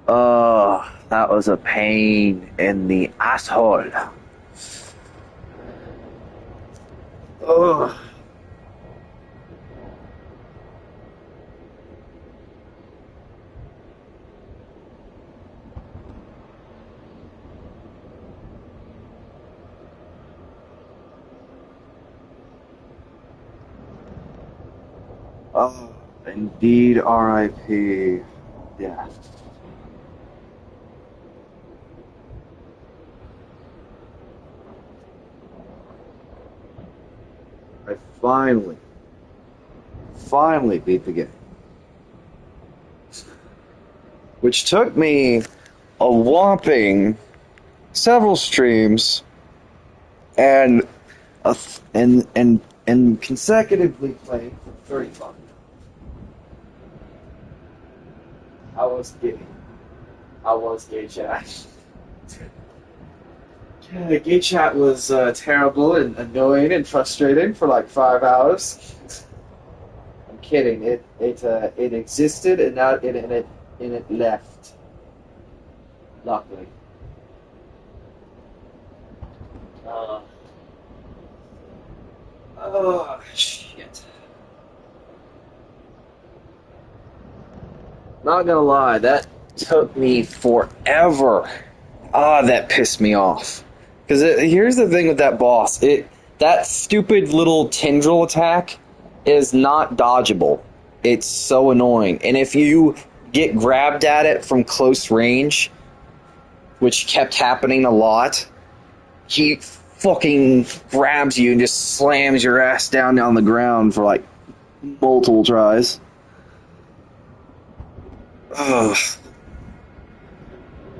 S5: That was a pain in the asshole. Ugh. Oh, indeed, R.I.P. Yeah. I finally beat the game. Which took me a whopping several streams and and consecutively playing for 35. I was gay chat. Yeah, gay chat was terrible and annoying and frustrating for like 5 hours. I'm kidding. It existed and now it left. Luckily. Oh, shit. Not gonna lie, that took me forever. Ah, that pissed me off. Because here's the thing with that boss. That stupid little tendril attack is not dodgeable. It's so annoying. And if you get grabbed at it from close range, which kept happening a lot, he fucking grabs you and just slams your ass down on the ground for like multiple tries. Ugh.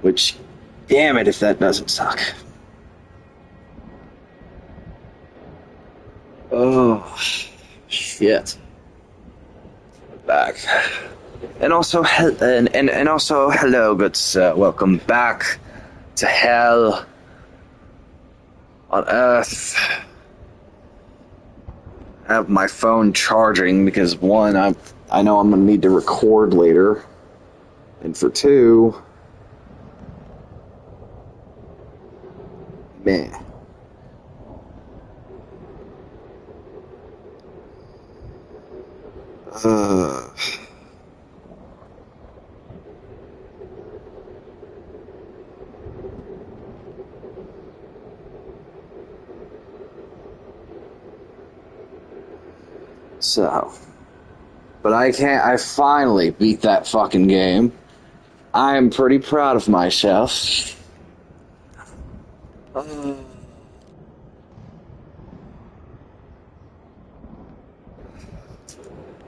S5: Which, damn it if that doesn't suck. Oh, shit. Back. And also, and also, hello, good sir. Welcome back to hell on earth. I have my phone charging because one, I know I'm gonna need to record later, and for two, man. So, but I finally beat that fucking game. I am pretty proud of myself.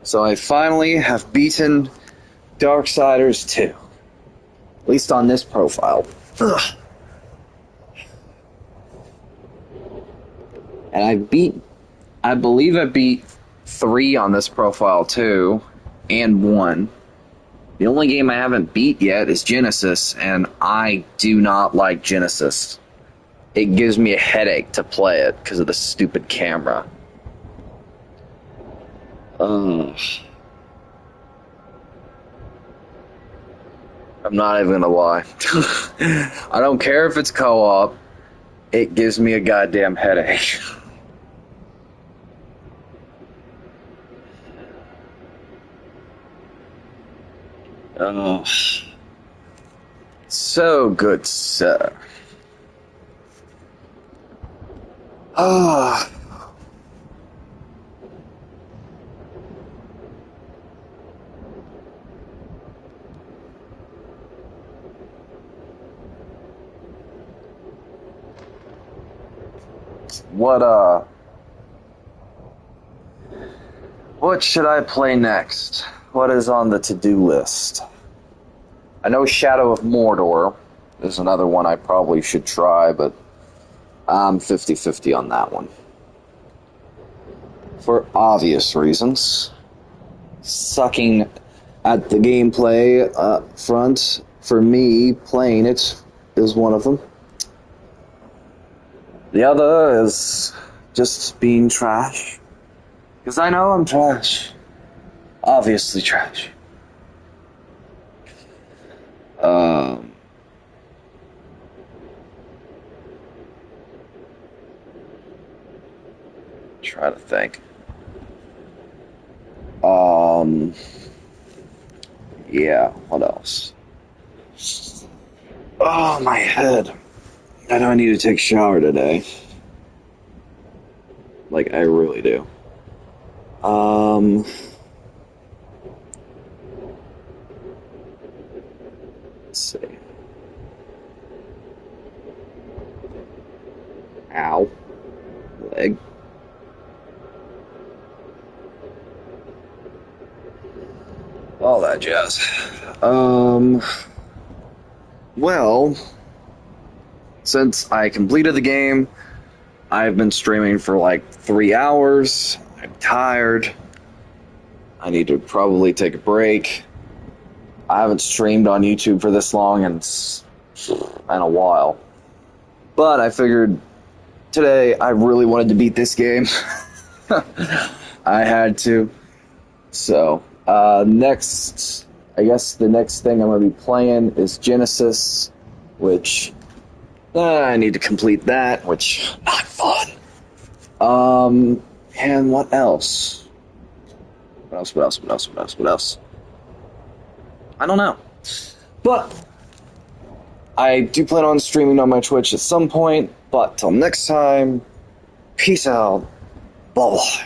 S5: So I finally have beaten Darksiders 2. At least on this profile. Ugh. And I believe I beat 3 on this profile too, and 1. The only game I haven't beat yet is Genesis, and I do not like Genesis. It gives me a headache to play it because of the stupid camera. I'm not even gonna lie. I don't care if it's co-op. It gives me a goddamn headache. Oh, so good, sir. Ah. What should I play next? What is on the to-do list? I know Shadow of Mordor is another one I probably should try, but I'm 50-50 on that one. For obvious reasons. Sucking at the gameplay front, for me, playing it is one of them. The other is just being trash. Because I know I'm trash. Obviously trash. Try to think. Yeah, what else? Oh, my head. I know I need to take a shower today. Like, I really do. Let's see. Ow. Leg. All that jazz. Well, since I completed the game, I've been streaming for like 3 hours. I'm tired. I need to probably take a break. I haven't streamed on YouTube for this long in a while. But I figured today I really wanted to beat this game. I had to. So, next, I guess the next thing I'm going to be playing is Genesis, which I need to complete that, which not fun. And what else? What else? I don't know. But I do plan on streaming on my Twitch at some point. But till next time, peace out. Bye-bye.